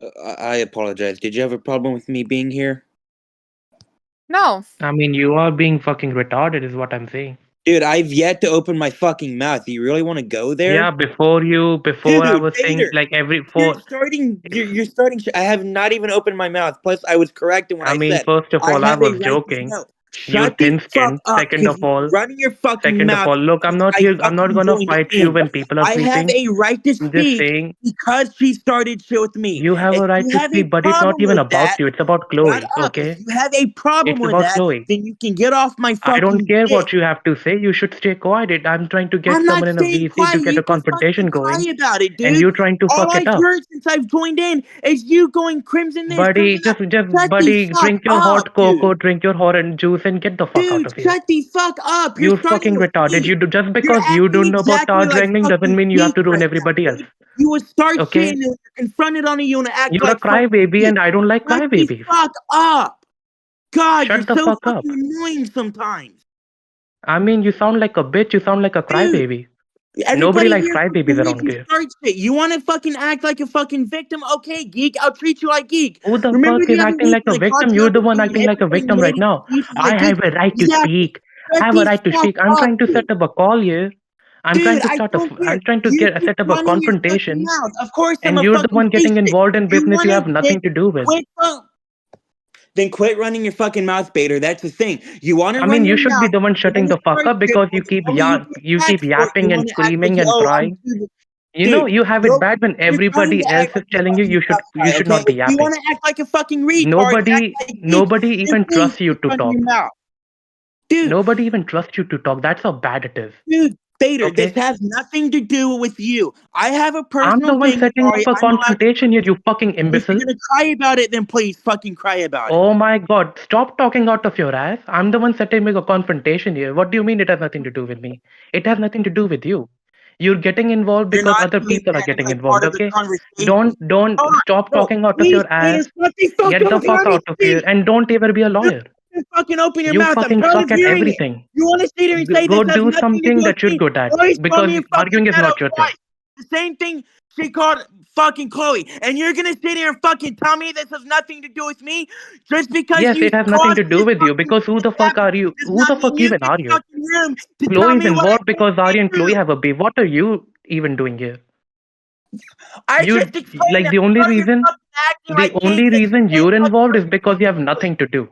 I apologize. Did you have a problem with me being here? No. I mean, you are being fucking retarded, is what I'm saying. Dude, I've yet to open my fucking mouth. Do you really want to go there? Yeah, before I Dude, was saying Bader, like every you're four. starting. You're starting. I have not even opened my mouth. Plus, I was correct in what I I mean, said. first of I all, I have a was right to joking. know. You Shut the thin fuck skin. up, because you running your fucking mouth Look, I'm because not I here. I'm not fucking gonna joined fight you in. when people are I have sleeping. a right to I'm just speak saying because she started shit with me. you have If a right you to have a speak, but it's not problem even with about that, you. It's about shut Chloe. up. If Okay, you have a problem it's with about that, Chloe. then you can get off my I don't fucking care dick. what you have to say. You should stay quiet. I'm trying to get I'm not someone in a staying VC to quiet. get You a can confrontation fucking cry going, about it, and dude. you're trying to All fuck it I've up. heard since I've joined in is you going Crimson this, Buddy, Crimson that. Shut the buddy, fuck drink your up, hot dude. cocoa, drink your orange juice, and get the fuck out Dude, of here. shut the fuck up. You're You're starting fucking with retarded. me. You do just You're because you acting don't know about exactly card like wrangling doesn't fucking mean you have geek to ruin right now, everybody else. dude. You would start shit Okay? and you're confronted on it, you want to act You're a like fucking crybaby, geek. and I don't like Shut the crybabies. fuck up. God, you're Shut the so fuck fucking up. annoying sometimes. I mean, you sound like a bitch. You sound like a Dude, crybaby. Nobody everybody likes here crybabies fucking weak around who here. starts shit. You want to fucking act like a fucking victim? Okay, geek, I'll treat you like geek. Who the Remember fuck the is other acting week like a when I called victim? you You're out the for one calling acting like a everybody victim right related now. excuses I a geek? have a right to Exactly. speak. I Shut have a the right to fuck speak. I'm up, trying to dude. set up a call here. Dude, I don't care. I'm trying to You get keep set up a running your fucking confrontation, mouth. Of course I'm and a you're the fucking one say getting shit. involved in You business you want have to dick? nothing to do with. Quit. Then quit running your fucking mouth, Bader. That's the thing. You want to I run mean, your you should be mouth. the one You shutting want the to fuck start up shit, because but the moment you attacked keep for it, you yapping and want to act like screaming you, and oh, I'm crying. too. You know, Dude, you have it nope. bad when You're trying everybody to else act is like a telling you fucking tough you guy, should okay? not be If you yapping. want to act like a fucking retard and act Nobody like geek, nobody then even please trusts you keep to running your talk. mouth. Dude, Nobody even trusts you to talk. That's how bad it is. dude, Bader, this Okay? has nothing to do with you. I have a I'm the personal one thing with setting Ari. up a I'm allowed to confrontation here, you fucking and if you're imbecile. gonna cry about it, then please fucking cry about it. Oh my god, stop talking out of your ass. I'm the one setting a confrontation here. What do you mean it has nothing to do with me? It has nothing to do with you. You're getting involved You're because not other doing people are that as getting like part involved, of the okay? conversation. Don't Hold on, stop no, talking out of please, your Bader, ass. shut the fuck Get the up and fuck let me out of here speak. and don't ever be a You lawyer. just fucking open your You mouth. I'm fucking tired suck of at hearing it. everything. You want to sit here and say this Go has do nothing to something do with that you're me? good at Always call because me a fucking arguing is pedo not your thing. twice. The same thing she called fucking Chloe. And you're gonna sit here and fucking tell me this has nothing to do with me just because Yes, you it has nothing caused to do this with you fucking because who the fuck happen are you? does Who not the mean fuck you even get are you? fucking room to tell Chloe is me what I involved think because Ari is and Chloe true. have a beef. What are you even doing here? I You just explained like that part of your fucking acting the like only geeks that you reason can't you're fucking involved is listen because you have to it. nothing to do.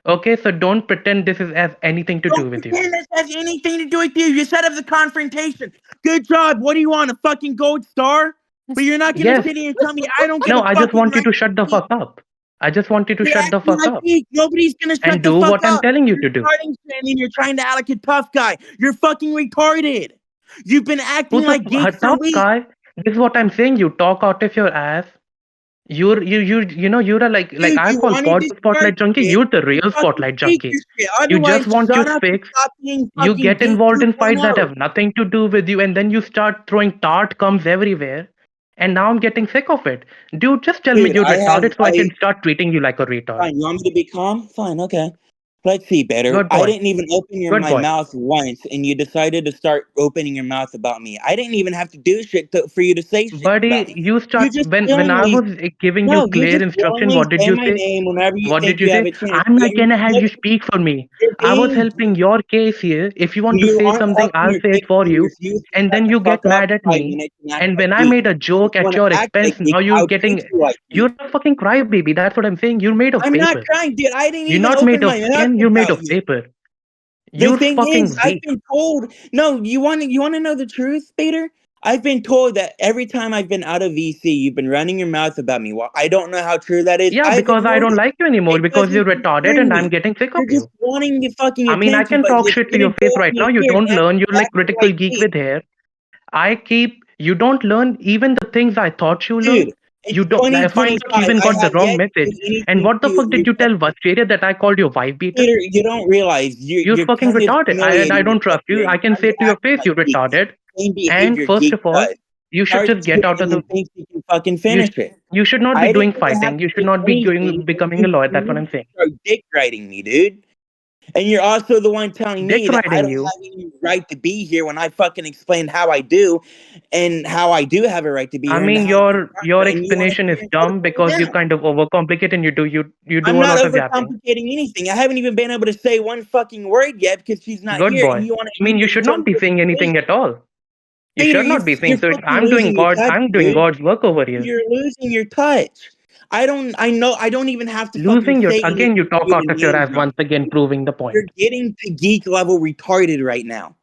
Okay, so don't pretend this is has anything to do Don't with you. pretend this has anything to do with you. You set up the confrontation. Good job. What do you want? A fucking gold star? But you're not gonna Yes. sit here and tell me I don't get No, a I just fucking want you right to to shut the speak. fuck up. I just want you to You're shut the acting fuck like up geek. Nobody's gonna shut and the do fuck what I'm up. telling you You're to do. starting shit and you're trying to act like a tough guy. You're fucking retarded. You've been acting Who's like geek a for tough weeks. guy? This is what I'm saying. You talk out of your ass. You know you're a like Dude, I you call wanted Pod to start Spotlight Junkie. shit. You're the Then real fucking Spotlight speak Junkie. your shit. You Otherwise, just want your shut up and fix. stop being You fucking get geek involved in fights that 2.0. have nothing to do with you, and then you start throwing tart comes everywhere. And now I'm getting sick of it. Dude, just tell me Dude, you're retarded so I can start treating you like a retard. fine. You want me to be calm? Fine, okay. Let's see, better. Good I boy. didn't even open Good my boy. mouth once, and you decided to start opening your mouth about me. I didn't even have to do shit for you to say shit about Buddy, me. you You start just when I willingly, was giving you no, you clear just instruction, willingly what did say you my say? name whenever you What think did you you have say? a chance. I'm not gonna have you speak for me. You're I was being, helping your case here. If you want to you say aren't something, helping I'll your say it case. for You you. refuse to And shut then the you fuck get up mad at for 5 me. minutes and act And like when I geek. made a If joke you at want to your act like expense, geek, now you're I'll treat getting you like geek. you're a fucking crybaby. That's what I'm saying. You're made of I'm not paper. crying, dude. I didn't You're even not made open of my mouth skin, you're made about of you. paper. The You're thing is, fucking I've weak. been told. No, you want to know the truth, Bader? I've been told that every time I've been out of VC, you've been running your mouth about me. Well, I don't know how true that is. Yeah, I've because I ignored don't it. like you anymore It because you're doesn't retarded concern and I'm me. getting sick of You're just you. wanting the fucking I mean, I attention, can but talk it's shit to gonna your face go right in now. your You ear don't and act learn. You're like exactly critical like geek me. with hair. You don't learn even the things I thought you learn. Dude, You it's don't. I find out you 2025. even I got the have wrong yet to message. do And anything what to the fuck did your you tell fucking. Vasteria that I called you wife beater? Peter, you don't realize You're you're fucking kind of retarded. I humiliating don't yourself trust here, you. and I you're can kind say of it to your acting face, like you're geek. This is retarded. the same And behavior first geek of all, does. you should Starts just shit get out and of the. then thinks he can fucking You finish it. you should not be I doing didn't even have fighting. to You should say not be anything, and becoming a you lawyer. That's what immediately I'm saying. start dick riding me, dude. And you're also the one telling Dick me that I riding don't you. have any right to be here when I fucking explained how I do and how I do have a right to be I here and mean, how to your confront her, your and you want to explanation sit is here and try to dumb put me because you down. kind of overcomplicate and you I'm do a not lot of yapping. overcomplicating anything. I haven't even been able to say one fucking word yet because she's not Good here, boy. and you want to I mean, you immediately should not jump be to saying anything conclusions. at all. You Peter, should not be you're saying so. fucking losing your touch, I'm doing dude. God's work over here. You're losing your touch. I know I don't even have to fucking Losing your say anything again. You for talk you out to of your name ass drop. once again, proving the You're point. getting to geek level retarded right now.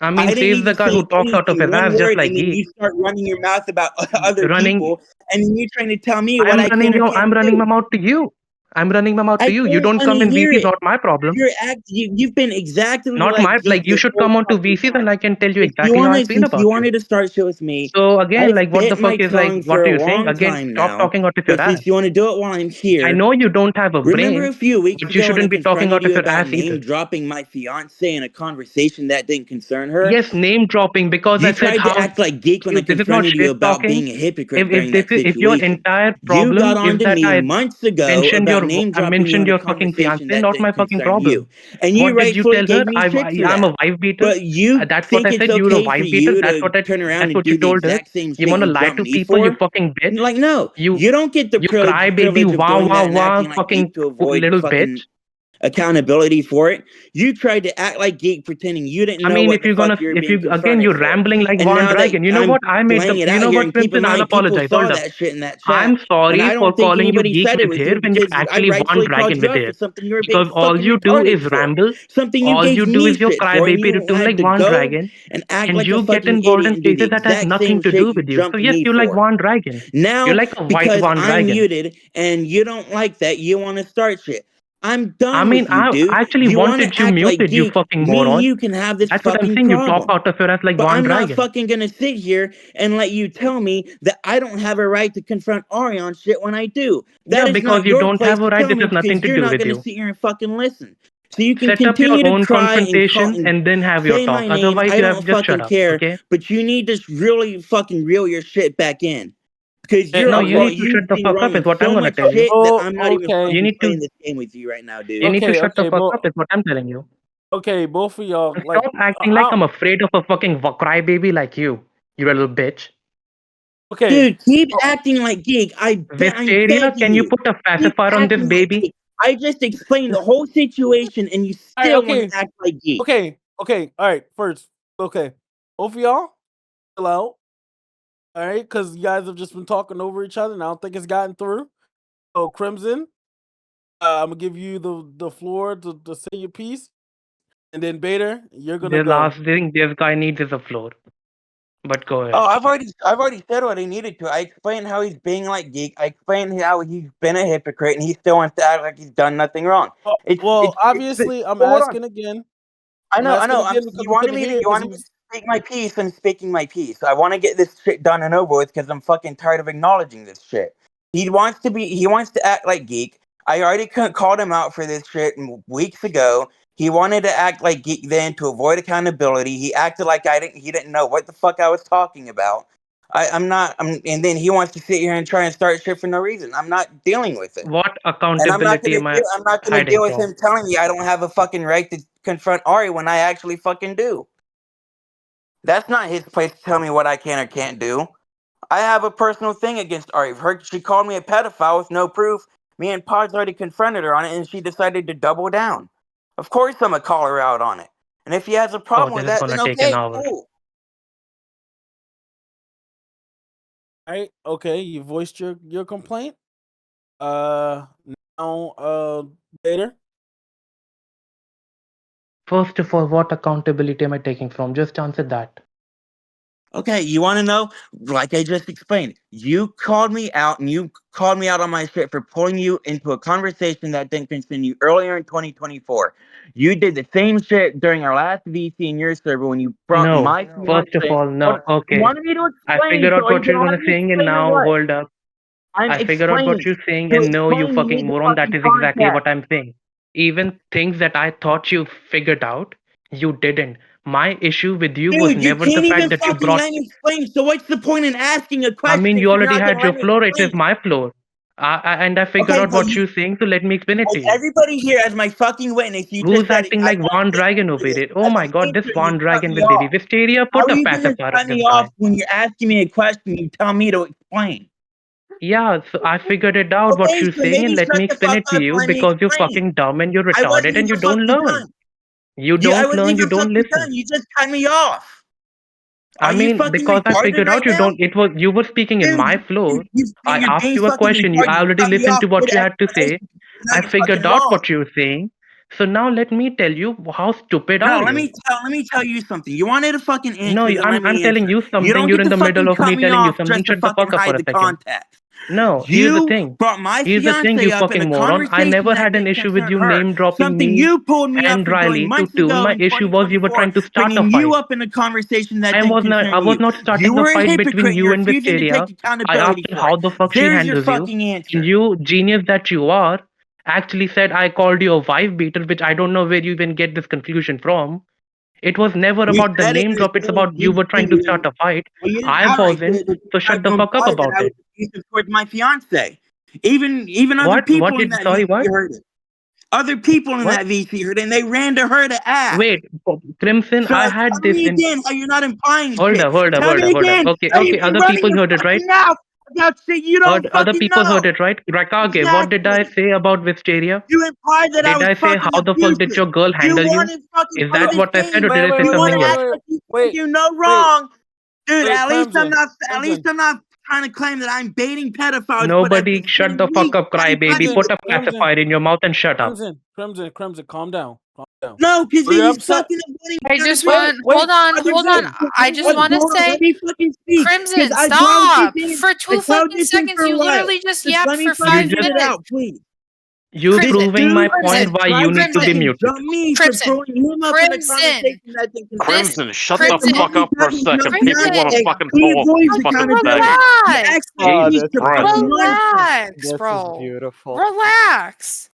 I I mean, didn't says the even guy say who talks out of anything, his one ass just word, and like then geek. you start running your mouth about other Running. people, and then you're trying to tell me what I can or can't I'm running do. my mouth to you. I'm running my mouth I to you. You don't don't want to come in hear VC is it. not my problem. You've been exactly Not like my geek like you this should whole come on to fucking VCs time. and I can tell you If you exactly how I wanna, feel since about you you. wanted to start shit with me, So again, I've like what the bit my fuck is like tongue what for are a you saying? long Again, time stop now, talking out of your but ass. since you want to do it while I'm I here, know you don't have a remember brain, a few weeks but you ago when I shouldn't be talking confronted out of you your about ass name either. dropping my fiance in a conversation that didn't concern her? Yes, name dropping because I You said tried to how act like geek when I this is not confronted you shit about talking. being a hypocrite during This that is if your situation. entire You got problem on is to that me months ago about name I dropping you mentioned in a your fucking conversation fiance, that not my didn't fucking concern problem. you. And you What did you rightfully tell her? gave me shit for I'm a that. wife beater. But you That's what think I it's said. You're a okay for wife beater. you to turn around That's and what do you the told her. exact same You shit wanna you lie jumped to me people, you for? fucking bitch. Like, no, You you don't get the you cry baby, privilege of wow doing that wow and wow, acting like fucking geek to avoid little bitch. fucking accountability for it. You tried to act like geek pretending you didn't I know mean, what the fuck you were if being you again, confronted you're for. rambling like And Von now that Dragon. You know what? I'm I made the. laying it You out know here, what, and keep in Crimson? I'll mind, people apologize. saw Hold up. that shit in that chat, I'm and sorry I for don't think calling you anybody geek said it with was hair you when you're because I actually Von rightfully called Dragon you with out for hair. something you were being Because all fucking you do is retarded for. ramble. Something you All gave you do me is your shit for, and crybaby you return had like to Von go Dragon, and act and like a you get fucking involved idiot in and do the places that has exact nothing same to shit do you with you. So jumped yes, me you're like for. Von Dragon. You're Now, like a white because Von I'm Dragon. muted and you don't like that, you want to start shit. I'm I done mean, with you, I dude. actually You want to wanted you act like muted, you geek, fucking me and moron. you can have this That's what I'm fucking saying. You talk problem. out of your ass like But Von I'm not Dragon. fucking gonna sit here and let you tell me that I don't have a right to confront Ari on shit when I do. Yeah, That is because not you your don't place have a to right. tell This me has nothing because to you're do not with gonna you. sit here and fucking listen. So you can Set up your continue to own cry and call confrontation and and then have your say talk. my name. Otherwise, I you don't have just shut fucking up. care, Okay? but you need to really fucking reel your shit back in. Because Eh, No, you okay. need to shut you've the been fuck up. wrong Is on what I'm so gonna much tell you. shit that Oh, I'm not even okay. You fucking need to playing this game with you right now, you dude. need to Okay, shut the okay, fuck up. Is what I'm telling you. both of y'all, And like, stop acting like I'm afraid of a fucking crybaby like you. You little bitch. okay, Dude, keep oh, acting like geek. I'm Wisteria, begging can you you. put a Keep pacifier on this acting like baby? geek. I just explained the whole situation and you all right, still want to okay, act like geek. okay, all right. First, okay, both of y'all, chill out, all right, because you guys have just been talking over each other, and I don't think it's gotten through. So, Crimson, I'm gonna give you the floor to say your piece, and then Bader, you're gonna The go. last thing this guy needs is a floor. But go Oh, ahead. I've already said what I needed to. I explained how he's being like geek. I explained how he's been a hypocrite and he still wants to act like he's done nothing wrong. Well, obviously, I'm Well, hold on. asking again. I I'm know, I asking know. again because we couldn't hear it You because wanted he me to was. speak my piece and speaking my piece. I want to get this shit done and over with because I'm fucking tired of acknowledging this shit. He wants to act like geek. I already called him out for this shit weeks ago. He wanted to act like geek then to avoid accountability. He acted like he didn't know what the fuck I was talking about. I'm not, and then he wants to sit here and try and start shit for no reason. I'm not dealing with it. What And accountability am I I'm not gonna hiding deal with from? him telling me I don't have a fucking right to confront Ari when I actually fucking do. That's not his place to tell me what I can or can't do. I have a personal thing against Ari. She called me a pedophile with no proof. Me and Pod's already confronted her on it, and she decided to double down. Of course, I'm gonna call her out on it. And if he has a Oh, problem this with is that, gonna then take an okay, hour. cool. All right, okay, you voiced your complaint. Now, Bader. First of all, what accountability am I taking from? Just answer that. Okay, you want to know? Like I just explained, you called me out and you called me out on my shit for pulling you into a conversation that didn't concern you earlier in 2024. You did the same shit during our last VC in your server when you brought No. my First of fiance. all, Hold no. on. You Okay. wanted me to I explain, figured out so are what you you're gonna gonna let me saying, and explain or now what? hold up. I'm I figured out what explaining. you're saying, To and no, you explain, you fucking need the moron. That fucking is exactly context. what I'm saying. Even things that I thought you figured out, you didn't. My issue with you was Dude, you never the can't fact even that you fucking brought. let me explain. So what's the point in asking a I mean, question you if you're already not gonna had your let me floor. It is explain? my floor. And I figured Okay, out what you're saying, so let me explain it to you. everybody here as my fucking witness, you Who's just said acting I like want Von to get Dragon through over this. there? Oh At my the god, same this time, Von you cut Dragon me with Baby. off. Wisteria, How put are a you gonna pacifier cut on this me guy. off when you're asking me a question? You tell me to explain. Yeah, so I figured it out what Okay, you're so saying, and maybe let me shut the explain fuck it to up and you let me because you're explain. fucking dumb and you're I wasn't retarded and you even don't fucking learn. done. You I don't wasn't learn, you even don't fucking listen. done. You just cut me off. I Are you mean, fucking because I retarded figured right out you now? don't, you were speaking in Dude, my floor. I you're asked being you a fucking question, I retarded. You already cut me listened off to what with you had to say. explanation. Now I you're fucking figured out wrong. what you're saying. So now let me tell you how stupid No, are let you? me tell you something. You wanted to fucking No, answer, then let I'm me telling answer. you You something. don't You're get in to the middle fucking of cut me me telling you off something. just to Shut the fucking fuck up for hide a the second. context. No, here's the You thing. brought my Here's the thing, fiance you up in fucking a moron. I conversation never that had an didn't issue with concern you her. name dropping Something me you pulled me up and for doing Riley to months two. ago My in issue was you were 2024, trying to start a bringing you fight. up in a conversation that I didn't was concern you. not You starting a were a fight between hypocrite. you You're and refusing to take Wisteria. I accountability asked her for it. how the fuck she There's your handles you. fucking answer. And you, genius that you are, actually said I called you a wife beater, which I don't know where you even get this confusion from. It was never You about the said it name in the drop, it's same. about you were trying to start a fight. Well, you didn't I outright do wasn't, it, but so you tried shut to the fuck up imply that about I was it. abusive towards my fiance. Even other What people in did, that sorry, VC what? heard it. Other people in What? that VC heard it, and they ran to her to ask. Wait, Crimson, So I like, had tell this me in. again how you're not implying Hold shit. up, hold up, Tell hold me up, hold up. again Okay, how you've okay, been other running people your heard it, right? fucking mouth about shit you don't Other fucking people heard know. it, right? Rakage, what did I Exactly. say about Wisteria? You implied that I Did was I say fucking how the fuck did abusive. your girl You handle you? wanted fucking Is part of that this what I said, game. or did I say You want something to else? act like you wait, do no wait, wrong. Dude, wait, at least I'm Crimson, not trying to claim that I'm baiting pedophiles, but at Nobody, the shut same the fuck week, up, crybaby. Put a Crimson, pacifier in your mouth and shut up. Crimson, calm down. No, because Are you he's upset? fucking avoiding I just Wait, want wait, hold on. I just want to Hold on, say, let me fucking speak. Because Crimson, I told stop. this in, For I 2 told fucking this in seconds, for a you while. literally just Just yapped let me for You fucking 5 get just, it minutes. out, please. you're This Crimson, proving my dude point had Crimson, why tried you to need to be Crimson, fucking muted. jump me for Crimson, pulling him up in a Crimson. conversation that didn't concern This him. Crimson, shut Because the the Crimson, fuck moment up he for a fucking second. jumped People want to Crimson, fiance, fucking he talk, you avoids fucking accountability. faggot. He acts relax. like Oh, he's this the is Right. fucking beautiful. monster. Relax, This is bro. beautiful. Relax.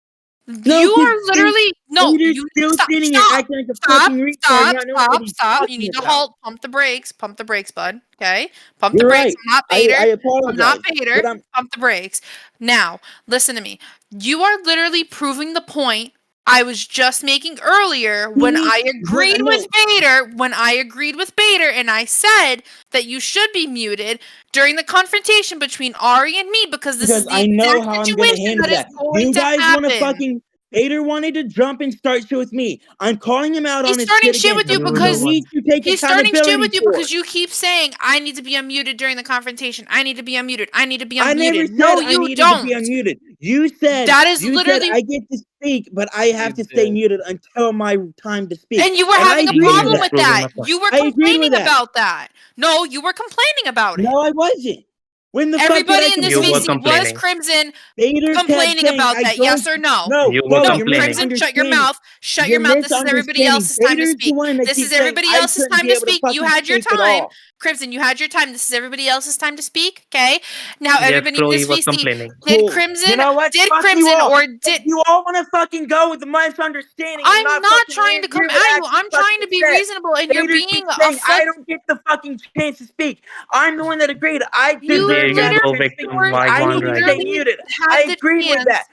No, You because are literally no. Vader's You still stop. sitting here Stop. acting like a Stop. fucking retard, Stop. not knowing what Stop. he's Stop. You talking need to about. halt. Pump the brakes. Pump the brakes, bud. Okay. Pump the You're brakes. right. I'm not I Bader. I'm not apologize. Bader. But I'm Pump the brakes. Now, listen to me. You are literally proving the point I was just making earlier when I agreed with Bader. When I agreed with Bader, and I said that you should be muted during the confrontation between Ari and me because this is because the I know exact how I'm gonna situation handle that is that. going You to guys want to happen. fucking Vader wanted to jump and start shit with me. I'm calling him out on He's his starting shit shit again. with you You're He the because one. needs to take he's starting shit accountability with you for because it. you keep saying I need to be unmuted during the confrontation. I need to be unmuted. I need to be I never unmuted. said No, I you needed to be don't. unmuted. You said That is literally I get to speak, but I have You to stay did. muted until my time to speak. and you were And I having a You agreed were with problem just that. with proving that. my point. You were I agreed with complaining that. about that. No, you were complaining about it. No, I wasn't. When the fuck did I Everybody in this You were complain? VC was complaining. Crimson Vader kept complaining saying, about I that. don't. Yes or no? You were No, No, you're complaining. Crimson, shut your misunderstanding. mouth. Shut You're your mouth. This is everybody misunderstanding. else's time to Vader's the speak. one that This is keeps saying everybody I else's shouldn't time be to able to speak. You fucking had your speak at time. all. Crimson, you had your time. This is everybody else's time to speak. Okay. Now Yes, everybody in bro, he this was VC complaining. did Cool. Crimson. You know what? Did Fuck you Crimson all. or did You all want to fucking go with the misunderstanding and I'm not not fucking trying to come hear what at you. actually I'm fucking trying to was be said. reasonable and you're Vader being keeps a saying I foot. don't get the fucking chance to speak. I'm the one that agreed. I You There deserve to you have a go, chance to speak. victim. literally, Why I Von need to stay Dragon? muted. had I the agreed with that. chance.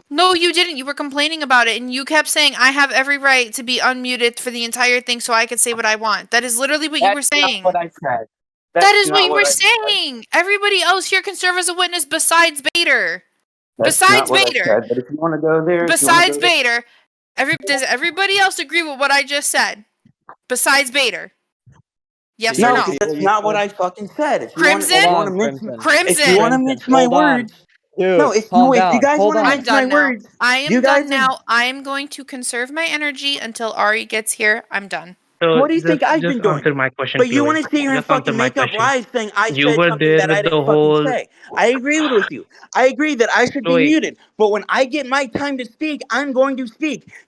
No, you didn't. You were complaining about it, and you kept saying, "I have every right to be unmuted for the entire thing, so I could say what I want." That is literally what you were saying. Not what I said. That is what you were saying. Everybody else here can serve as a witness besides Bader. Besides Bader. But if you want to go there, Besides Bader. Does everybody else agree with what I just said? Besides Bader. Yes or no, no? because that's not what I fucking said. If you Crimson? want to mince, Crimson. if you want to mince my words, no. If you guys want to I'm mince my done now. words, I am you guys done now. I am going to conserve my energy until Ari gets here. I'm done. So What do you think I've just been doing? answer my question, But you Chloe. want to sit here and Just answer fucking my make up question. lies saying I You said were something there that I with the didn't fucking whole say. I agree with you. I agree that I should be Chloe. muted. But when I get my time to speak, I'm going to speak.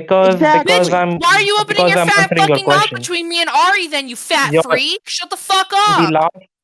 Because Exactly. because Bitch, I'm why are you opening because your I'm fat answering your fucking mouth question. between me and Ari then, you fat Your freak? Shut the fuck the up. last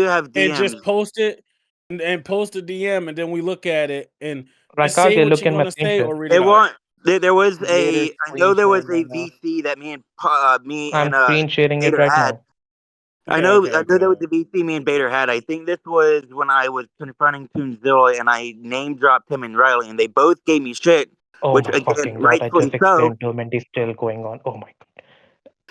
do have DMs. And just post it and post a DM, and then we look at it and just Rakal, say you what look you in my want to say screen share. or read They it out. want. There was Baiter's I know there screen was sharing a right now. VC that me and I'm screen sharing it Baiter right had. now. I know that was the VC me and Baiter had. I think this was when I was confronting Toonzilla and I name dropped him and Riley, and they both gave me shit, Oh which my again, fucking god! I rightfully just so. explained to him, and he's still going on. Oh my god,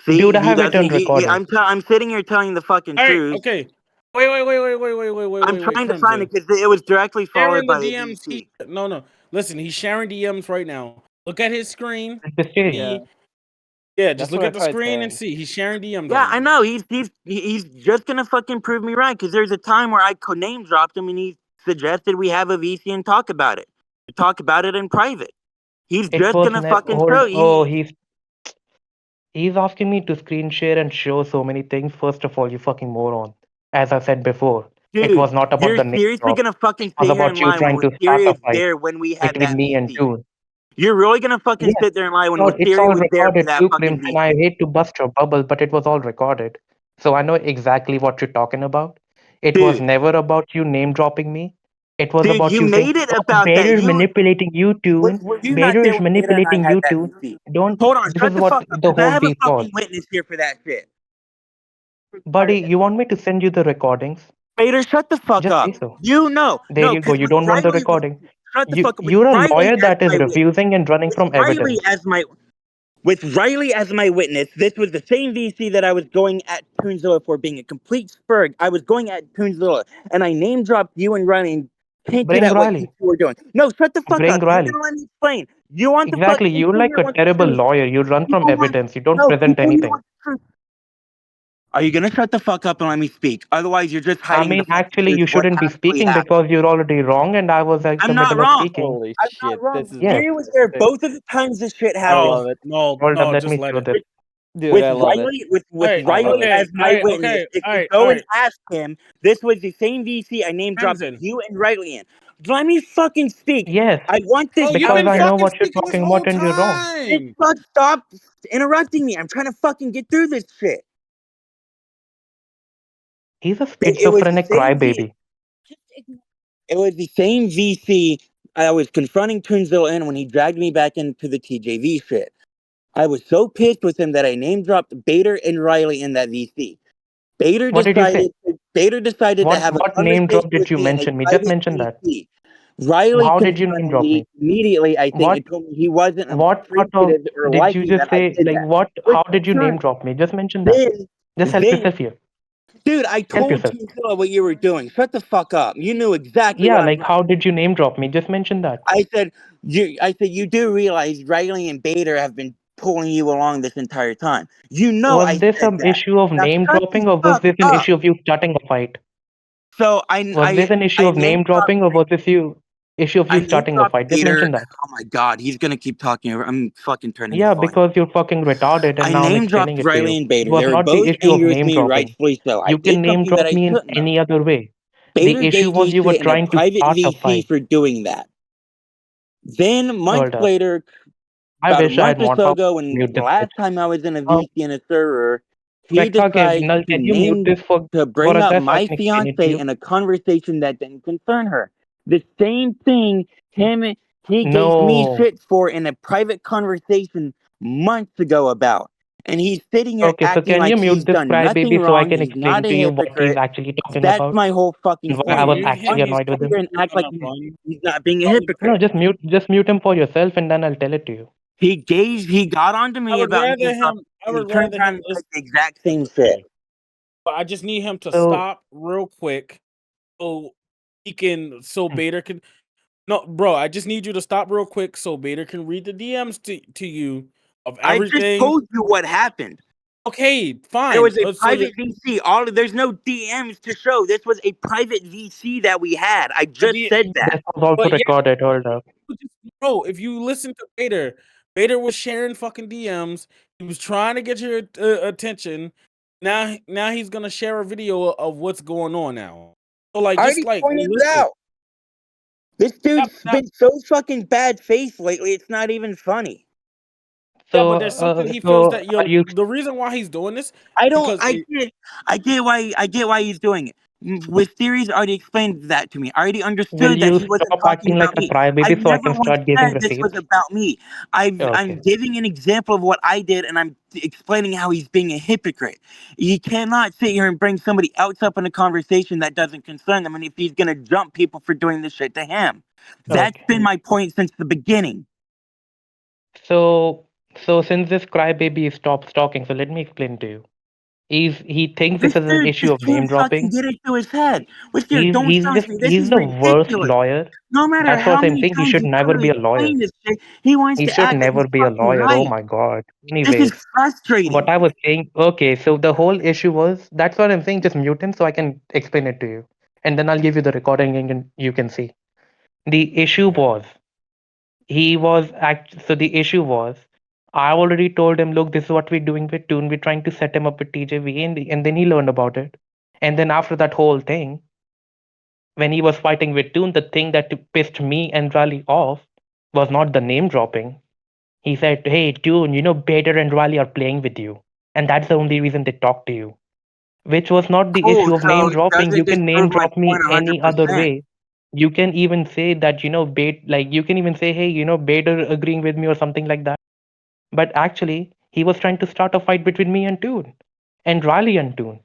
See, dude, I he have it on doesn't. recording. I'm sitting here telling the fucking All right, truth. okay. Wait, I'm trying to find Crimson. it because it was directly followed Sharing the by a DMs. VC. No. Listen, he's sharing DMs right now. Look at his screen. The stage. Yeah, just That's look what at I the tried screen and saying. see. He's sharing DMs. Yeah, right I now. know. He's just gonna fucking prove me right because there's a time where I name dropped him and he suggested we have a VC and talk about it. Talk about it in private. He's It just was gonna fucking hold. show. Oh, he's asking me to screen share and show so many things. First of all, you fucking moron. As I said before, it was Dude, not about you're the name seriously drop. gonna fucking It was sit here and about you lie trying when to start Siri a is fight there when we had between that me and VC? June. You're really gonna fucking Yes, sit there and lie when it's Siri all was there for recorded that too, fucking Crimson. I VC? hate to bust your bubble, but it was all recorded. So I know exactly what you're talking about. It was Dude, never about you name dropping me. It was dude, about you you saying, made it "Oh, about that. Bader is manipulating you, Tune. Were you not Bader there is when Beta and I manipulating had you, that Tune." VC? Don't. Hold on, This shut is the what fuck up, the because I whole have a beef was. fucking witness here for that shit. Buddy, you want me to send you the recordings? Bader, shut the fuck Just up. say so. You know, There no, you go. because You don't want the recording. shut the fuck up. With You're a Riley lawyer as that is my witness, refusing and running from Riley evidence. as my with Riley as my witness, this was the same VC that I was going at Toonzilla for being a complete spurg. I was going at Toonzilla, and I name dropped you and Riley and hinted Bring at what you Riley. two were doing. No, shut the fuck Bring up. You're Riley. gonna let me explain. You want the fuck? Exactly. This You're thing like here a wants the terrible truth. lawyer. You run from People want evidence. You don't present people here anything. want the truth. Are you gonna shut the fuck up and let me speak? Otherwise, you're just I hiding the mean, fucking actually, truth you of what shouldn't be actually speaking happened. because you're already wrong, and I was at the I'm not middle of wrong. speaking. Holy I'm shit! not wrong. This is Yes. Siri was there sick. both of the times this shit I happened. love it, Hold up, let Just me let show it. this. dude. I love it. With Alright, Riley okay, as my alright, witness. okay, If you alright, go and alright. ask him, this was the same VC I name dropped Crimson. you and Riley in. Let me fucking speak. Yes, I want this Bro, you've because been I know fucking what you're speaking this talking whole about, and you're wrong. time. Stop interrupting me. I'm trying to fucking get through this shit. He's a It was the schizophrenic same V. crybaby. It was the same VC I was confronting Toonzilla in when he dragged me back into the TJV shit. I was so pissed with him that I name dropped Bader and Riley in that VC. Bader What did you say? decided to have a What name conversation drop did with you me in a mention me? Just private mention that. VC. Riley How did you name confronted drop me me? immediately, I think, What and told me he wasn't what part of appreciative or did you liking just that I say? did Like that. what? Which How did you in name turn, drop me? Just mention that. Just help then, yourself here. dude, I Help told yourself. Toonzilla what you were doing. Shut the fuck up. You knew exactly Yeah, what I'm like doing. how did you name drop me? Just mention that. I said, you do realize Riley and Bader have been pulling you along this entire time. You know Was I this said an that. issue of Now name shut the dropping, or was fuck this an up. issue of you starting a fight? So Was this an issue I of name name dropped dropping, or was this issue of I you name starting a dropped fight? Just Bader. mention that. Oh my god, he's gonna keep talking over. I'm fucking turning the Yeah, volume. because you're fucking retarded, and I now I'm name explaining dropped it to Riley you. and It Bader. was They were not the both issue of angry with name me, dropping. rightfully so. I You can did name something that drop I me in shouldn't have. any other way. Bader The issue gave was me you were shit in a trying to private start a VC fight. for doing that. Then months Hold up. later, I about a wish I had month or more so time ago, to when mute the this bitch. last time I was in a Um, VC in a server, he okay, decides Null, to can you mute name this to for bring a up sec so I my can explain it to fiance you? in a conversation that didn't concern her. The same thing he gave me No. shit for in a private conversation months ago about. And he's sitting here Okay, so acting can you like mute he's this done nothing crybaby so I wrong. can He's not explain a to you what he's hypocrite. actually talking That's about my whole fucking and why Bro, I point. was mute him. actually Wants He's annoyed to with sit him? here talking. and He's act like gonna run. he's not being a Bro, hypocrite. No, just mute him for yourself and then I'll tell it to you. He got onto I me would about rather name him. dropping, I and he would turned rather around him and listen. said the exact same shit. But I just need him to So, stop real quick so so hmm, Bader can. No, bro, I just need you to stop real quick so Bader can read the DMs to you of I just everything. told you what happened. Okay, There fine. was a So you private VC. There's no DMs to show. This was a private VC that we had. I just said that. this was also but yeah, recorded. Hold up. bro, if you listen to Bader was sharing fucking DMs. He was trying to get your attention. Now he's gonna share a video of what's going on now. So like, I just already like pointed it listen. out. This Now, dude's been so fucking bad faith lately. It's not even funny. yeah, So, but there's something he feels so that are you the reason why he's doing this I don't. because I get why he's doing it. Wisteria's already explained that to me. I already Will understood that you he wasn't stop talking acting like about a me. I crybaby so I never can once start giving said this was receipts? about me. I'm Okay. giving an example of what I did, and I'm explaining how he's being a hypocrite. You cannot sit here and bring somebody else up in a conversation that doesn't concern them, and if he's gonna jump people for doing this shit to him. That's Okay. been my point since the beginning. So, so since this crybaby stopped talking, so let me explain to you. He thinks this This is an dude issue just of name can't fucking dropping. get it to his head. Wisteria, don't silence me. This He's is the worst ridiculous. lawyer. No matter That's what how I'm many saying. He times should you try never to be a lawyer. explain this shit, he wants He to should act like never he's be a fucking lawyer. Oh right. my God. This is Anyways, what frustrating. I was saying, okay, so the whole issue was that's what I'm saying, just mute him so I can explain it to you. And then I'll give you the recording and you can see. The issue was so the issue was I already told him, look, this is what we're doing with Toon. We're trying to set him up with TJV, and then he learned about it. And then after that whole thing, when he was fighting with Toon, the thing that pissed me and Raleigh off was not the name dropping. He said, hey, Toon, Bader and Raleigh are playing with you. And that's the only reason they talk to you. Which was not the Cool. issue of name So dropping. You doesn't can disprove name my drop me point any other 100%. way. You can even say that, you can even say, hey, Bader agreeing with me or something like that. But actually, he was trying to start a fight between me and Toon, and Riley and Toon.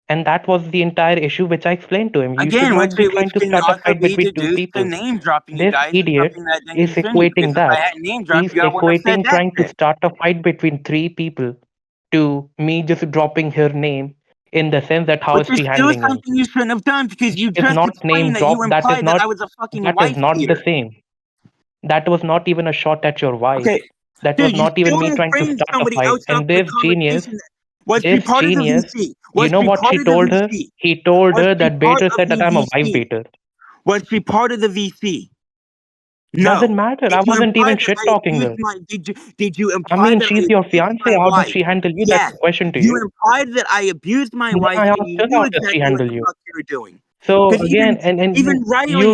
And that was the entire issue which I explained to him. You should Again, not be trying which to can start a also fight be between two deduced to people. name dropping you This guys is idiot something that didn't is concern you. Because equating if I that. hadn't name dropped He's you, I wouldn't have said equating that trying to shit. start a fight between three people to me just dropping her name in the sense that how is Which is she still handling him? something you shouldn't have done because you Is just not name explained that you drop. implied that I was a fucking That is wife not the beater. same. That was not even a shot at your wife. Okay, That was dude, you not even still me didn't trying to bring start a somebody fight. else up And in the conversation. Was she this part of the genius, VC? you Was know she what part she of the told her? VC? He told Was her she that part Bader of said the that I'm a wife VC? beater. Was she part of the VC? Doesn't No. matter. Did I you wasn't imply even that shit I talking abused her. my did you I imply mean, that I she's your abused fiance. my How does wife? she handle you? That's Yes. the question to You you. implied that I abused my Then wife I and asked you her knew how does she exactly what handle the you. fuck you were doing. So Because again, and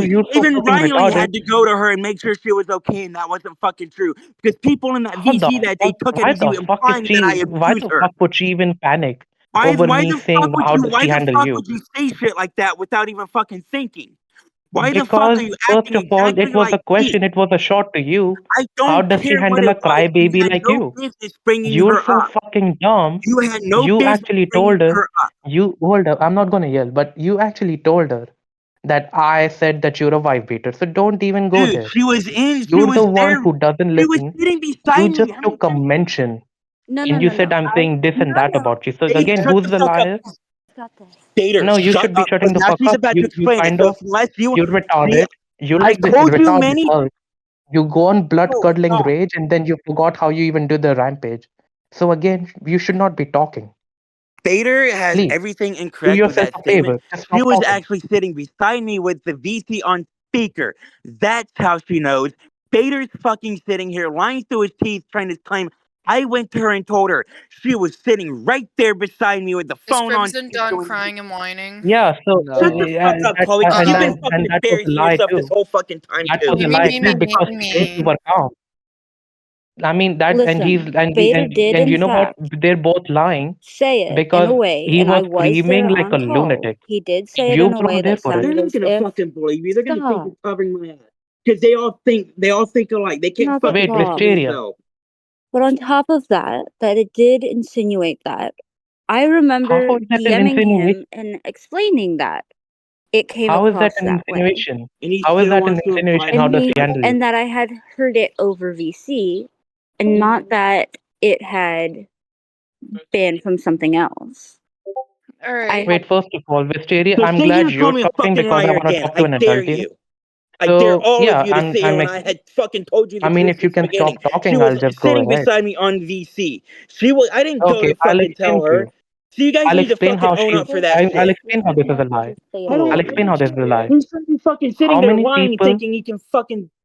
you're so Even fucking Riley retarded. had to go to her and make sure she was okay, and that wasn't fucking true. Because people in that How the VC that day fuck? took it as you implying that I Why abused the her. fuck would she even panic over me saying how does Why she the handle fuck you? would you say shit like that without even fucking thinking? Why the fuck Because are you first acting of all, it exactly was like a me? question. It was a shot to you. I How don't does she care what handle it a was. You crybaby had like no you? business bringing You're her so up. fucking dumb. You had no You business actually bringing told her. her up. You hold up. I'm not gonna yell, but you actually told her that I said that you're a wife beater. So don't even go Dude, there. she You're was the one there. who doesn't She was listen. sitting You beside me. just How many took a times? mention No, no, and you no, said no. I'm saying this and that about you. So Hey, again, shut who's the the fuck up. liar? Got this. Dater, No, you shut should be up. shutting Because the now fuck she's up. about to You explain it. kind So of unless you you're see, retarded. You're I like this told you retarded many. Hulk. You go on blood No, curdling stop. rage and then you forgot how you even did the rampage. So again, you should not be talking. Bader has Please everything do incorrect with yourself that a statement. favor. Just She stop was talking. actually sitting beside me with the VC on speaker. That's how she knows. Bader's fucking sitting here lying through his teeth trying to claim I went to her and told her. She was sitting right there beside me with the Is phone on Crimson speaker. done crying and whining? Yeah. So Shut the fuck up, Chloe, because you've been Uh-oh. fucking that was a embarrassing lie yourself this too. whole fucking time That too. was Me, a me, lie me, too me, me, because today you me. were calm. I mean that, and he's Listen, Vader did, and in you know what? fact, They're both lying say it in because a way, he and I was was screaming there like a on call. lunatic. He did And say it you in a were way not there that for it. They're sounded not as gonna if, fucking believe you. They're gonna think stop, you're covering my ass because they all think alike. They can't not the fucking Wait, think for problem. Wisteria, themselves. But on top of that, that it did insinuate that, I remember how is that an DMing insinuation? him and explaining that it came How is that across an that way. insinuation? And he How is still that an wants to imply insinuation? that How And does I'm she he handle covering. you? and that I had heard it over VC and not that it had been from something else. All I right. had Wait, first of all, Wisteria, So I'm sit here glad and call you're me a talking fucking because I liar want to again. talk to I an dare adult here. you. I dare So all of yeah, you to sit here when I had fucking told you the I mean, truth if you since the can stop beginning. She talking, was I'll just go sitting ahead. beside me on VC. She was. I didn't go Okay, to I'll fucking explain tell to her. you. So you guys I'll need to explain fucking how own she. up for that I'll shit. explain how this is a lie. Hold on. I'll explain how this is a lie. He's fucking sitting How there many lying, people? thinking he can fucking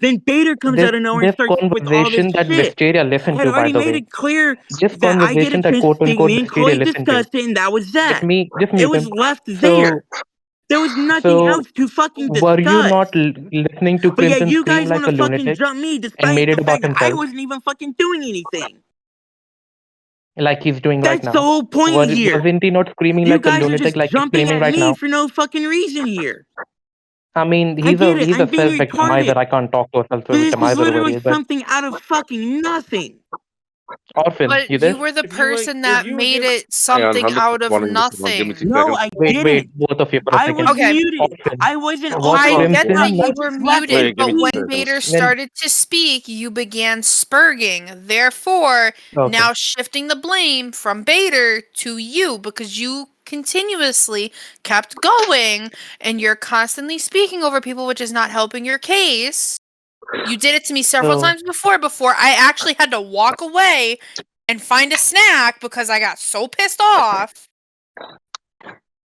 Then Baiter comes This out of nowhere and this starts with all this conversation that shit. Wisteria I listened had to, by already the made way. it clear This that I get a conversation that chance to quote speak. unquote Me and Wisteria Chloe listened to. discussed it, and that was that. Just It mute was him. left So there. There was nothing so else to fucking were you not discuss. listening to But yeah, Crimson you scream guys like want a to fucking lunatic jump me and despite made the it about fact that I himself, wasn't even fucking doing anything. like he's doing right That's the now? whole point here. Wasn't he not screaming You like a guys are lunatic just like he's jumping screaming at right me now? for no fucking reason here. I mean, I he's get a it. he's I'm a being self-victimizer. retarded. I can't talk to a This is self-victimizer over literally here. But something out of fucking nothing. Orphan, But you there? you were the If you would, person if that you would made give, it Hang on, something I'm just out of responding to someone. Give me 2 nothing. No, seconds. I Wait, didn't. both of you for a I second. was Okay. muted. Orphan, I wasn't was I on. get that Crimson you I were just left Wait, muted, it. give but me 2 when seconds. Bader when? started to speak, you began spurging. Therefore, Okay. now shifting the blame from Bader to you because you continuously kept going and you're constantly speaking over people, which is not helping your case. You did it to me several So times before I actually had to walk away and find a snack because I got so pissed off.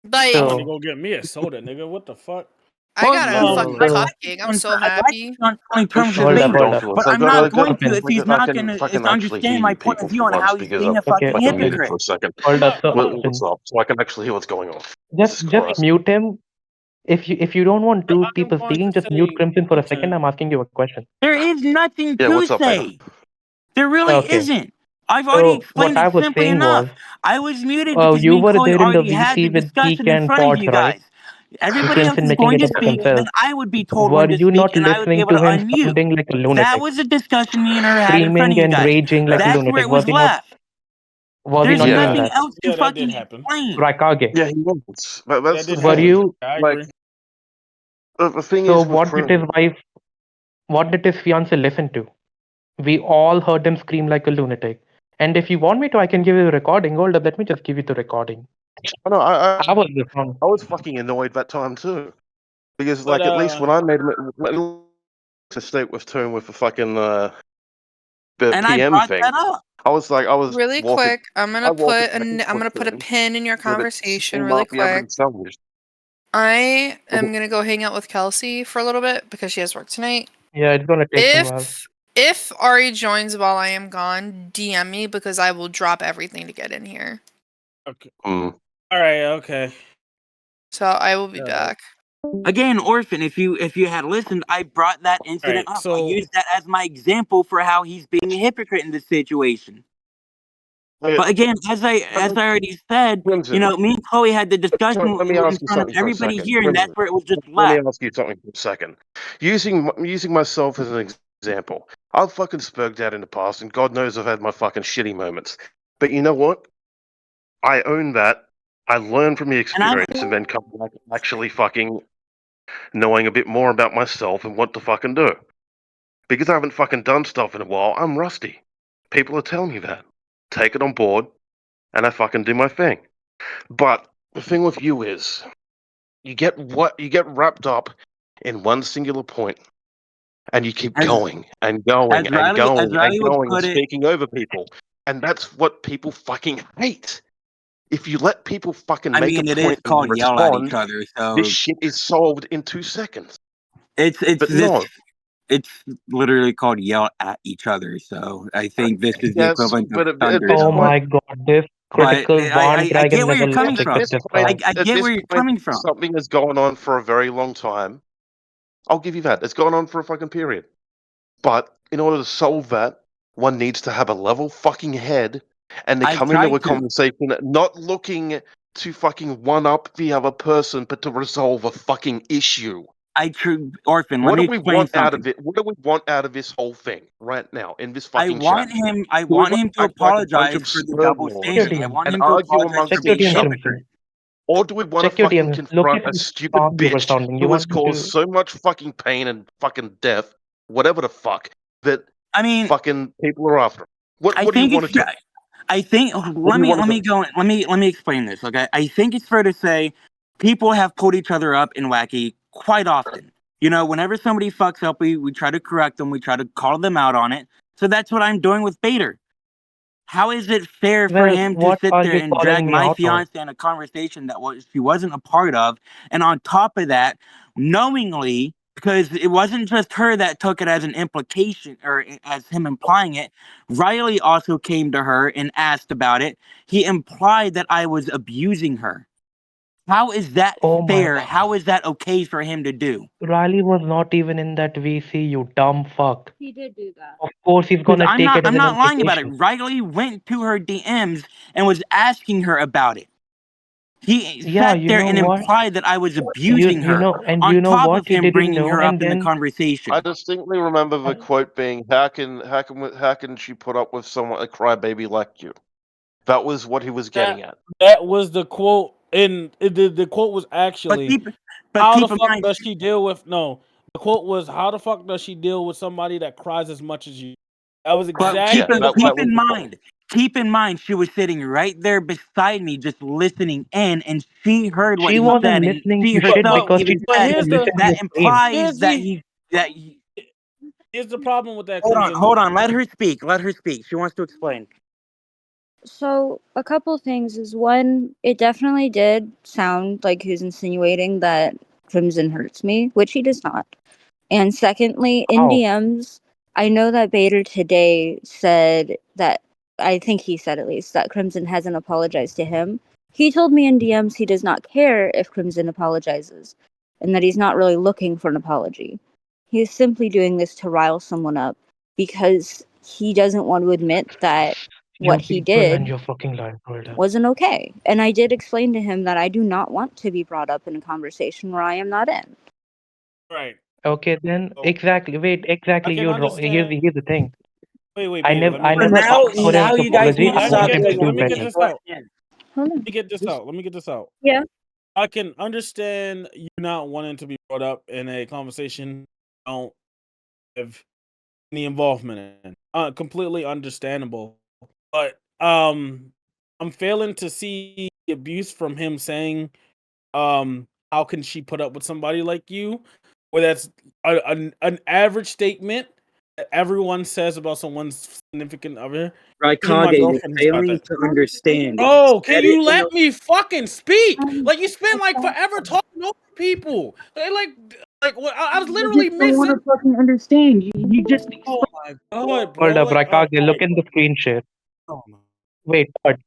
Like, I'm about to so go get me a soda, nigga. What the fuck? I got a Personally, fucking I so like cupcake. I'm so happy. on telling Oh terms shit, with hold this up, is Bader, hold up. but ridiculous. I'm not I got going a to Orphan, if he's I not can going to fucking actually hear understand my you point people of for view on once how he's because being I'm a okay, fucking fucking okay. muted for hypocrite. a second. Hold I'm up. not. So What's Orphan, up? So I can actually hear what's going on. just Jesus just Christ. mute him. If you don't want Bro, two I am people going to speaking, just mute say Crimson for a second. Milton. I'm asking you a question. There is nothing Yeah, to what's up, Beta? say. There really Okay. isn't. I've already So what explained I it was simply saying was, enough. I was muted because you me and were Chloe there in the already had the VC with discussion Geek in and front of Pods, you right? guys. And Everybody else Crimson is making going it to about speak, and then himself. I would be told when Were to you speak, not and I would be listening able to to him unmute. sounding like a That lunatic, was a discussion me and her had in front of screaming you and guys. raging like a That's where lunatic? it was left. Was he There's not doing Yeah. nothing that? else to Yeah, that did fucking happen. explain. Raikage. Yeah, he was. But That that's the did Were happen. thing. you? I Like, agree. the thing So is with Crimson. what did his fiance listen to? We all heard him scream like a lunatic. And if you want me to, I can give you the recording. Hold up, let me just give you the recording. I know, I was wrong. I was fucking annoyed that time too. Because, But like, at least when I made to state with tune with the fucking the And I PM brought thing, that up. I was Really walking. quick, I'm I gonna walk put it back I'm gonna put a to him pin in your so that conversation he really might be able quick. to salvage. I am gonna go hang out with Kelsey for a little bit because she has work tonight. Yeah, it's gonna take some while. If Ari joins while I am gone, DM me because I will drop everything to get in here. okay. Mm. All right. Okay. So I will be All back. Again, Orphan, if you had listened, I brought that incident right. up. I So used that as my example for how he's being a hypocrite in this situation. Yeah, But again, as I already said, Crimson, me and Chloe had the discussion let me in ask you front of something for a everybody second. here, and that's Crimson, where it was just let me left. ask you something for a second. Using myself as an example, I've fucking spurged out in the past, and God knows I've had my fucking shitty moments. But you know what? I own that. I learn from the experience, and then come back actually fucking knowing a bit more about myself and what to fucking do. Because I haven't fucking done stuff in a while, I'm rusty. People are telling me that. Take it on board, and I fucking do my thing. But the thing with you is, you get wrapped up in one singular point, and you keep As going and going and going and Riley would going and put it, speaking over people, and that's what people fucking hate. If you let people fucking I make a mean, it is point and called yell at each respond, other, this so shit is solved in 2 seconds. it's But no, it's literally called yell at each other. So I think this is the yes, equivalent of but at thunder. this Oh point, my god, this But critical Barn I Dragon get where you're level coming logic from. is destroyed. I at get this where you're point, coming from. something has gone on for a very long time. I'll give you that. It's gone on for a fucking period. But in order to solve that, one needs to have a level fucking head and to I've come into tried a to. conversation not looking to fucking one up the other person, but to resolve a fucking issue. Orphan, let What me do we explain want out of something. it? What do we want out of this whole thing right now in this I fucking chat? want him Do we want to to act like a bunch apologize of for the slurred double lords Check your standard. I DM. want and him to argue apologize for Check amongst your being a each DM, other? hypocrite. Crimson. Or do we want to Check your fucking DM. Look confront at a how stupid calm you were bitch sounding. You who has want me caused to? so much fucking pain and fucking death, whatever the fuck, that I mean, fucking people are after? What I do you think want to do? What do you want to do? let me explain this, okay? I think it's fair to say people have pulled each other up in Wacky quite often. Whenever somebody fucks up, we try to correct them, we try to call them out on it. So that's what I'm doing with Bader. How is it fair for Well, him to what sit are there you and drag calling me my out on? fiance in a conversation that she wasn't a part of, and on top of that, knowingly, because it wasn't just her that took it as an implication or as him implying it, Riley also came to her and asked about it. He implied that I was abusing her. How is that Oh my fair? god. How is that okay for him to do? Riley was not even in that VC, you dumb fuck. He did do that. Of course he's Because gonna take it as I'm an not lying about it. implication. Riley went to her DMs and was asking her about it. He Yeah, sat you there know and what? implied that I was You abusing you her, know, and you on know top what? of He him didn't bringing know, her up and in the then conversation. I distinctly remember the quote being, how can she put up with someone, a crybaby like you?" That was what he was getting at. That was the quote, and the quote was But actually, keep, "How the in fuck mind, does she deal with?" No, the quote was, "How the fuck does she deal with somebody that cries as much as you?" That was but exactly the that keep was quote. in the quote. mind, she was sitting right there beside me, just listening in, and she heard what she he wasn't said, and listening she to shit herself because she even didn't But said even here's the listen to that the stream. implies that he. here's the problem with that, Crimson. Hold on, let her speak. Let her speak. She wants to explain. So a couple things is one, it definitely did sound like he's insinuating that Crimson hurts me, which he does not. And secondly, in How? DMs, I know that Baiter today said that, I think he said at least, that Crimson hasn't apologized to him. He told me in DMs he does not care if Crimson apologizes, and that he's not really looking for an apology. He is simply doing this to rile someone up because he doesn't want to admit that what You he people and did your fucking life, Golden. wasn't okay. And I did explain to him that I do not want to be brought up in a conversation where I am not in. Right. Okay, then So exactly. Wait, I exactly. can You're wrong. understand. Here's the thing. Wait, I Bader. never Let I me So never now, let asked for me his you guys apology. need to I let me stop wanted get him to this. do Let me like get better. this go out. ahead. Hold Let on. me get this Just, out. Let me get this out. yeah. I can understand you not wanting to be brought up in a conversation you don't have any involvement in. Completely understandable. But I'm failing to see the abuse from him saying, how can she put up with somebody like you? Where that's an average statement that everyone says about someone's significant other. Even my Raikage, you're girlfriend has got failing that. to understand. He Oh, can said it you in let a me fucking speak? Like you spend like Okay. forever talking over people. Like what? I was You literally just don't want missing. to fucking understand. You just Oh my god, Hold bro! up, Like, all Rakage, look right. in the screen share. Oh my. Wait, what?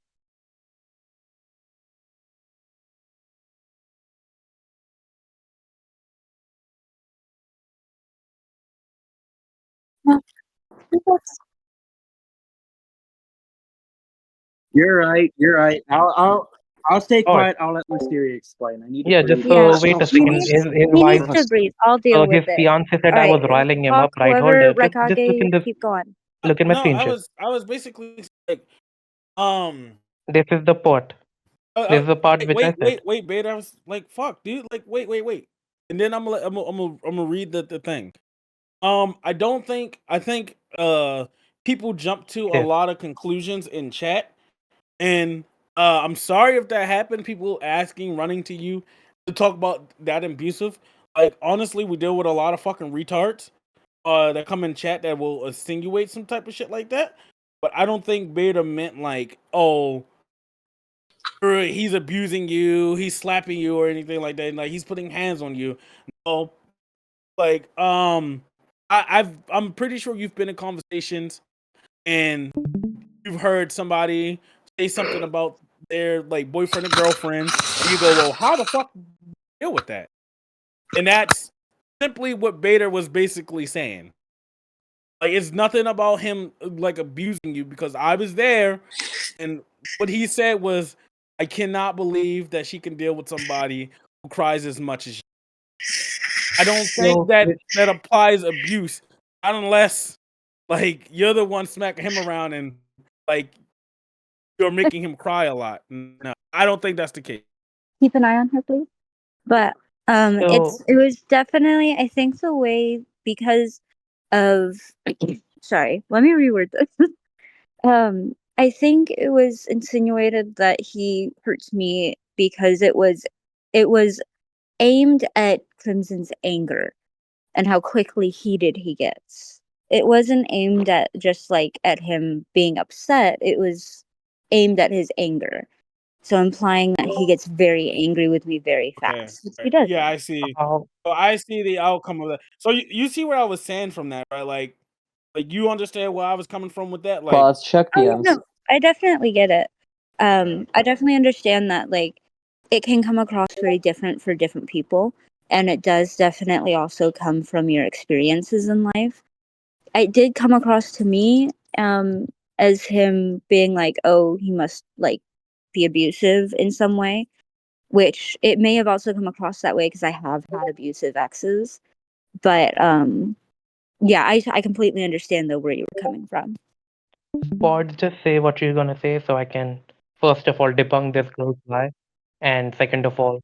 You're right. You're right. I'll stay What? quiet. I'll let Mysteria explain. I need to Yeah, just breathe. Yeah. so wait a Sounds He second. needs nice. His he wife, needs to breathe. I'll so deal his with it. fiance said All I was right. riling him Talk up, right? Hold whoever up. Just look in Raikage, the keep going. my No, screen share. I was basically like, um, This is the part. This is the part which I said. wait, Beta. I was like, fuck, dude. Like, wait. And then I'm gonna read the thing. I think people jump to a Yes. lot of conclusions in chat, and I'm sorry if that happened. People asking, running to you to talk about that abusive. Like honestly, we deal with a lot of fucking retards that come in chat that will insinuate some type of shit like that. But I don't think Beta meant like, oh, he's abusing you, he's slapping you, or anything like that. Like he's putting hands on you. No, like I'm pretty sure you've been in conversations and you've heard somebody say something about their like boyfriend or girlfriend, and you go, "Well, how the fuck do you deal with that?" And that's simply what Bader was basically saying. Like it's nothing about him like abusing you because I was there, and what he said was, "I cannot believe that she can deal with somebody who cries as much as you." I don't think So that that applies abuse, not unless like you're the one smacking him around and like you're making him cry a lot. No, I don't think that's the case. Keep an eye on her, please. But so it was definitely, I think, the way, because of sorry, let me reword this. I think it was insinuated that he hurts me because it was aimed at Crimson's anger and how quickly heated he gets. It wasn't aimed at just like at him being upset. It was aimed at his anger. So implying that he gets very angry with me very Okay, fast. Which he right. does. Yeah, I see. how So I see the outcome of that. So you see where I was saying from that, right? Like you understand where I was coming from with that. Well, Like, let's check Oh yeah, DMs. no, I definitely get it. okay, I definitely understand that like it can come across very different for different people, and it does definitely also come from your experiences in life. It did come across to me as him being like, oh, he must like be abusive in some way. which it may have also come across that way because I have had abusive exes. But yeah, I completely understand though where you were coming from. Pod, just say what you're gonna say so I can, first of all, debunk this girl's lie. And second of all,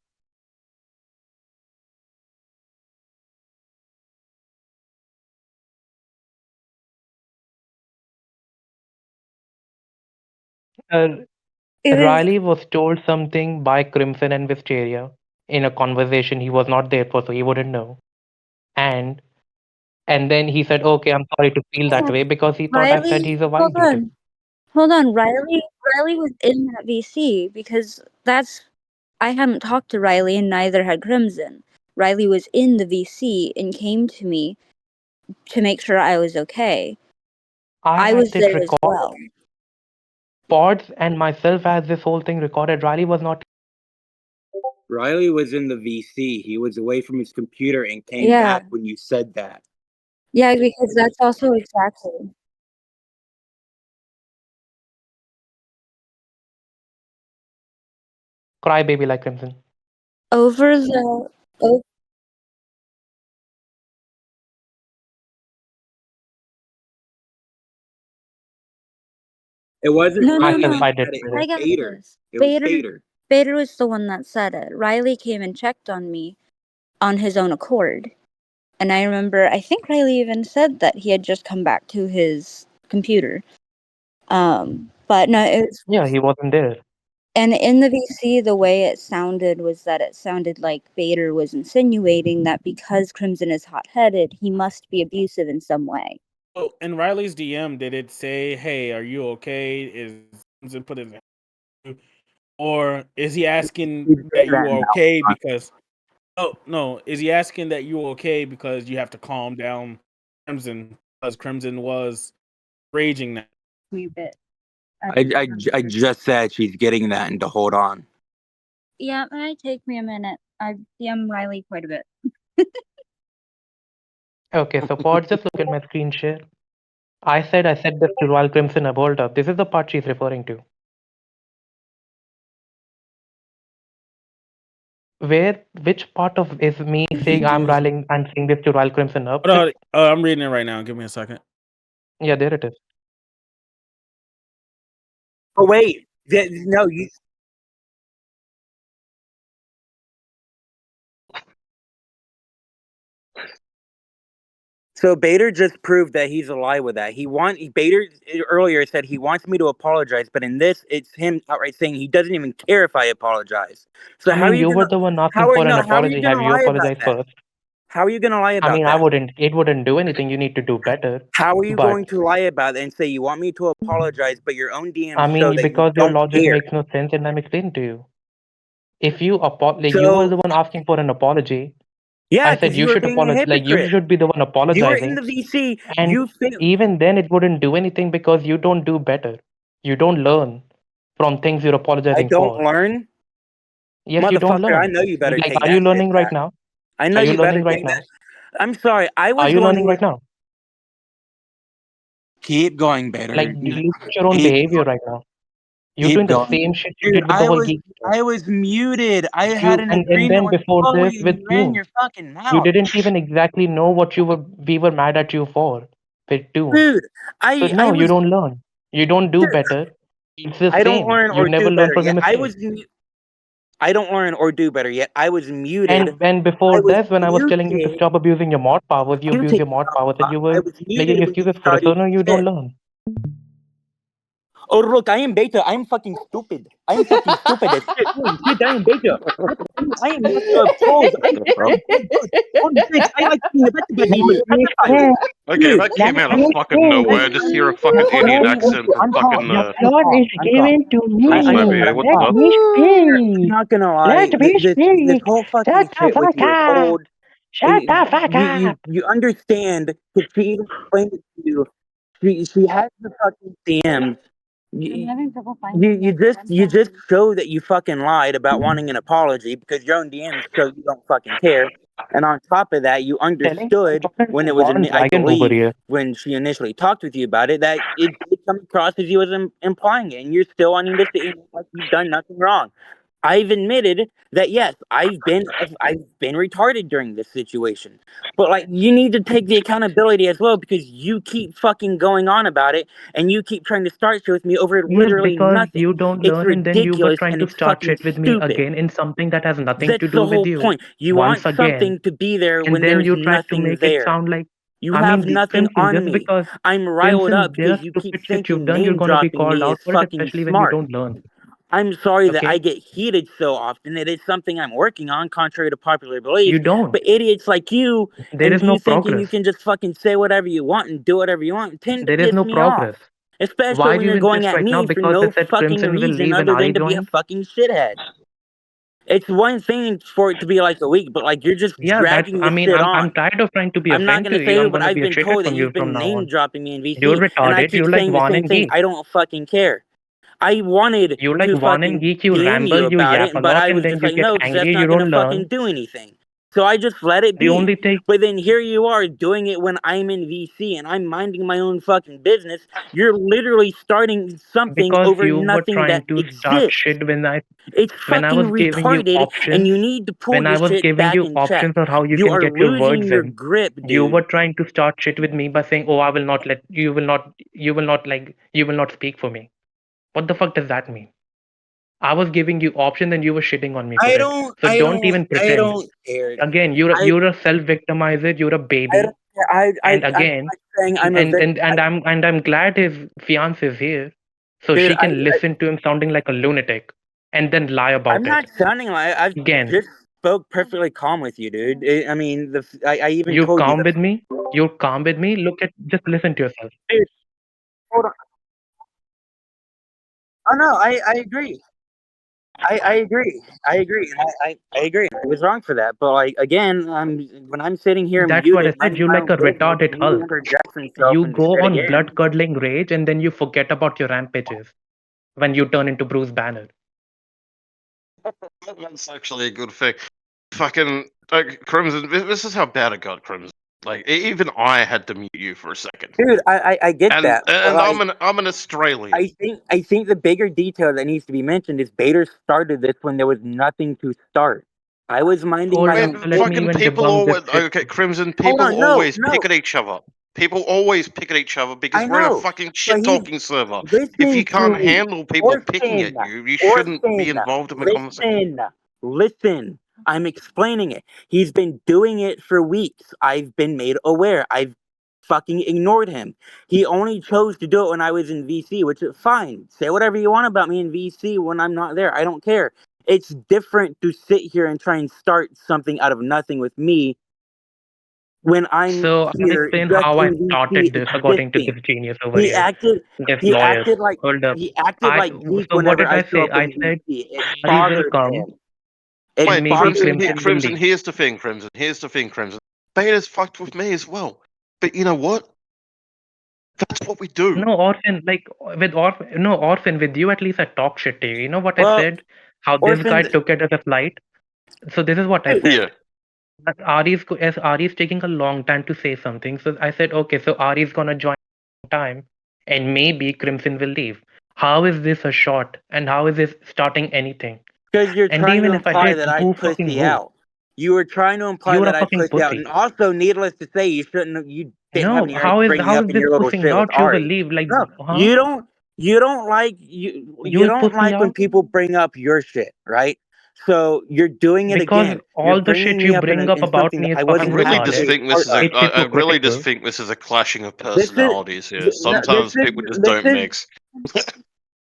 uh, It was Riley was told something by Crimson and Wisteria in a conversation he was not there for, so he wouldn't know. And and then he said, "Okay, I'm sorry to feel that way," because he thought I said Riley. he's a Hold violator. on, hold on. Riley was in that VC because that's I hadn't talked to Riley and neither had Crimson. Riley was in the VC and came to me to make sure I was okay. I I was had it there as recorded. well. Pods and myself had this whole thing recorded. Riley was not. Riley was in the VC. He was away from his computer and came Yeah. back when you said that. Yeah, because that's also exactly. Cry baby like Crimson. Over the o- It wasn't No, no, Riley Myself, no. that I did. said it. It It. was I got Bader. this. It was Bader Bader. Bader was the one that said it. Riley came and checked on me on his own accord. And I remember I think Riley even said that he had just come back to his computer. But no, it's Yeah, he wasn't there. and in the VC the way it sounded was that it sounded like Bader was insinuating that because Crimson is hot headed, he must be abusive in some way. Oh, in Riley's DM, did it say, "Hey, are you okay?" Is Crimson put his hand, or is he asking He's that that you are now. okay because? Oh no, is he asking that you are okay because you have to calm down Crimson because Crimson was raging now? Me a bit. I just said she's getting that and to hold on. Yeah, it might take me a minute. I DM Riley quite a bit. Okay, so Pod, just look at my screen share. I said this to Royal Crimson hold up. This is the part she's referring to. Which part of is me saying I'm rallying and saying this to Royal Crimson up? Hold on, I'm reading it right now. Give me a second. Yeah, there it is. Oh wait, no, you. So Bader just proved that he's a lie with that. Bader earlier said he wants me to apologize, but in this, it's him outright saying he doesn't even care if I apologize. So I how are mean, you you were gonna? the one asking How are for an no? How are you apology. Have gonna you lie about apologized that? first? How are you gonna lie I about mean, that? it wouldn't do anything. You need to do better. How are you But going to lie about it and say you want me to apologize, but your own DMs I show mean, that you because your don't logic care? makes no sense, and I'm explaining to you. If you like, you were So the one asking for an apology. yeah, I said because you you were should being a apologize. Like, you hypocrite. should be the one You were in apologizing. the VC. And You failed. even then, it wouldn't do anything because you don't do better. You don't learn from things you're I apologizing don't for. learn, Yes, you don't motherfucker. I learn. know you better Like, take are you that shit learning right back. now? I know Are you you better learning right take now? that. I'm sorry. I Are was you the one learning who right was. now? Keep going, better. Like, look at your own Keep behavior right now. You're keep doing the going. same shit you Dude, did with the whole geek stuff. I was muted. I had You an and agreement then with before Chloe this and with you ran Toon, your fucking you mouth. didn't even exactly know what we were mad at you for with Toon. Dude, So no, you was don't learn. You don't do dude, better. It's the I don't same. learn You or never do learn better from your yet. mistakes. I don't learn or do better yet. I was muted. And before I was this, when I was telling you to muted. stop abusing your mod powers, you You abuse take your it mod out. powers and you I were was making muted when you excuses for it. So started no, you don't shit. learn. Oh look, I am beta. I am fucking stupid. I am fucking stupid as shit. Holy shit, I am beta. I am master of trolls. I am dude. Holy shit, I like being a better bad neighbors. Okay, Dude, that came out of Let fucking me nowhere. speak. Just hear a The fucking Indian floor, accent from fucking the floor is I'm calm. given to Prince I over me. here. What Let the fuck? me I'm speak. not gonna lie. Let me This speak. whole fucking Shut the shit with fuck your up. hold. Shut the fuck up. You understand because she even explained it to you. She has the fucking DMs. I'm having trouble finding You just show that you fucking lied about wanting an apology because your own DMs show you don't fucking care. And on top of that, you Telling understood talking when to it was one I dragon over believe here. when she initially talked with you about it that it did come across as you was implying it, and you're still wanting to say like you've done nothing wrong. I've admitted that yes, I've been retarded during this situation. But like you need to take the accountability as well because you keep fucking going on about it and you keep trying to start shit with me over Yes, literally because nothing. you don't It's learn, and then you were ridiculous trying and to it's start fucking shit with me stupid. again in something that has nothing to That's do the with whole you. point. You Once want again, something to be there and when then there's you try to nothing make it there. sound like, You I have mean, nothing Crimson, on just me. because I'm riled Crimson, up there are because you keep stupid shit you've thinking done, you're name gonna be dropping called me out is for it, fucking especially when you smart. don't learn. I'm sorry that I Okay? get heated so often. It is something I'm working on, contrary to popular belief. You don't. But idiots like you There and is no you thinking you progress. can just fucking say whatever you want and do whatever you want tend to There is piss no me off. progress. Especially Why when do you you're going insist at right now? me for Because I no said fucking Crimson will reason leave and other Ari than to be a joined? fucking shithead. It's one thing for it to be like a week, but like you're just Yeah, that's, dragging I this mean, shit I'm on. tired of trying to be a I'm not friend gonna to say you. who, I'm but gonna I've be a been shithead told that from you you've from been now name on. dropping me in You're VC, and I retarded. keep You like saying the Van same and thing. Geek. I don't fucking care. I wanted You like to Van and fucking Geek. You game you ramble, you about yap it, a but lot, I and was then just you like, get no, because angry. that's You not gonna don't fucking learn. do anything. So I just let it The be. only thing, But then here you are doing it when I'm in VC and I'm minding my own fucking business. You're literally starting something because over you were nothing trying that to start exists. shit It's when I fucking was giving you retarded, and options, you need to pull when I your was shit giving back you in options check. on how you You can are get your losing words your in, grip, you dude. were trying to start shit with me by saying, "Oh, I will not let you will not speak for me." What the fuck does that mean? I was giving you options and you were shitting on me for it. So don't even I pretend. don't care. Again, I, you're a self-victimizer. You're a I don't baby. care. And I'm again, not saying I'm a victim. I'm glad his fiance is here, so Dude, she can listen to him sounding like a lunatic, and then lie I'm about not it. sounding like I've Again, just spoke perfectly calm with you, dude. I mean, I even you're told you calm the with me. You're calm with me. Just listen to yourself. dude. Hold on. Oh no, I agree. I agree. I agree. I agree. I was wrong for that. But like again, when I'm sitting here That's what I muted, said. minding You're my like own a business, retarded and he Hulk. interjects himself You into go shit on again. blood curdling rage, and then you forget about your rampages when you turn into Bruce Banner. That's actually a good thing. Fucking Crimson. This is how bad it got, Crimson. Like even I had to mute you for a second. Dude, I get And that. But, and like, I'm an Australian. I think the bigger detail that needs to be mentioned is Bader started this when there was nothing to start. I was minding Hold my on. own So When let me fucking business. even people debunk this always shit. okay, Crimson. Hold People on, no, always no, pick at each other. People always pick at each other because I we're in a know. fucking But shit he's talking server. If you listen to can't me. handle people picking Orphan, at you, you shouldn't be orphan, involved in the conversation. listen. I'm explaining it. He's been doing it for weeks. I've been made aware. I've fucking ignored him. He only chose to do it when I was in VC, which is fine. Say whatever you want about me in VC when I'm not there. I don't care. It's different to sit here and try and start something out of nothing with me when I'm So I'll here explain just how I in VC started this according to existing. this genius over He here. acted This he lawyer. acted like Hold up. he acted like geek So what whenever did I I show say? up I in said VC. It Ari will bothered come, him. It and Wait, maybe bothered Crimson, him. Crimson will Crimson. leave. Here's the thing, Crimson. Here's the thing, Crimson. Beta's fucked with me as well. But you know what? That's what we do. No, Orphan, like Orphan, with you at least I talk shit to you. You know what I Well, said? How this guy Orphan, took it as a flight. So this is what I dude, said. Yeah. That as Ari's taking a long time to say something. So I said, okay, so Ari's gonna join time, and maybe Crimson will leave. How is this a shot? And how is this starting anything? because you're And trying to even if I imply did, that I who fucking pussy who? out. You were trying to imply You're a that I fucking pussy out, and pussy. also, needless to say, you didn't have No, any right to bring me how up is in this your little pussing shit with out? You will Ari. leave like, No, huh? you don't like you You'll don't pussy like when out people bring up your shit, right? So you're doing it because again. You're all the bringing shit me you up bring up in about something that me is I I fucking wasn't really supposed to just retarded. be a think this part is a. of. It's I really just hypocritical. think this is a clashing of This is personalities here. no, Sometimes people just don't mix.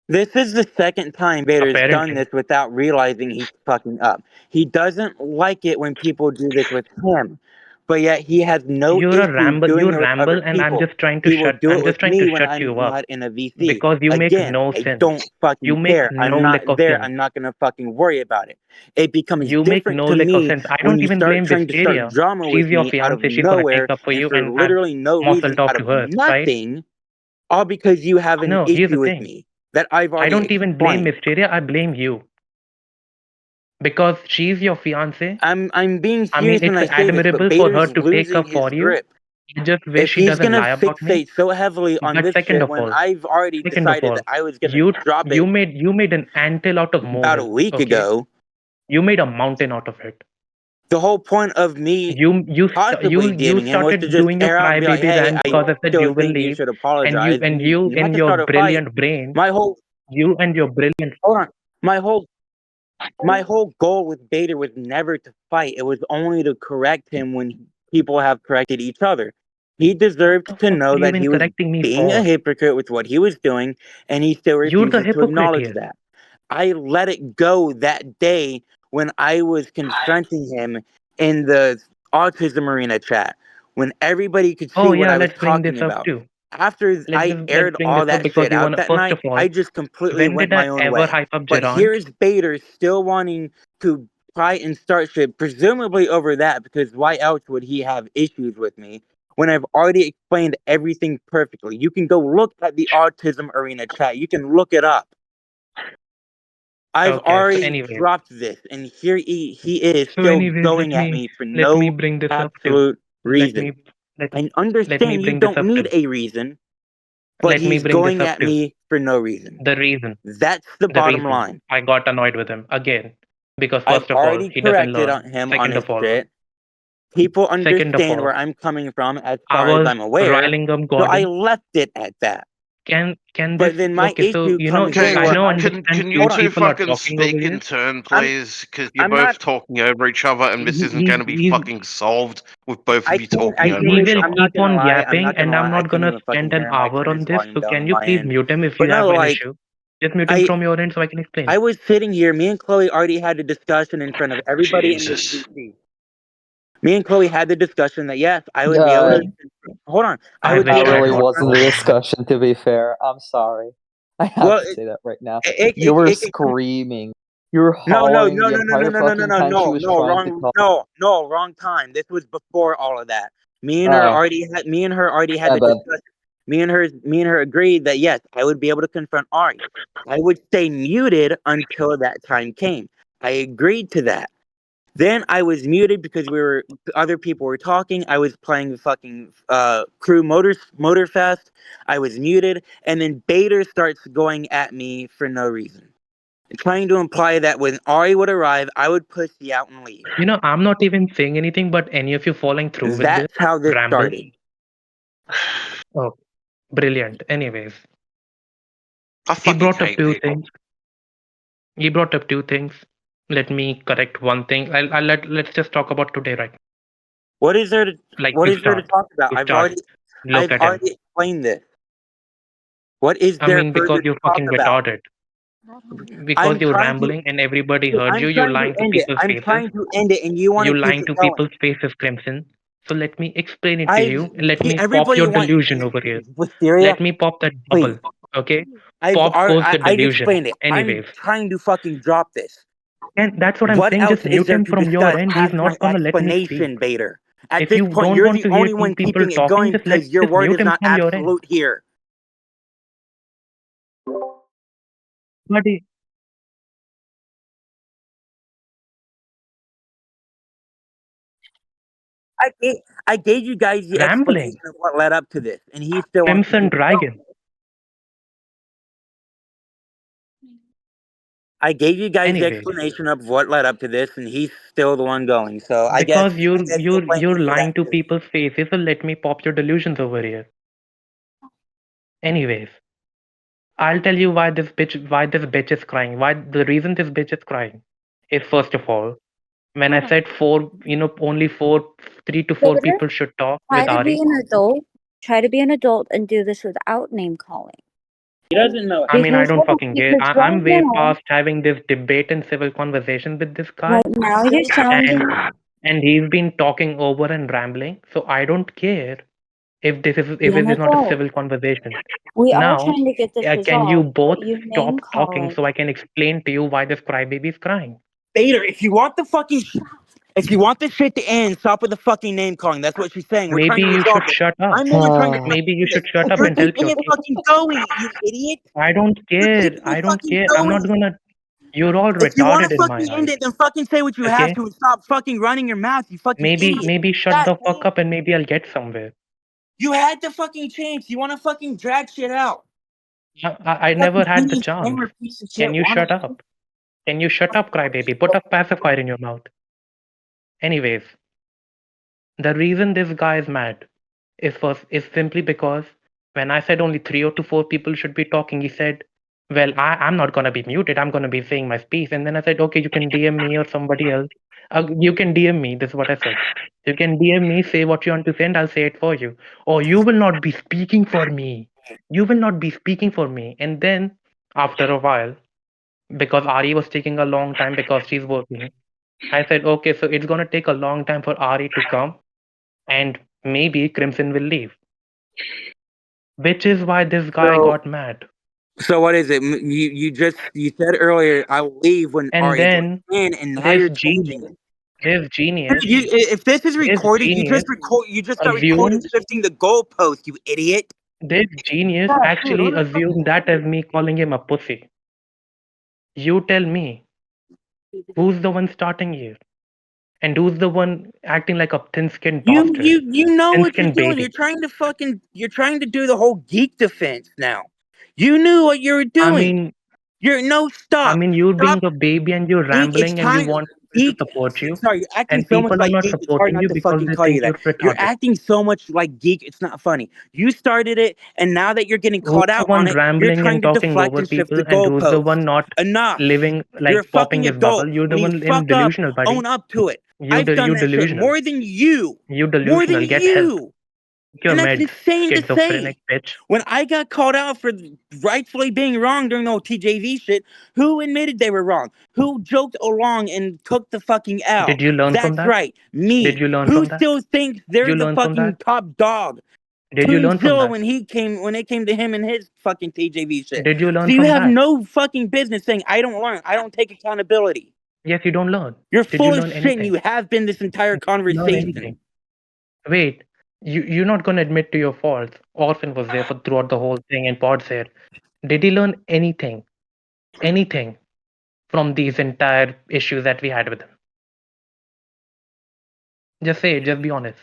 this is the second time Vader's done Apparently. this without realizing he's fucking up. He doesn't like it when people do this with him, but yet he has no issue You doing it with other ramble, and people. He will do it I'm just with trying to me when shut I'm you up not in a VC. because you make Again, no I sense. don't fucking You make care. I'm no not lick of there. sense. I'm not gonna fucking worry about it. It becomes You make different no to lick of me sense. I when don't you even start blame trying to start Wisteria. drama She's with your me out of fiance. She's gonna take nowhere up for and you for and add literally no muscle reason talk out to of her, right? nothing, all because you have an No, here's the issue with thing. me that I've I already don't even blame explained. Wisteria. I blame you because she's your fiance. I'm being I mean, serious when it's I say this, but admirable for her Bader's to take losing up his for you. grip. I just wish If he he's doesn't gonna lie about me. fixate so heavily on But this shit when I've already second of decided all, that I was gonna you drop you it made an anthill out of about a molehill. week Okay, ago, you made a mountain out of it. the whole point of me possibly You DMing him was to started just doing your air out and be like, crybaby hey, rant I because I said still you will think you leave, should and apologize. you Not in to your start a fight. brilliant brain, My whole you and your brilliant hold on. My whole goal with Baiter was never to fight. It was only to correct him when people have corrected each other. He deserved what the to fuck know are you that even he was correcting me being a for? hypocrite with what he was doing, and he still You're the refuses to hypocrite acknowledge here. that. I let it go that day when I was confronting him in the autism arena chat, when everybody could Oh see what yeah, I was let's bring talking this up about. too. After I Let's aired bring all this up that because shit you out wanna. that First night, of all, I just completely when went did I my own ever way. hype up But Gerard? here's Bader still wanting to try and start shit, presumably over that, because why else would he have issues with me when I've already explained everything perfectly? You can go look at the autism arena chat. You can look it up. I've Okay, so already anyways, dropped this, and here he is so still anyways, going at me for let me no bring this up too. absolute Let reason. me let I let me understand you bring this don't up need too. a reason, but Let me he's bring this going up at too. me for no reason. The reason, That's the the bottom reason line. I got annoyed with him again, because I've first of all, already he doesn't corrected learn. him on Second his of all, shit. People second of understand all, where I'm coming from as I far as was I'm aware, riling up so I Gordon. left it at that. Can this But then my okay? So issue comes Okay, in I where know I'm understand can you two hold on. two people are fucking talking over speak in here. turn, I'm please? Because you're I'm not. both talking over each other, and this isn't going to be He's fucking solved with both I of you can't. talking over he each will I'm other. not keep gonna on lie. I'm yapping, not gonna and I'm lie. I not can't gonna even spend fucking an hear him. My hour turn on is this. volume So down can on you my please end. mute him if you But have no, an like issue? Just mute him I from your end so I can explain. I was sitting here. Me and Chloe already had a discussion in front of everybody in this Jesus. VC. Me and Chloe had the discussion that yes, I would be able Uh, to. Hold on, I I would be wish that able I to had really not wasn't confront. a spoken to him. discussion, to be fair. I'm sorry. I have Well, to say that right now. it, You were it can. screaming. You were No, no, hollering no, the no, no, no, entire no, no, no, fucking no, time she no, was no, trying to wrong, call. no, wrong time. This was before all of that. Oh, Me and her already had my the bad. discussion. Me and her agreed that yes, I would be able to confront Ari. I would stay muted until that time came. I agreed to that. Then I was muted because other people were talking. I was playing the fucking crew motorfest. I was muted, and then Bader starts going at me for no reason, trying to imply that when Ari would arrive, I would pussy out and leave. You know, I'm not even saying anything, but any of you following through with this That's how this ramble. started. Oh, brilliant. Anyways, I he fucking brought up hate two people. things. He brought up two things. Let me correct one thing. Let's just talk about today, right? What is there to Like What to is there to start. talk about? To start. Look I've at him. already explained this. What is I there mean, because further to you're talk fucking about? retarded. Because I'm you're trying to rambling and everybody heard you. I'm You're trying to lying to end it. people's I'm faces. trying to end it, and you want to You're keep lying it to going. people's faces, Crimson. So let me explain it to I've you. Let me pop Everybody your wants delusion over here. Wisteria. Let me pop that Please, bubble. Okay? Pop goes the I delusion. explained it. I'm Anyways. trying to fucking drop this. And that's what I'm What saying. else Just is mute there him to from your discuss end. He's past my not gonna let me speak. explanation, Bader? At If this you point, don't you're want the to hear only two one people keeping it talking, going just let because your just word mute is him not from your end. absolute here. But I gave you guys the rambling. explanation of what led up to this, and he still wants to Crimson keep it going. Dragon. I gave you guys the Anyways. explanation of what led up to this, and he's still the one going. So Because I guess you'll blame me you're for that lying to too. people's faces, so let me pop your delusions over here. Anyways, I'll tell you why this bitch is crying. Why the reason this bitch is crying is, first of all, when I said only 3 to 4 Bader, people should talk try with to be Ari. an adult. Try to be an adult and do this without name calling. He doesn't know. I mean, I don't Hold on, fucking care. because I'm way past having this debate and civil conversation with this guy, right now you're sounding. and he's been talking over and rambling. So I don't care if Be it an is not a adult. civil conversation. We are Now, trying to get this can you resolved, both but you name stop talking calling. so I can explain to you why this crybaby is crying? Bader, if you want this shit to end, stop with the fucking name calling. That's what she's saying. We're trying Maybe to you resolve should this. shut up. I'm only trying to Maybe you fucking end should this. shut up You're and help keeping your it case. fucking going, you idiot. I don't You're care. keeping I it don't fucking care. I'm not going. gonna. You're all If you want retarded to in my fucking end eyes. it, then fucking say what you have Okay? to and stop fucking running your mouth, you fucking idiot. Maybe shut the fuck up and maybe I'll get somewhere. You had the fucking chance. You want to fucking drag shit out. I never had the Fucking chance. gamer piece of Can shit you wanna- shut up? Can you shut up, crybaby? Put a pacifier in your mouth. Anyways, the reason this guy is mad is simply because when I said only 3 or 4 people should be talking, he said, "Well, I'm not gonna be muted. I'm gonna be saying my piece." And then I said, "Okay, you can DM me or somebody else. You can DM me." This is what I said. You can DM me, say what you want to say, and I'll say it for you. Or you will not be speaking for me. You will not be speaking for me. And then after a while, because Ari was taking a long time because she's working, I said, okay, so it's gonna take a long time for Ari to come, and maybe Crimson will leave. Which is why this guy got mad. So what is it? You said earlier I will leave when And Ari joins then in, and now this you're genius, changing it. this genius, If this is this recorded, you genius just got recorded assumed, shifting the goalpost, you idiot. this genius actually assumed that as me calling him a pussy. You tell me, who's the one starting here? And who's the one acting like a thin-skinned bastard? You know what you're Thin-skinned doing. baby. You're trying to do the whole geek defense now. You knew what you were doing. I mean, you're being Stop. a baby and you're Geek, it's rambling and you time. want people Geek, to support you, sorry, you're acting and so much people are like not Geek. It's hard supporting not you to because fucking they call you think that. you're You're retarded. acting so much like Geek. It's not funny. You started it, and now that you're getting Who's called the out on one it, you're rambling trying and to talking deflect over and shift people, the and who's the goalpost. one not Enough. living, You're like a popping fucking his bubble? adult. You're the When you one fuck up, delusional, buddy. own up to it. You I've done you that shit delusional. more than you. You More than delusional. Get help. you. Take your And that's meds, insane to schizophrenic say. bitch. When I got called out for rightfully being wrong during the whole TJV shit, who admitted they were wrong? Who joked along and took the fucking L? Did you learn from That's that? right, me. Did you learn Who from that? still thinks Did they're you the learn from fucking that? top dog? Did you learn from Toonzilla that? when it came to him and his fucking TJV shit. Did you So learn you from have that? no fucking business saying I don't learn. I don't take accountability. Yes, you don't learn. You're Did you full of learn shit, and anything? you have been this entire Did you learn conversation. anything? Wait, you're not gonna admit to your faults. Orphan was there for throughout the whole thing, and Pod's here. Did he learn anything? Anything from these entire issues that we had with him? Just say it, just be honest.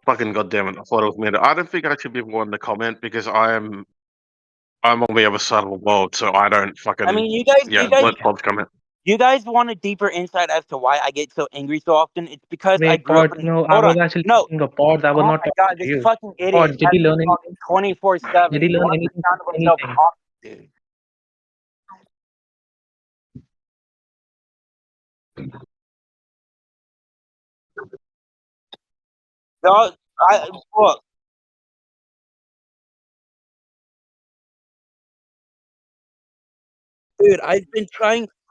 Fucking goddamn it! I thought it was me. I don't think I should be one to comment because I'm on the other side of the world, so I don't fucking. I mean, let Bob comment. you guys want a deeper insight as to why I get so angry so often? It's because I Wait, grew up Pod, in. no, I Hold was on. actually No. talking to Pods. I was Oh not my talking god, to this you. fucking idiot Pod, did has he me learn talking anything? 24/7. Did he He learn wants to anything sound from like no anything? cop, dude. No, look, dude,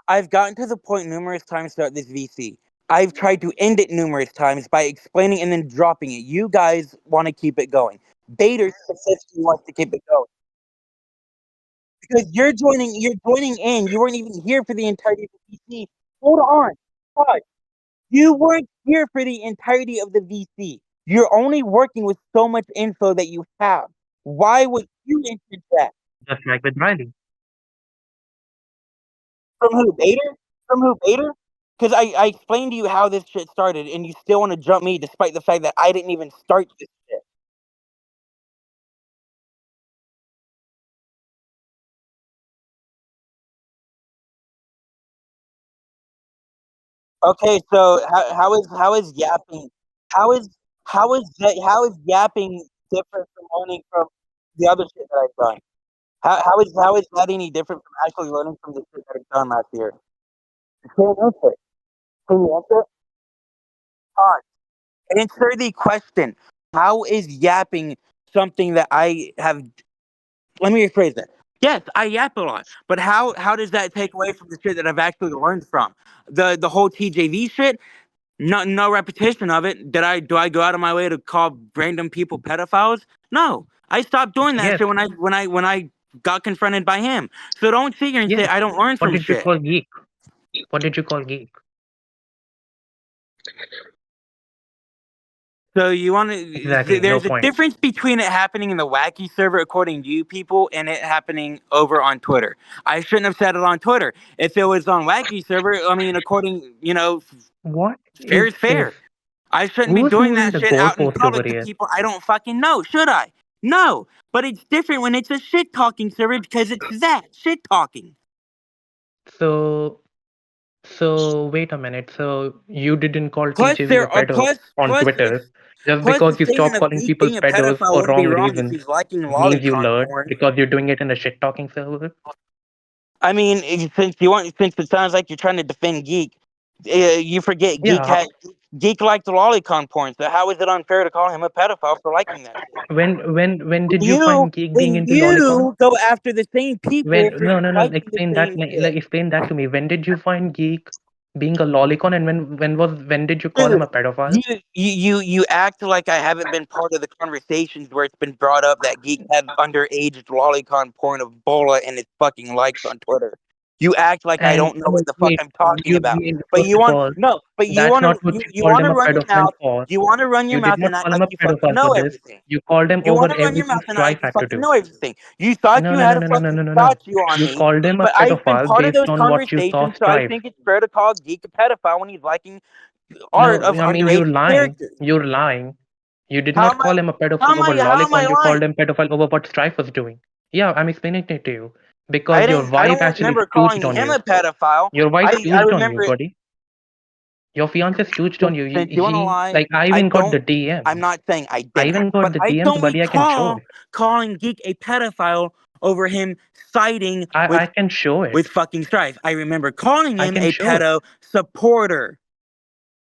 I've gotten to the point numerous times throughout this VC. I've tried to end it numerous times by explaining and then dropping it. You guys want to keep it going. Bader specifically wants to keep it going. Because you're joining in. You weren't even here for the entirety of the VC. Hold on. God, you weren't here for the entirety of the VC. You're only working with so much info that you have. Why would you interject? Just like with Riley. From who, Bader? From who, Bader? Because I explained to you how this shit started, and you still want to jump me despite the fact that I didn't even start this shit. Okay, so how is yapping how is yapping different from learning from the other shit that I've done? How is that any different from actually learning from the shit that I've done last year? You can't answer. Can you answer? Fine. Answer the question. How is yapping something that I have? Let me rephrase that. Yes, I yap a lot, but how does that take away from the shit that I've actually learned from the whole TJV shit? No repetition of it. Do I go out of my way to call random people pedophiles? No, I stopped doing that Yes, shit when I got confronted by him. So don't sit here and say yes. I don't learn What from did you shit. call geek? What did you call geek? So you want to? Exactly, no There's a point. difference between it happening in the Wacky server, according to you people, and it happening over on Twitter. I shouldn't have said it on Twitter. If it was on Wacky server, I mean, according, What fair is is this? fair. I shouldn't be Who's doing moving that the shit out in goalpost over public to here? people I don't fucking know, should I? No. But it's different when it's a shit talking server because it's that shit talking. So wait a minute. So you didn't call Plus, TJV a there are pedo on plus Twitter just plus the because you statement stopped of calling Geek people being a pedos pedophile for wouldn't be wrong wrong if reasons he's liking means you lolicon learned porn. because you're doing it in a shit talking server? I mean, since it sounds like you're trying to defend Geek, you forget Yeah. Geek liked lolicon porn. So how is it unfair to call him a pedophile for liking that shit? When did you find Geek being And into lolicon? you go after the same people When for no liking the explain that same shit. explain that to me. When did you find Geek being a lolicon, and when did you call him Dude, a pedophile? you act like I haven't been part of the conversations where it's been brought up that Geek had underage lolicon porn of Bola and his fucking likes on Twitter. You act like I And don't know what the fuck wait, I'm talking you about. mean But first you of want all, no, but that's not what you you called want him to a run your pedophile mouth. for. You want to run your You did mouth not and act call him like a you fucking pedophile for know this. everything. You called him You want over to run your everything mouth and act like Strife you had to fucking do. know everything. You thought No, you no, had no, a no, no, no, fucking no, no, no. statue on You me. called him a But I've been pedophile part of based those on what you saw conversations, so I Strife. think it's fair to call Geek a pedophile when he's liking art No, of I mean you're underage lying. characters. You're lying. You did How not am I? call him a pedophile over How am I lolicon. You called lying? him pedophile over what Strife was doing. Yeah, I'm explaining it to you I because your didn't. I wife don't actually remember stooched calling on him you. a pedophile. Your wife I stooched on you, remember it. buddy. Your fiance stooched on you. Since you want to lie, I I even got don't. the DMs. I'm not saying I I didn't, even got but the I DMs, don't buddy. I can show recall it. calling Geek a pedophile over him siding I can show it. with fucking Strife. I remember calling I him can a show it. pedo supporter.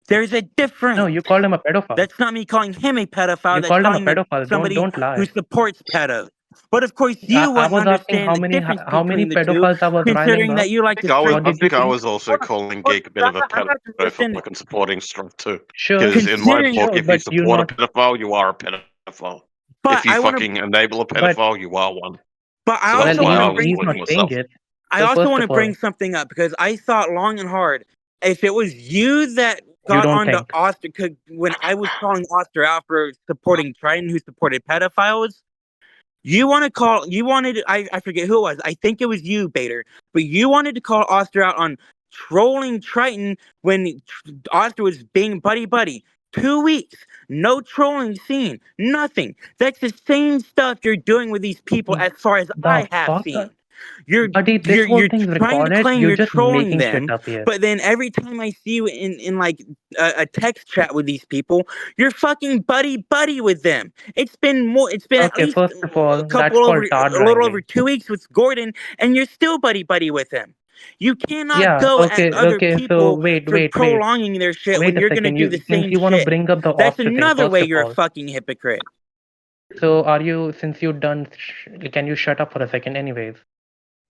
There's a difference. No, you called him a pedophile. That's not me calling him a pedophile. You That's called him a calling pedophile. somebody Don't who lie. supports pedos. But of course, you I wouldn't was asking understand the difference how many between the two, pedophiles I was riling considering up. that you like to What I did you think I think? was also Hold on, calling hold Geek a bit of a on, I'm not pedophile for defending. fucking supporting stuff too. Sure, Because in my Considering, book, sure, if you but you support a not. pedophile, you are a pedophile. but If you I want to. fucking enable a But pedophile, you are one. But I So that's well, also why want to I he's was bring. he's not calling saying myself. it. I So also first want of to bring all, something up because I thought long and hard. If it was you that you got don't onto think. Oster, 'cause when I was calling Oster out for supporting Triton, who supported pedophiles, you want to call. You wanted. I forget who it was. I think it was you, Baiter. But you wanted to call Oster out on trolling Triton when Oster was being buddy buddy. 2 weeks, no trolling scene, nothing. That's the same stuff you're doing with these people, as far as The I have fuck, seen. You're buddy, this you're whole you're thing's trying to recorded. claim You're you're just trolling making shit them, up here. but then every time I see you in like a text chat with these people, you're fucking buddy buddy with them. It's been at Okay, least first of all, that's a called tar little over driving. 2 weeks with Gordon, and you're still buddy buddy with him. You cannot Yeah, go at other okay. So people wait, for wait, wait. prolonging their shit Wait when a you're gonna second. do the Since same you want to shit. bring up the That's Oster thing, another first way of you're a all. fucking hypocrite. So since you're done, can you shut up for a second, anyways?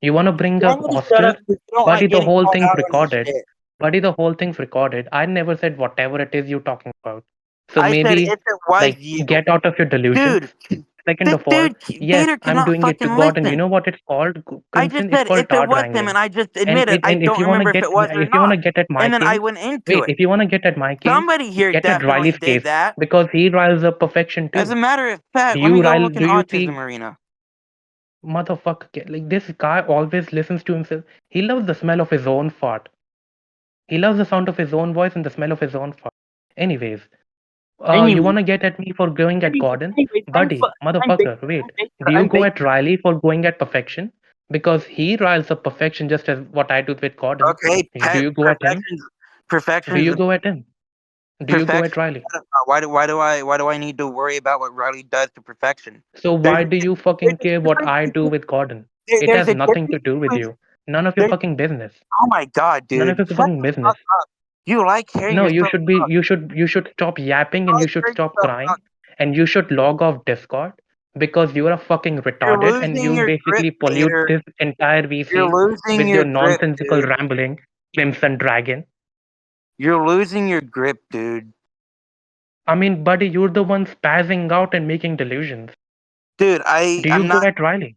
You want to bring You up want me to shut up Oster? because you don't Buddy, like the getting whole called thing's out on your recorded. shit. Buddy, the whole thing's recorded. I never said whatever it is you're talking about. So I said maybe, if it was like, you, get out of your delusions. dude. Second This of all, dude, yes, Bader I'm cannot doing it fucking with God, and you listen. know what it's called, I just Crimson? It's said called if it tar was him, wrangling. and I just And admitted I if don't you want to remember if get it was or if you want to not. get at my And then I case, went into wait, it. if you want to get at my case, Somebody here get at definitely Riley's did case that. because he riles up perfection As a too. matter of fact, Do let me you go rile? look in Do you Autism see? Arena. Motherfucker, like this guy always listens to himself. He loves the smell of his own fart. He loves the sound of his own voice and the smell of his own fart. Anyways, you Anyway, wanna get at me for going at Gordon? anyways, Buddy, motherfucker, wait. Do you I'm go Baker. at Riley for going at perfection? Because he riles up perfection just as what I do with Gordon. Okay, Do you go at him? Do perfection's you go at him? Do you go at perfection. Riley? Why do I need to worry about what Riley does to perfection? So There's why do you fucking care what I do with Gordon? It there's has a nothing to difference do with between you. None of your there's, fucking business. oh my god, None of dude, your shut fucking the business. fuck up. You like hearing No, yourself talk. you should stop yapping and you Like should hearing stop yourself crying talk. and you should log off Discord because you are a fucking You're retarded and losing you your grip, basically pollute Bader. this entire You're VC losing with your your grip, nonsensical dude. rambling, Crimson Dragon. You're losing your grip, dude. I mean, buddy, you're the one spazzing out and making delusions. Dude, Do you I'm go not. at Riley?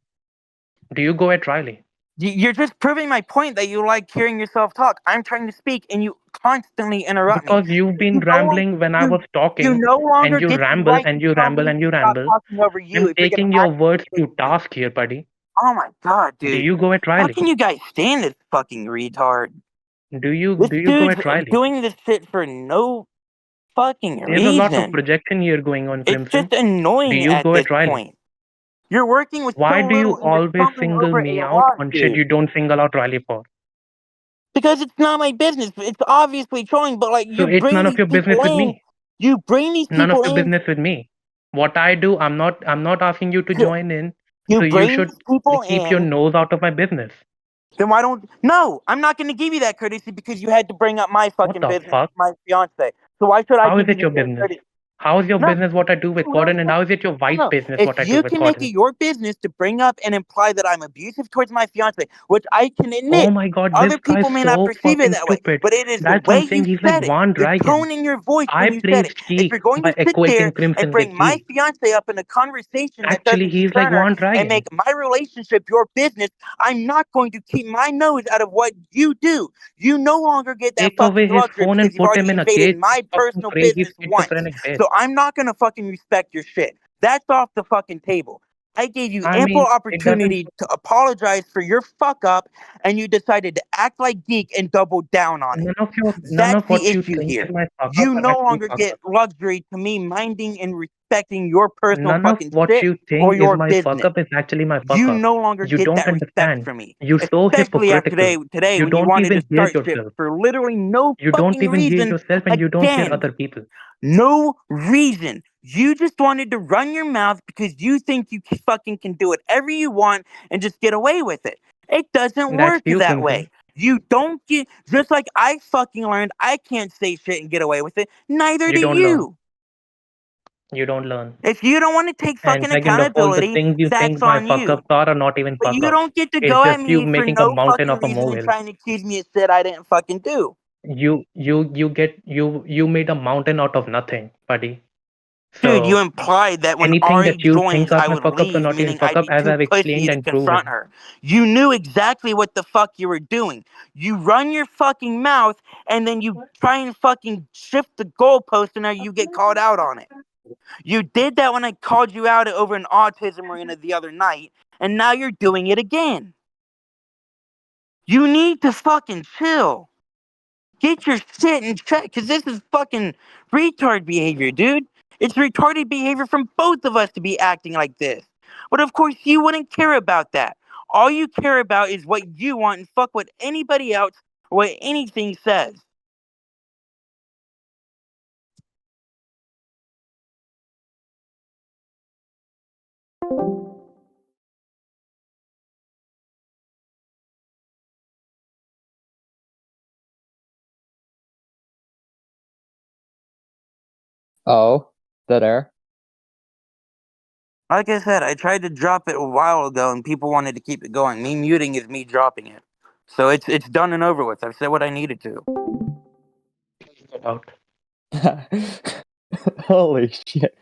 Do you go at Riley? You're just proving my point that you like hearing yourself talk. I'm trying to speak, and you constantly interrupt me. Because you've been You no longer, rambling when I was you talking no and longer you get the ramble right to and you tell ramble me and you to stop ramble. talking over you I'm if you're gonna taking your words actually to listen. task here, buddy. Oh my god, Do dude! you go at How Riley? can you guys stand this fucking retard? Do you This go dude's at Riley? doing this shit for no fucking There's a lot of reason. projection here going on, It's Crimson. just annoying you at go this it, Riley? point. You're working with Why so do you little and you're always stumbling single over me a out lot, on shit you dude. don't single out Riley for? Because it's not my business. It's obviously trolling, but like So you it's bring none of these your business people with in. me. You bring these None of people your in. business with me. What I do, I'm not asking you to join in. You So you bring should these people keep your in. nose out of my business. Then why don't? No, I'm not going to give you that courtesy because you had to bring up my What fucking the business fuck? with my fiance. So why should I How is give you it the your same business? courtesy? How is your No, business what I do with no, Gordon, and no, how is it your wife's no. business If what I do you with can make it Gordon? your business to bring up and imply that I'm abusive towards my fiance, which I can Oh admit, my god, this other guy is people may not so perceive it fucking that way, stupid. but it is the That's what way I'm saying. you He's like said it, One the Dragon. tone in your voice I when you said played it. If cheek you're going by to sit equating there and Crimson bring with my you. fiance up in a conversation that Actually, doesn't he's like concern her One and Dragon. make my relationship your business, I'm not going to keep my nose out of what you do. You no longer get that Take away fucking his luxury phone because and you've put him already in a invaded cage. my Fucking personal crazy business once. schizophrenic bitch. So I'm not gonna fucking respect your shit. That's off the fucking table. I gave you I ample mean, it doesn't. opportunity to apologize for your fuck up, and you decided to act like geek and double down on it. None That's of the what you issue think here. is my fuck up You are no actually longer fuck get up. luxury to me minding and respecting your personal None of fucking what shit you or think is your my fuck business. up is actually my fuck You up. no longer You get don't that respect understand. from me. You're so Especially after hypocritical. today You when you don't wanted even to hear start shit yourself. for literally no You don't fucking even hear reason yourself, and you don't hear again. other people. No reason. You just wanted to run your mouth because you think you fucking can do whatever you want and just get away with it. It doesn't That's work you, that Crimson. way. You don't get, just like I fucking learned I can't say shit and get away with it, neither You do don't learn. you. You don't learn. If you don't want to take And fucking second of all, the accountability, things you that's think my on fuck you. ups are not even But fuck you ups. don't get to It's go just at you me for making a no mountain fucking of a reason and molehill. trying to accuse me of shit I didn't fucking do. You made a mountain out of nothing, buddy. Dude, you So implied that when anything Ari that you joins, think are I my would fuck ups are leave, not even meaning fuck I'd up, be as too I've pussy explained to and confront proven. her. You knew exactly what the fuck you were doing. You run your fucking mouth and then you try and fucking shift the goalpost and now you get called out on it. You did that when I called you out over an autism arena the other night, and now you're doing it again. You need to fucking chill. Get your shit in check, because this is fucking retard behavior, dude. It's retarded behavior from both of us to be acting like this. But of course, you wouldn't care about that. All you care about is what you want and fuck what anybody else or what anything says. Oh, dead air. Like I said, I tried to drop it a while ago and people wanted to keep it going. Me muting is me dropping it. So it's done and over with. I've said what I needed to. Out. Holy shit.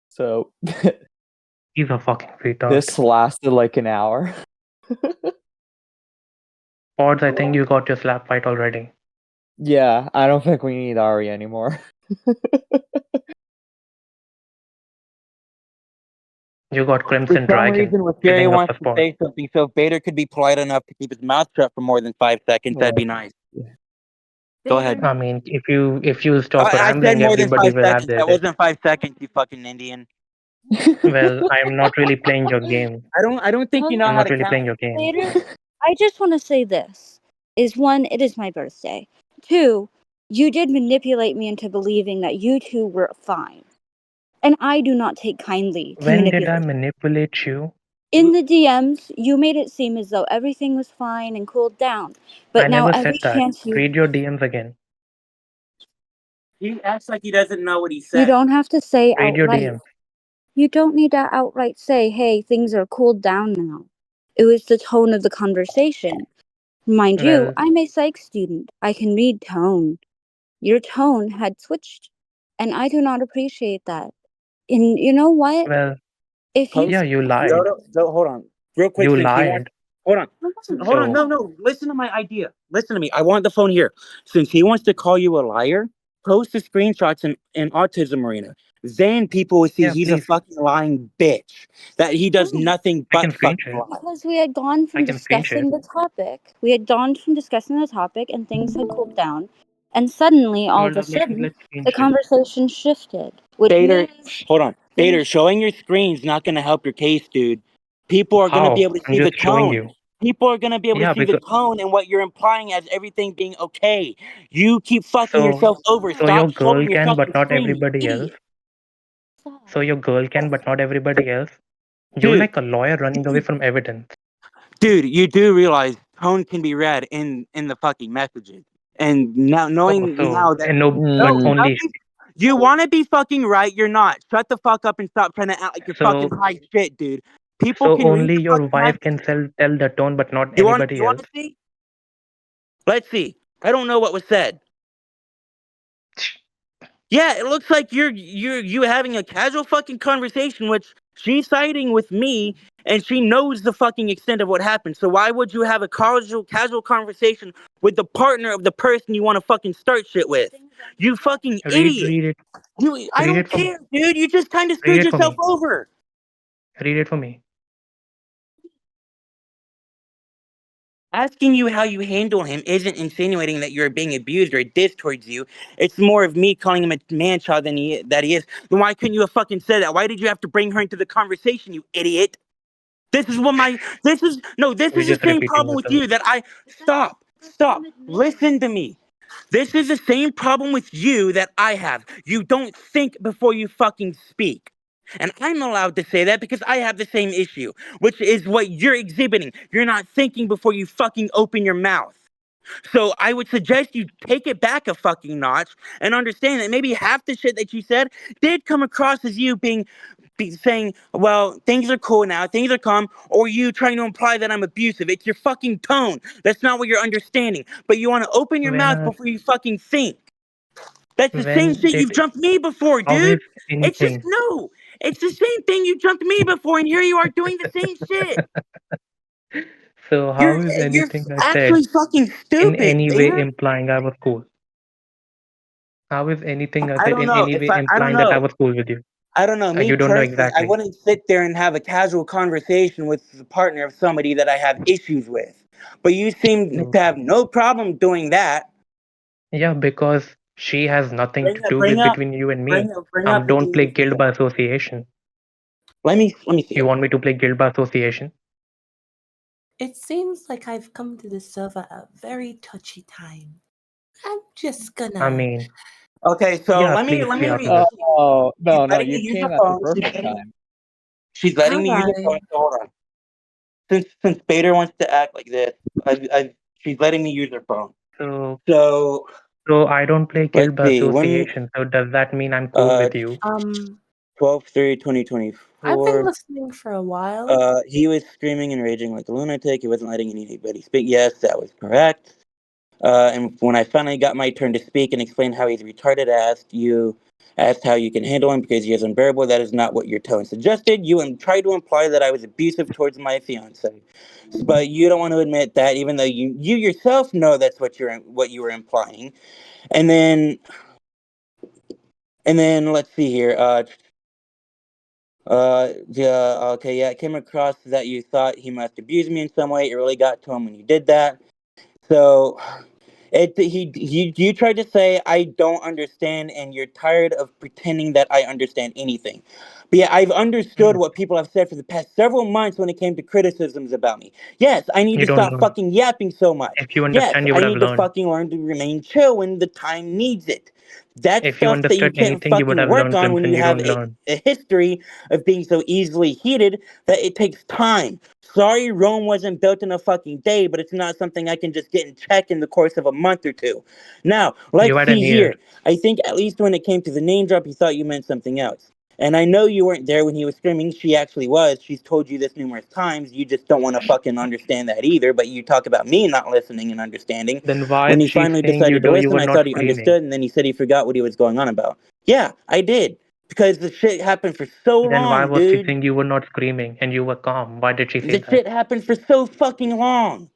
So He's a fucking retard. this lasted like an hour. Pods, I think you got your slap fight already. Yeah, I don't think we need Ari anymore. You got For Crimson some Dragon reason, if Gary filling up wants the to spot. say something, so if Baiter could be polite enough to keep his mouth shut for more than 5 seconds, that'd be nice. Go ahead. I mean, if you stop I said rambling, more than everybody 5 will have seconds. their That day. wasn't 5 seconds, you fucking Indian. Well, I'm not really playing your game. I don't think you know I'm how not to really count. playing your game. Later, I just want to say this. Is one, it is my birthday. Two, you did manipulate me into believing that you two were fine. And I do not take kindly to When did I manipulation. manipulate you? In the DMs, you made it seem as though everything was fine and cooled down. But I now never every said that. chance you... Read your DMs again. He acts like he doesn't know what he You said. don't have to say Read your outright. DMs. You don't need to outright say, hey, things are cooled down now. It was the tone of the conversation. Mind you, Well, I'm a psych student. I can read tone. Your tone had switched, and I do not appreciate that. And you know what? well, If you... yeah, you No, lied. hold on. Real quick, You since he wants... lied. Hold on. Hold on. So, No. Listen to my idea. Listen to me. I want the phone here. Since he wants to call you a liar, post the screenshots in Autism Arena. Then people will see Yeah, he's a please. fucking lying bitch. That he does nothing I but can fucking screenshot. lie. Because we had gone I from can screenshot. discussing the topic. We had gone from discussing the topic and things had cooled down. And suddenly, all Well, of a sudden, let's the screenshot. conversation shifted. Which Baiter, means hold on. Baiter, things showing your screen's not going to help your case, dude. People are going to be How? able to I'm see the just showing tone. you. People are going to be able to Yeah, see the because tone and what you're implying as everything being okay. You keep fucking so yourself over. so your Stop girl showing your can, fucking but not screen, you everybody else. idiot. stop. So your girl can, but not everybody else. You're Dude, like a lawyer running away from evidence. dude, you do realize tone can be read in the fucking messages. And now knowing now that And no, but no, Mm, only you want to be fucking right, you're not. Shut the fuck up and stop trying to act like you're fucking so high shit, dude. People so can read only the your fucking wife can messages. tell the tone, but not You want anybody else. to see? Let's see. I don't know what was said. Yeah, it looks like you having a casual fucking conversation, which she's siding with me, and she knows the fucking extent of what happened. So why would you have a casual conversation with the partner of the person you want to fucking start shit with? You fucking idiot. Read it. I Read don't it for me. care, dude. You just kind of Read screwed it for yourself me. over. Read it for me. Asking you how you handle him isn't insinuating that you're being abused or dissed towards you. It's more of me calling him a man child than that he is. Then why couldn't you have fucking said that? Why did you have to bring her into the conversation, you idiot? This is You're the just same repeating problem with yourself. you that I stop. Listen to me. This is the same problem with you that I have. You don't think before you fucking speak. And I'm allowed to say that because I have the same issue, which is what you're exhibiting. You're not thinking before you fucking open your mouth. So I would suggest you take it back a fucking notch and understand that maybe half the shit that you said did come across as you saying, well, things are cool now, things are calm, or you trying to imply that I'm abusive. It's your fucking tone. That's not what you're understanding. But you want to open your When mouth before you fucking think. That's the same when shit did you've jumped me before, how is dude. It's just anything? no. It's the same thing you jumped me before, and here you are doing the same shit. So how is You're anything I said actually fucking in stupid, any way Vader. implying I was cool? How is anything I I said don't in know any if way I don't implying that I know. was cool with you? I don't know. Me You don't know personally, I exactly. wouldn't sit there and have a casual conversation with the partner of somebody that I have issues with. But you seem So to have no problem doing that. yeah, because she has nothing to do Bring with up, between you and me. bring up Don't play the. guilt by association. Let me see You it. want me to play guilt by association? It seems like I've come to this server at a very touchy time. I'm just I gonna. mean, Okay, so yeah, please let be me out read. of it. oh, She's no, letting me you use her came at the phone. perfect time. She's letting Have me use her I? phone. So hold on. Since Bader wants to act like this, she's letting me use her phone. So So so I don't play guilt let's by see. When association. So does that mean I'm cool uh with you? 'I've been 12/3/2024. listening for a while. He was screaming and raging like a lunatic. He wasn't letting anybody speak. Yes, that was correct. And when I finally got my turn to speak and explain how he's retarded, I asked how you can handle him because he is unbearable. That is not what your tone suggested. You tried to imply that I was abusive towards my fiance, but you don't want to admit that, even though you yourself know that's what you were implying. And then let's see here. Yeah, okay, yeah, it came across that you thought he must abuse me in some way. It really got to him when you did that. So, you tried to say I don't understand, and you're tired of pretending that I understand anything. But yeah, I've understood Mm. what people have said for the past several months when it came to criticisms about me. Yes, I need You to don't stop know. fucking yapping so much. If you Yes, understand, you I would have need to learned. fucking learn to remain chill when the time needs it. That's If you stuff that you understood can't anything, you would fucking have work learned, on when Crimson. you You have don't learn. a history of being so easily heated that it takes time. Sorry, Rome wasn't built in a fucking day, but it's not something I can just get in check in the course of a month or two. Now, You let's had an see ear. here. I think at least when it came to the name drop, he thought you meant something else. And I know you weren't there when he was screaming. She actually was. She's told you this numerous times. You just don't want to fucking understand that either. But you talk about me not listening and understanding. Then why When is he she finally saying decided to you listen, were I not thought he screaming? understood. And then he said he forgot what he was going on about. Yeah, I did. Because the shit happened for so Then why long, was she dude. saying you were not screaming and you were calm? Why did she say The that? shit happened for so fucking long.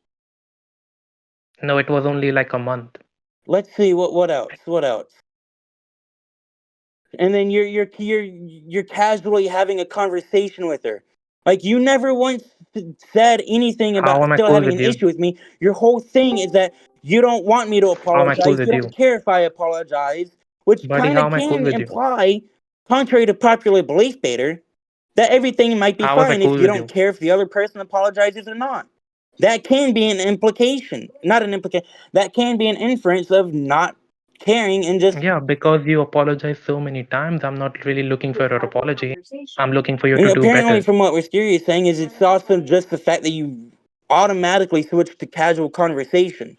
No, it was only like a month. Let's see what else. What else? and then you're casually having a conversation with her. Like, you never once said anything How about am I still cool having with an you? issue with me. Your whole thing is that you don't want me to How am I cool apologize. with You you? don't care if I apologize, which Buddy, kind how of am I cool can with you? imply, contrary to popular belief, Baiter, that everything might be How was I fine if cool you with don't you? care if the other person apologizes or not. That can be an implication, not an implication. That can be an inference of not caring and just. Yeah, because you apologize so many times, I'm not really looking for your apology. I'm looking for you And to do apparently, better. from what Wisteria is saying, is it's also just the fact that you automatically switch to casual conversation.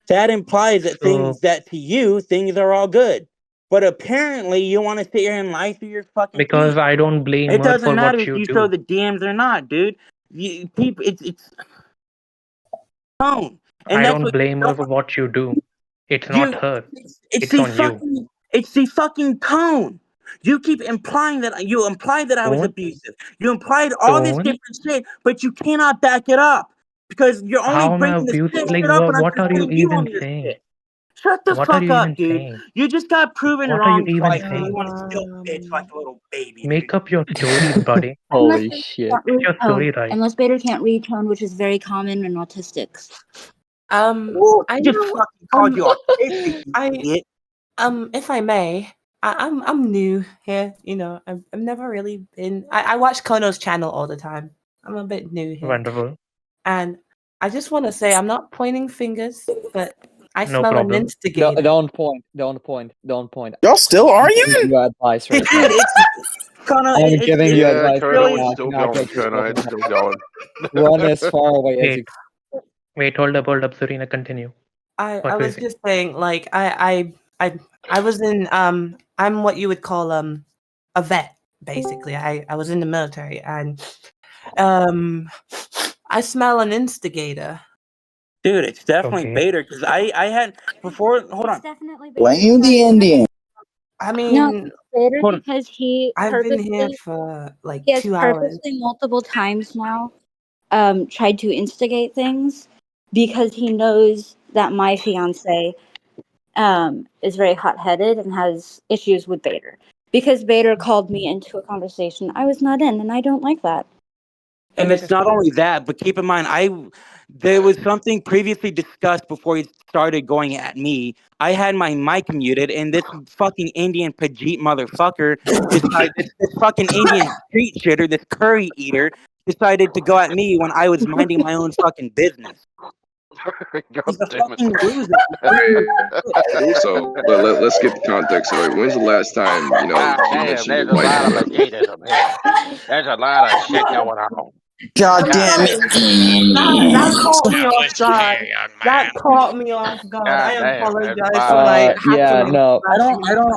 That implies that So, to you, things are all good. But apparently, you want to sit here and lie through your fucking because teeth. I don't blame It her doesn't for matter what if you you show do. the DMs or not, dude. People, it's tone, and I that's don't what you blame her don't. for what you do. It's not You, her. it's It's the on you. fucking, tone. You keep implying that you implied that I was Don't, abusive. You implied all this don't. different shit, but you cannot back it up because you're only How am I bringing the abusive? same Like, shit up, and I'm what just are you getting you on even your saying? shit. Shut the What are fuck you up, even dude. saying? You just got proven What are you wrong even twice, and you saying? want to still bitch like a little baby, dude. Make up your stories, buddy. Holy shit. Get your story right. Unless Bader can't read tone, which is very common in autistics. Whoa, I he just know. fucking called you autistic, you I idiot. if I may, I'm new here. You know, I've never really been. I watch Kono's channel all the time. I'm a bit new here, Wonderful. and I just want to say I'm not pointing fingers, but I No smell an problem. instigator. Don't point. Don't point. Don't point. Y'all still I'm arguing? giving you advice right Dude, now. it's Connor. I'm giving you Yeah, advice Kono right is now. still Do not going. get yourself Kono, it's still involved. going. Run as far away as you Wait, hold up, Serena, continue. I What were you was saying? just saying, like I was in I'm what you would call a vet basically. I was in the military and I smell an instigator. Dude, it's definitely Okay. Bader because I had before. Hold on. Definitely Blame the Indian. I No, mean, Bader Hold on. because he I've been here purposely for like he has 2 hours. purposely multiple times now tried to instigate things because he knows that my fiance is very hot-headed and has issues with Bader. Because Bader called me into a conversation I was not in, and I don't like that. And it's not only that, but keep in mind, there was something previously discussed before he started going at me. I had my mic muted, and this fucking Indian Pajit motherfucker decided, this fucking Indian street shitter, this curry eater, decided to go at me when I was minding my own fucking business. God He's a damn fucking it. loser. So let's get the context right. When's the last time you Damn, mentioned your there's a wife lot of ever? Majeedism here. There's a lot of shit going on. God God damn damn. That caught me Now off listen guard. here, young That man. caught me off guard. I God damn, there's a apologize lot for of like yeah, hackling and no. slashing. I don't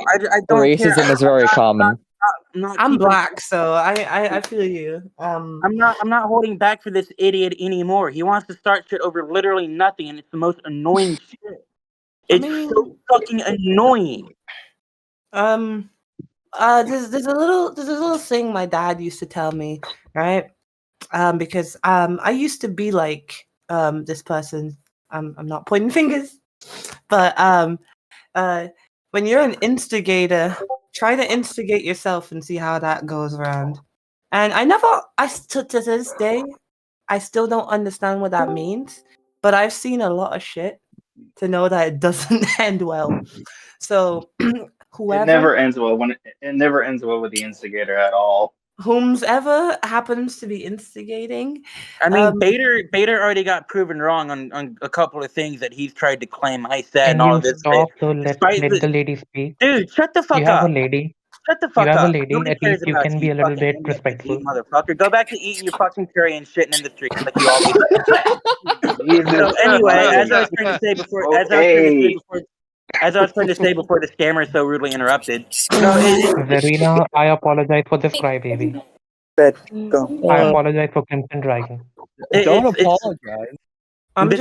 care. Racism is very common. I'm keeping- black, so I feel you. I'm not holding back for this idiot anymore. He wants to start shit over literally nothing, and it's the most annoying shit. It's so fucking annoying. There's a little thing my dad used to tell me, right? Because I used to be like this person. I'm not pointing fingers, but when you're an instigator, try to instigate yourself and see how that goes around. And to this day, I still don't understand what that means. But I've seen a lot of shit to know that it doesn't end well. So whoever It never ends well it never ends well with the instigator at all. whomsoever happens to be instigating. I mean, Bader already got proven wrong on a couple of things that he's tried to claim I said and Can all you of this stop? shit. So let the lady speak. Dude, shut the You fuck have a up. lady. Shut the You fuck have a up. lady. Nobody At cares least you about can be you, a little fucking bit Indian respectful. Pajit motherfucker. Go back to eating your fucking curry and shitting in the streets like you always do. Jesus So anyway, as Christ. I was trying to say before, Okay. as I was trying to say before the scammer so rudely interrupted. So Zarina, I apologize for this crybaby. go. I apologize for Crimson Dragon. Don't apologize. I'm This-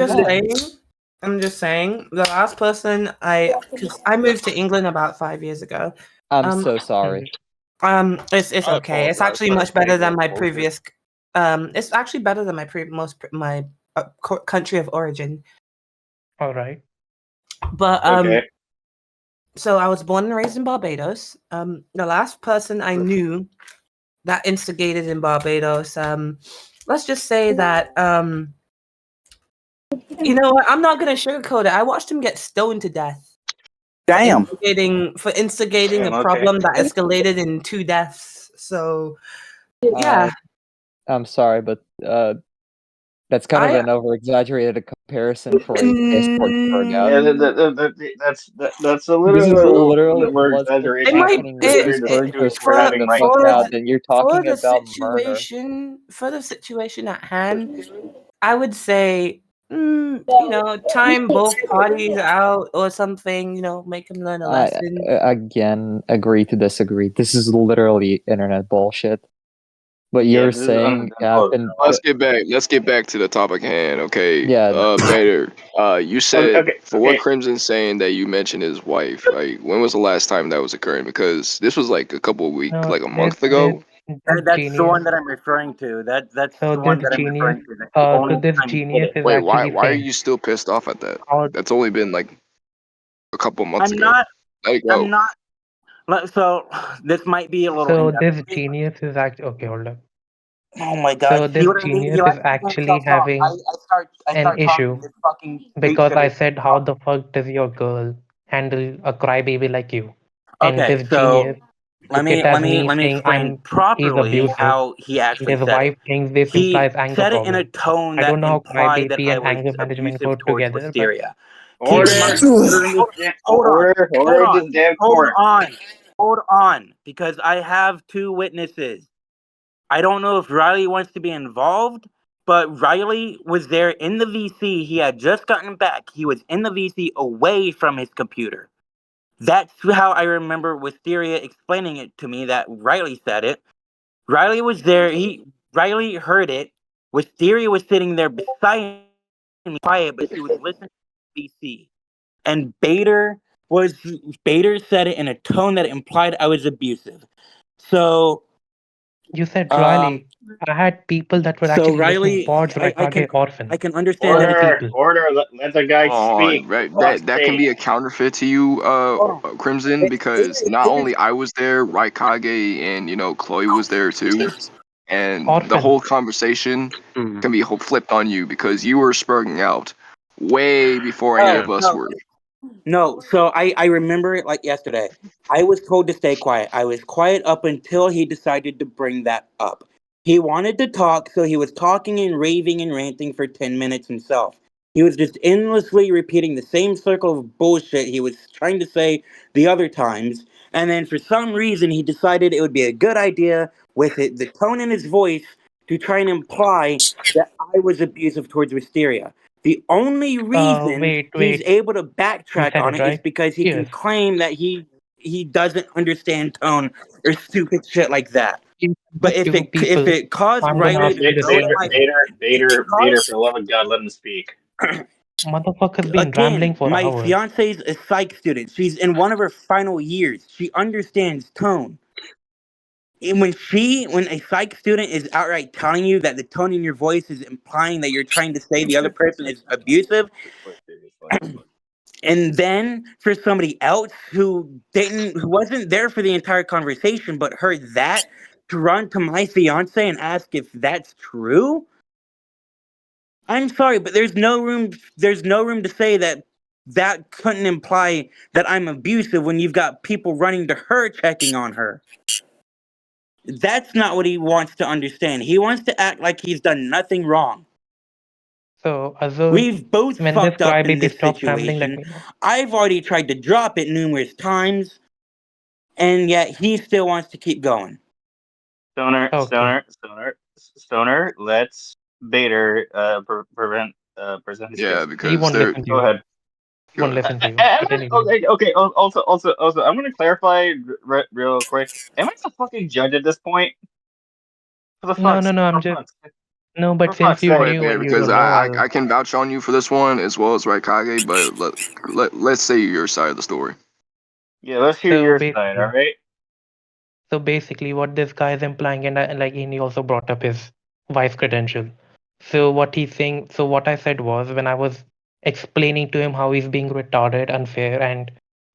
just saying, the last person because I moved to England about 5 years ago. I'm so sorry. It's I okay. It's apologize actually for much better saying than that my bullshit. previous. It's actually better than my country of origin. All right. But Okay. So I was born and raised in Barbados. The last person I knew that instigated in Barbados, let's just say that, you know what? I'm not gonna sugarcoat it. I watched him get stoned to death. Damn. For instigating Damn, a okay. problem that escalated in 2 deaths. So, yeah. I'm sorry, but that's kind of I an over-exaggerated comparison for a Discord Yeah, burnout. that's a This is little literally more what's exaggeration It might happening with considering the Discord just situation we're burning having the right fuck now. out, and you're for talking the about murder. situation at hand, I would say, you know, time both parties out or something. You know, make them learn a I lesson. again agree to disagree. This is literally internet bullshit. What Yeah, you're this is saying happened. Let's get back to the topic at hand, okay? Yeah. Bader, you said Okay, for what okay. Crimson's saying that you mentioned his wife. Like, when was the last time that was occurring? Because this was like a couple of weeks, No, like a this month this ago. this That's the one genius. that I'm referring to. That's So the this one that I'm genius. referring to. That's the only This time he did genius it. is Wait, actually why are saying you still pissed off at that? how. That's only been like a couple months I'm ago. not. Let it I'm go. not. So this might be a little So in depth. this genius is actually okay. Hold up. Oh my So god! See this what I mean? genius He is likes to get actually himself talk. I, having I start. I an start talking. issue This fucking creeps because to I this. said, how the fuck does your girl handle a crybaby like you? And Okay, this so genius took it as me let me saying explain he's properly abusive, how he and actually his said it. wife thinks this He implies anger said it in a problem. tone I that don't know how implied that crybaby I and was anger management go abusive towards together, but Wisteria. Keep in Order, mind. Hold on. order Hold in on. this damn Hold court. on. Hold on. Because I have 2 witnesses. I don't know if Riley wants to be involved, but Riley was there in the VC. He had just gotten back. He was in the VC away from his computer. That's how I remember Wisteria explaining it to me that Riley said it. Riley was there. Riley heard it. Wisteria was sitting there beside me, quiet, but she was listening to VC. And Bader said it in a tone that implied I was abusive. So you said um Riley. I had people that were so actually listening. Riley, Pods, Raikage, I Orphan. can understand All that the it's people. Let the guy speak. On, right? Fuck's That can sake. be a counterfeit to you, hold on. Crimson, because not Bader, only I was there, Raikage and Chloe was there too, and the Orphan. whole conversation can be flipped on you because you were spurting out way before any of us no, were. no. So I remember it like yesterday. I was told to stay quiet. I was quiet up until he decided to bring that up. He wanted to talk, so he was talking and raving and ranting for 10 minutes himself. He was just endlessly repeating the same circle of bullshit he was trying to say the other times. And then for some reason, he decided it would be a good idea with the tone in his voice to try and imply that I was abusive towards Wisteria. The only reason he's Wait. able to You backtrack said on it, it is right? because he can Yes. claim that he doesn't understand tone or stupid shit like that. You But said two if people. it caused I'm gonna Riley ask to you the go to same Bader, my thing. Bader, if it Bader, Bader, caused for the love of God, let him speak. Motherfucker's been again, rambling for my hours. fiance's a psych student. She's in one of her final years. She understands tone. And when a psych student is outright telling you that the tone in your voice is implying that you're trying to say the other person is abusive, and then for somebody else who wasn't there for the entire conversation but heard that to run to my fiance and ask if that's true, I'm sorry, but there's no room to say that that couldn't imply that I'm abusive when you've got people running to her checking on her. That's not what he wants to understand. He wants to act like he's done nothing wrong. So, Azul, We've both when this fucked up in crybaby this stops rambling, let situation. me know. I've already tried to drop it numerous times, and yet he still wants to keep going. Okay. Stoner, let's Bader present his Yeah, case. He because won't they're listen to Go you. ahead. He won't listen to you. Am But I, anyway. okay, also, I'm gonna clarify real quick. Am I the fucking judge at this point? For the No, fuck's no, no. I'm for just fuck's no. But for since fuck's you go sake. ahead, knew Bader, and you because don't know, I can vouch on you for this one as well as Raikage, but let's say your side of the story. Yeah, let's hear So your side, basically, alright? what this guy is implying, and he also brought up his wife's credential. So what he's saying. So what I said was when I was explaining to him how he's being retarded, unfair, and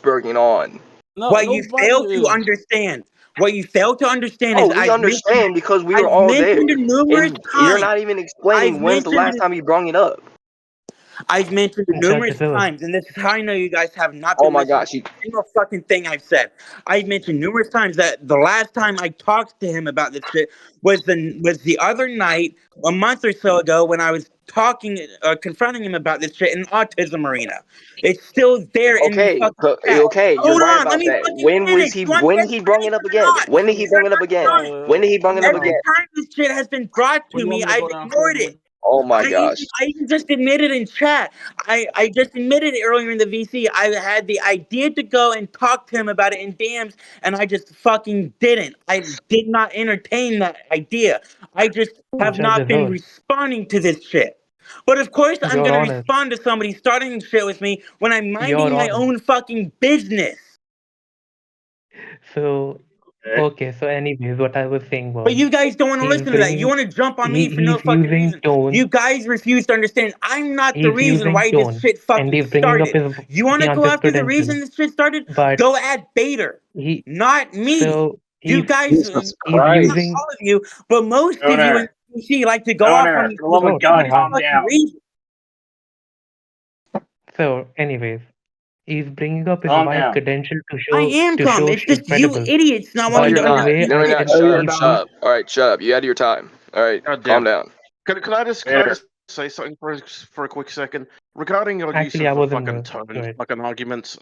spurring on. No, What you nobody fail to is. understand. What you fail to understand Oh, is we understand because we were I've all there. mentioned numerous And you're times. not even I've explaining when's the last mentioned time you brought it up. I've mentioned it numerous Judge Zod. times, and this is how I know you guys have not Oh been my listening gosh, to a single fucking thing I've said. I've mentioned numerous times that the last time I talked to him about this shit was the other night, a month or so ago, when I was confronting him about this shit in autism arena. It's still there in the okay, fucking chat. okay, you're Hold right on, let about me that. fucking finish. You want When me did to he bring finish it up or again? not? When did he bring it up again? When did he bring it up Every again? time this shit has been brought Where to do you want me, me to I've go now? ignored it. Oh my gosh. I even just admitted in chat. I just admitted it earlier in the VC. I had the idea to go and talk to him about it in DMs, and I just fucking didn't. I did not entertain that idea. I just have Judge not been Zod. responding to this shit. But of course, I'm Your gonna Honor. respond to somebody starting shit with me when I'm minding Your my Honor. own fucking business. So, okay. So, anyways, what I was saying But was, you guys don't want to he's listen to that. You bringing, want to jump on me for no he's fucking using reason. tone. You guys refuse to understand. I'm not the He's reason using why this tone, shit and fucking he's bringing up started. his You want to go fiance's after the reason credentials. this shit started? But Go at Baiter, he, not me. so You he's guys, Jesus he's not using. all of you, but most of you in Stoner, DC like to go off on Stoner, me for the for love no of God, Sure. calm fucking down. reason. So, anyways, he's bringing up his Calm wife's down. credential I am to calm. show It's she's just you credible. idiots not No, But wanting you're to the not. way understand. No, I you're said not. Shut up. he's Shut up. All right, shut up. You had your time. All right, God calm damn. down. Can I just say something for a quick second regarding your use actually I of the was in fucking the tone, right. fucking arguments,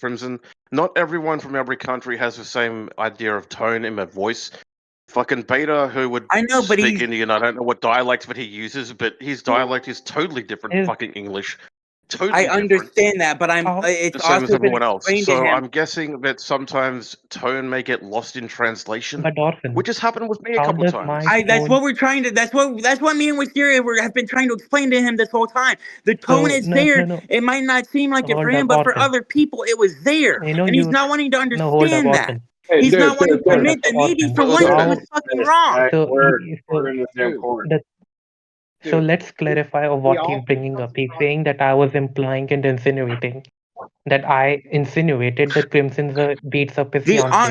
Crimson? Not everyone from every country has the same idea of tone in their voice. Fucking Beta, who would I know, but speak he's Indian, I don't know what dialect but he uses, but his dialect is totally different Is fucking English. I Totally different. understand that, but how it's The same as also been everyone else. explained to So him. I'm guessing that sometimes tone may get lost in translation, but Orphan, which has happened with me a how couple of does times. my That's tone? what we're trying to. That's what me and Wisteria have been trying to explain to him this whole time. The tone So is there. no. It might not seem like it for Hold him, up, but for Orphan. other people, it was there, You know and he's you. not wanting to No, hold up, understand that. Orphan. Hey, He's not wanting to Hold up, admit that maybe Orphan. for Well, once he How was fucking Dude, wrong. alright, so we're in this damn so court. the so Dude, let's clarify of we what he's all bringing up. He's saying that I was implying and insinuating that I insinuated that Crimson beats up his The fiance,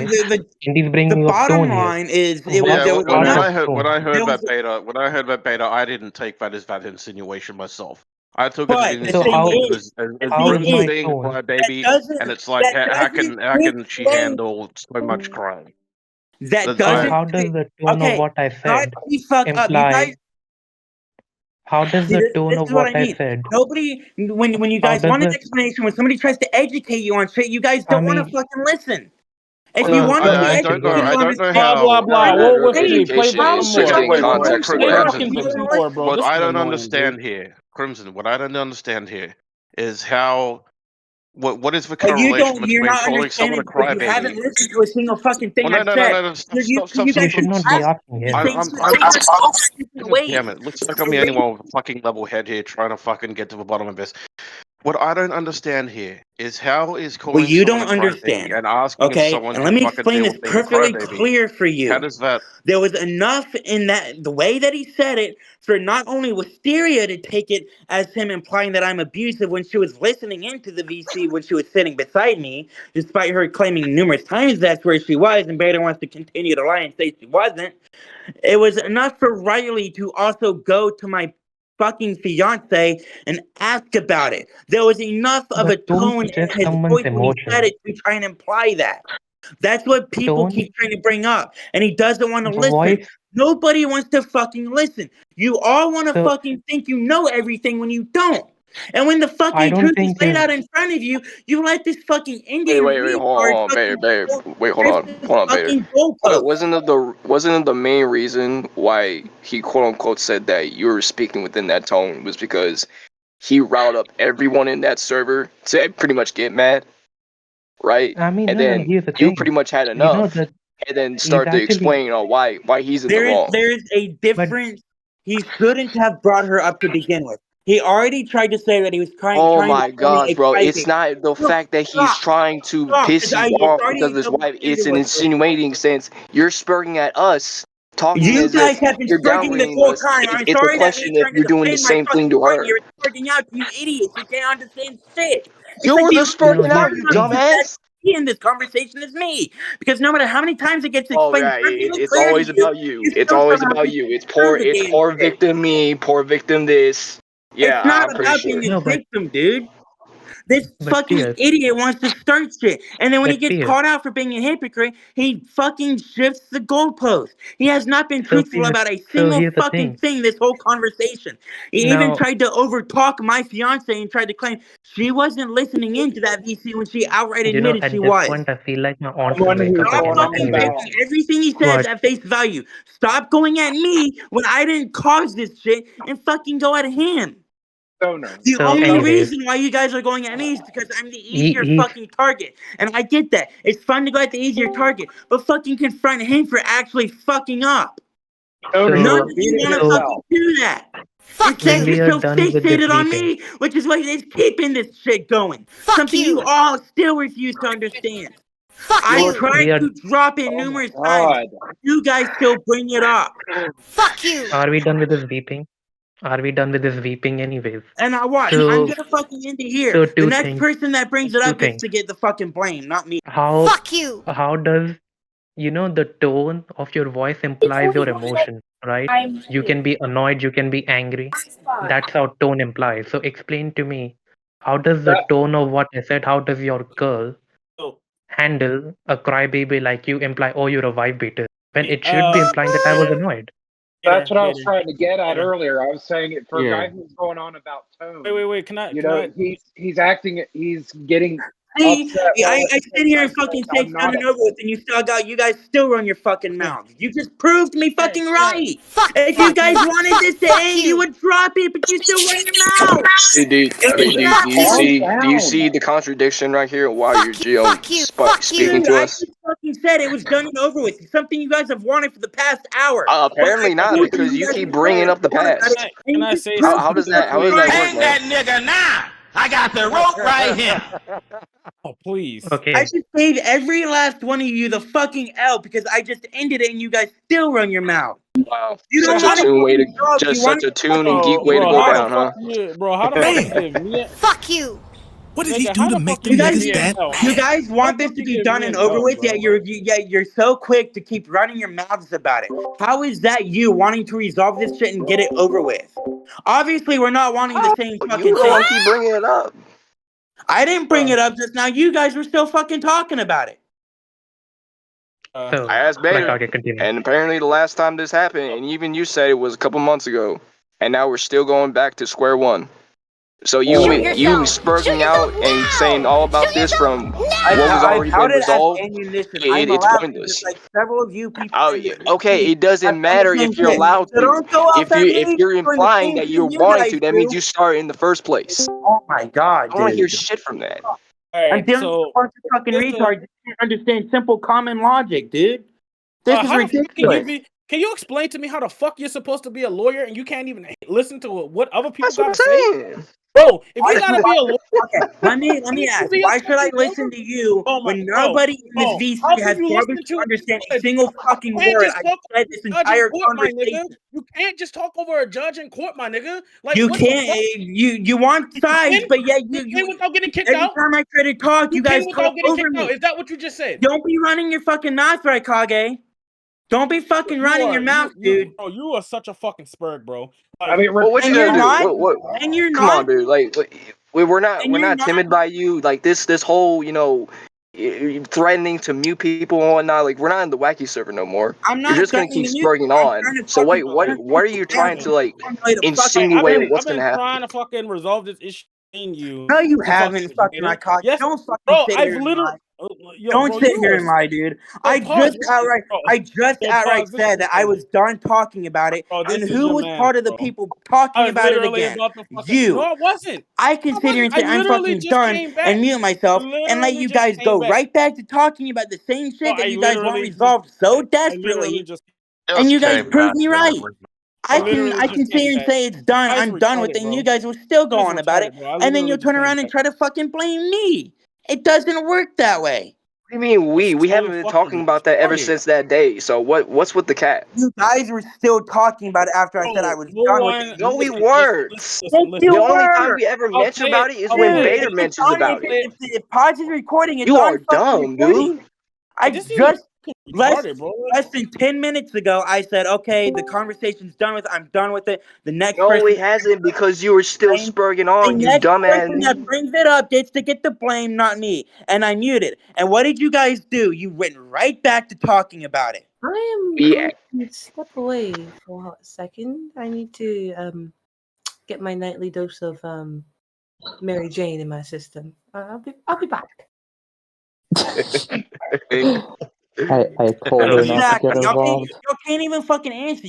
and he's the bringing up bottom tone here. line is What there was part when of enough. I heard tone? There was, when I heard about Beta, I didn't take that as that insinuation myself. I took it as but an So insinuation as how is Crimson my being a tone? crybaby, and it's like how can she explain. handle so much crying? That That So I doesn't. how does the tone of Okay, what I not said to fuck up. You guys. imply? How does See, the this tone of is what what I I mean. said? Nobody, when you How guys does want an the? explanation, when somebody tries to educate you on shit, you guys I don't want to mean, fucking listen. If you so want to let be me I ask you don't know. this. educated I on don't this know shit, Blah blah how. blah. let me What can explain you it. play Education that How is some the more? strictly fuck in is Bro, one context play with shit that talking Crimson. clip more some than more, listen? bro. What This I is don't annoying, dude. understand here, Crimson. What I don't understand here is how. What is the But correlation you're between not calling someone a understanding because you haven't crybaby? listened to a single fucking thing Well, no, I've no, no, said. no, no. Stop, You You guys should keep not be asking asking me him. things I'm different God ways. damn it! Looks like I'm the only one with a fucking level head here trying to fucking get to the bottom of this. What I don't understand here is how is Well, calling you someone a don't crybaby understand. and asking if Okay? someone And let can me fucking explain deal this with being a perfectly crybaby. clear for How you. does that? There was enough in that the way that he said it for not only Wisteria to take it as him implying that I'm abusive when she was listening into the VC when she was sitting beside me, despite her claiming numerous times that's where she was, and Bader wants to continue to lie and say she wasn't. It was enough for Riley to also go to my fucking fiance and ask about it. There was enough of But a tone tone in suggests his someone's voice when he said emotion. it to try and imply that. That's what people Tone, keep trying to bring up, and he doesn't want to the listen. voice. Nobody wants to fucking listen. You all want to So fucking think you know everything when you don't. And when the I fucking don't truth is think laid his. out in front of you, you let this fucking Wait, Indian wait, wait, retard hold on, Bader, fucking Bader. Wait, shift his hold on, Bader. fucking goalpost. Wasn't it the main reason why he quote unquote said that you were speaking within that tone was because he riled up everyone in that server to pretty much get mad, right? I mean, And no. then Here's the you thing. pretty much had You know enough, that and then he's start to actually. explain on why he's in the wrong. There is a But difference. He shouldn't have brought her up to begin with. He already tried to say that he was trying Oh to my call me gosh, a bro! It's crybaby. not the No, fact that he's stop, trying to because piss you it's off because of already his wife. It's illustrated an with this. insinuating sense. You're spurting at us, talking You as if guys have been you're spurting this downgrading whole us. time. I'm It's a sorry that me question if trying to you're doing the defend my same thing fucking to point her. here is spurting out to you idiots who can't understand shit. It's like You're the the only no. spurting people out, Here's who the you thing. dumbass. in this conversation is me. Because no matter how many times it gets Oh explained yeah, perfectly it's clear to always you, about you. you It's still always somehow about think you. you know the It's damn poor shit. victim me, poor victim this. Yeah, It's not I'm pretty about being sure. a No, victim, dude. This but fucking TS, idiot wants to start shit. And then when he but gets TS. called out for being a hypocrite, he fucking shifts the goalpost. He has not been So truthful TS, about a so single here's the fucking thing. thing this whole conversation. He even Now, tried to overtalk my fiance and tried to claim she wasn't listening into that VC when she outright admitted she at this was. point, I feel like my aunt will Someone wake who's up Stop again. going But on fucking anyways, about taking everything he says but at face value. Stop going at me when I didn't cause this shit and fucking go at him. Stoner. The so only anyways, reason why you guys are going at me is because I'm the he easier he's fucking target. And I get that. It's fun to go at the easier target. But fucking confront him for actually fucking up. Stoner, None so of repeat you it want to so fucking yourself. do that. Fuck Instead, when you. we you're are so done with this fixated on weeping, me, which is what is keeping this shit going. Fuck Something you you. all still refuse to understand. Fuck I You're, you. tried we are to drop it oh my numerous times. god. You guys still bring it up. Fuck you. are we done with this weeping? Are we done with this weeping anyways? And I watch. I'm So gonna fucking end it here. so The two next things, person that brings it two up gets things. to get the fucking blame, not me. Fuck you. How does the tone of your voice implies your emotion, right? You can be annoyed, you can be angry. That's how tone implies. So explain to me, how does the That, tone of what I said, how does your girl So, handle a crybaby like you imply, oh, you're a wife beater, when it should be uh, implying that I was annoyed? that's Baiter, what I was Baiter, trying to get at Baiter. earlier. I was saying it for a Yeah. guy who's going on about tone. Wait. Can You know, I? he's acting. He's getting See, upset while I at the sit same here time and fucking saying, say "I'm it's done not and over with, and you guys still run your fucking Okay. mouths. You just proved me Hey, fucking can I? right. If you guys wanted this to end, you would drop it, but you still run your mouth. Do you see the contradiction right here while you're speaking Dude, to I us? just fucking said it was done and over with. It's something you guys have wanted for the past hour. But I Apparently not, told you because you you guys keep were going bringing to up the on about it, past. and Can you I just say proved How me does that fucking work, right. man? nigga now. I got the rope right here. Oh, please. I Okay, just gave every last one of you the fucking L because I just ended it and you guys still run your mouth. Wow, You don't How want to the get results. You just want such to a get fucking tune and geek way to bro? go How the down, fuck huh? you, bro? How the fuck you give me? Fuck you. What did he Nigga, do how to the make fuck them you give guys, niggas me an that L? you mad? guys How the want fuck this to you be give done me and an over L, with, bro? yet you're so quick to keep running your mouths about it. How is that you wanting to resolve this shit and get it over with? Obviously, we're not wanting the same You fucking the thing. one keep bringing it up. I didn't bring it up just now. You guys were still fucking talking about it. so I asked right, Bader, okay, continue. and apparently the last time this happened, and even you said it was a couple months ago, and now we're still going back to square one. So you spurting out and saying all about this from what was I already been touted as resolved, ammunition. I'm it's allowed to, just pointless. like several of you people in the Okay, VC it doesn't have done the matter same if you're shit. allowed So to. don't go off at If me you're for doing the implying same that you're thing you wanting guys to, that means do. you started in the first place. Oh my god, I don't want to hear dude. shit from that. All I'm right, dealing with a so bunch of fucking just retards that can't understand simple common logic, dude. This is how the fuck can you ridiculous. be? Can you explain to me how the fuck you're supposed to be a lawyer and you can't even listen to what other people That's what I'm gotta say? saying. Bro, if Why you should gotta be a lawyer, okay, let me you ask. be a Why should I fucking listen lawyer? to you Oh my, when nobody in this bro, VC how has can you bothered listen to to? understand a You single fucking can't word just I talk said this over a judge in entire court, my nigga. conversation? You can't just talk over a judge in court, my nigga. Like You what the can't. fuck? You want You sides, can? but yet You you can without getting kicked every out? time I try to talk, You you can guys talk without getting over kicked out. me. Is that what you just said? Don't be running your fucking mouth, right, Kage? Don't be fucking You running are your mouth, dude. bro, you are such a fucking spurg, bro. I Like, mean, Well, what you And gonna you're do? not. What? And you're Come on, not. dude. Like, we're not And you're not. timid by you. Like this whole threatening to mute people and whatnot. Like we're not in the wacky server no more. I'm You're not just gonna threatening keep to you. spurging I'm on. trying to So fucking wait, what are you trying to like formulate a fucking insinuate? premise. What's I've gonna been happen? trying to fucking resolve this issue in you. No, you For fucking haven't, fucking Baiter. Kage. Yes, Don't fucking bro. sit I've here and literally, lie. bro, Don't sit you here are. and lie, dude. Yo, I pause. just outright said that I Listen, was done talking about it. bro, And this is who your was man, part of the bro. people talking I was about it literally again? about to fucking. No, You. I wasn't. I can sit here and I say I'm literally fucking just done came back. and mute I myself and let literally you just guys came go back. right back to talking about the same Bro, shit that I you guys want literally just. resolved so I literally desperately. just. And Just you guys came proved back, me man. right. I I literally can just sit came here and back. say it's done. Guys I'm done with retarded, it. And you bro. guys will still go Guys on about it. retarded, bro. I And then literally you'll just turn came around and back. try to fucking blame me. It doesn't work that way. What do you mean we? That's We so haven't been fucking talking about that ever retarded. since that day. So what's with the cat? You guys were still talking about it after I said I Bro, was no done with it. one. And No, you we guys, weren't. yes, The you only time were. we ever I'll mentioned play it. about it is I'll when play Dude, it. Bader if it's mentions on, about it. if Pod's is recording, it's I'll on play it. fucking Dumb, dude. recording. I This is just Less, Retarded, bro. less than 10 minutes ago, I said, okay, the conversation's done with. I'm done with it. The next No, person, it hasn't because you were still spurging on, the you next dumbass. person that brings it up gets to get the blame, not me. And I muted. And what did you guys do? You went right back to talking about it. I am Yeah. going to step away for a second. I need to get my nightly dose of Mary Jane in my system. I'll be back. I told her not to get Exactly. involved. Y'all can't even fucking answer.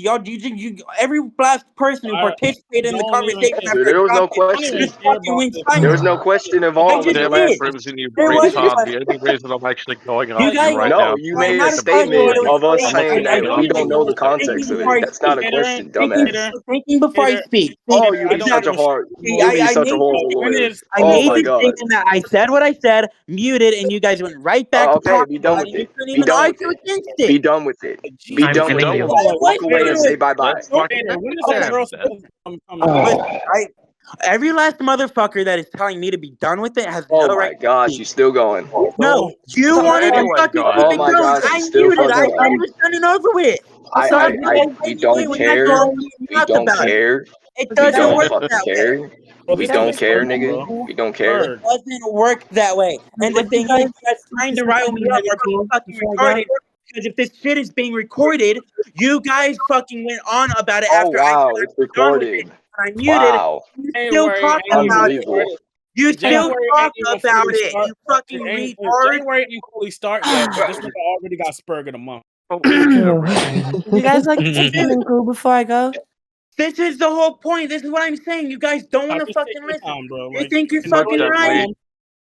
Every last person who participated in the don't even conversation care. after There was no I dropped it question. just fucking went There was silent. no question I involved just in Damn the it, did. last. Crimson, you There was retard. The only reason I'm actually going you after you guys. right No, now. you I'm made a not a question. statement It was of us I'm saying actually that we don't know the thinking context of before it. I That's not speak. a question, Hater, dumbass. Thinking before I speak. See, Oh, you be such a exactly. hard, See, you be I such a made the horrible statement. lawyer. I Oh made my the god. statement that I said what I said, muted, and you guys went right back to Okay, talking be done about it. with And you it. couldn't Be even done with argue it. against Be it. done with it. Be I'm done with telling it. you. Walk away and say bye bye. Let's fucking Hater, when is okay. that girl supposed to come in? Listen, every last motherfucker that is telling me to be done with it has Oh no right my to gosh, speak. you still going. No, you So, wanted to Anyway, fucking keep guys. Oh it my going. gosh, I you still muted. I fucking said it going. was done and over with. I, So I, how can you I, guys we blame me don't when that's care. all you We talk don't about it? care. It We doesn't don't work fucking that way. care. Bro, We this nigga's don't care, spurting, nigga. bro. We don't care. It doesn't work that way. And the would you thing is, guys you guys trying to rile me up are being fucking retarded. Because if this shit is being recorded, you guys fucking went on about it Oh after I said wow, I'm it's done with it. recorded. And I muted. Wow, You still January talk ain't even about it. unbelievable. started. You still January talk ain't even about fully it. start. You fucking retard. January ain't fully start yet, but this nigga already got spurred in a month. Would you guys like to say something cool before I go? This is the whole point. This is what I'm saying. You guys don't want to Just take fucking your listen. time, bro. You Like, think you're Smoke fucking that right? weed.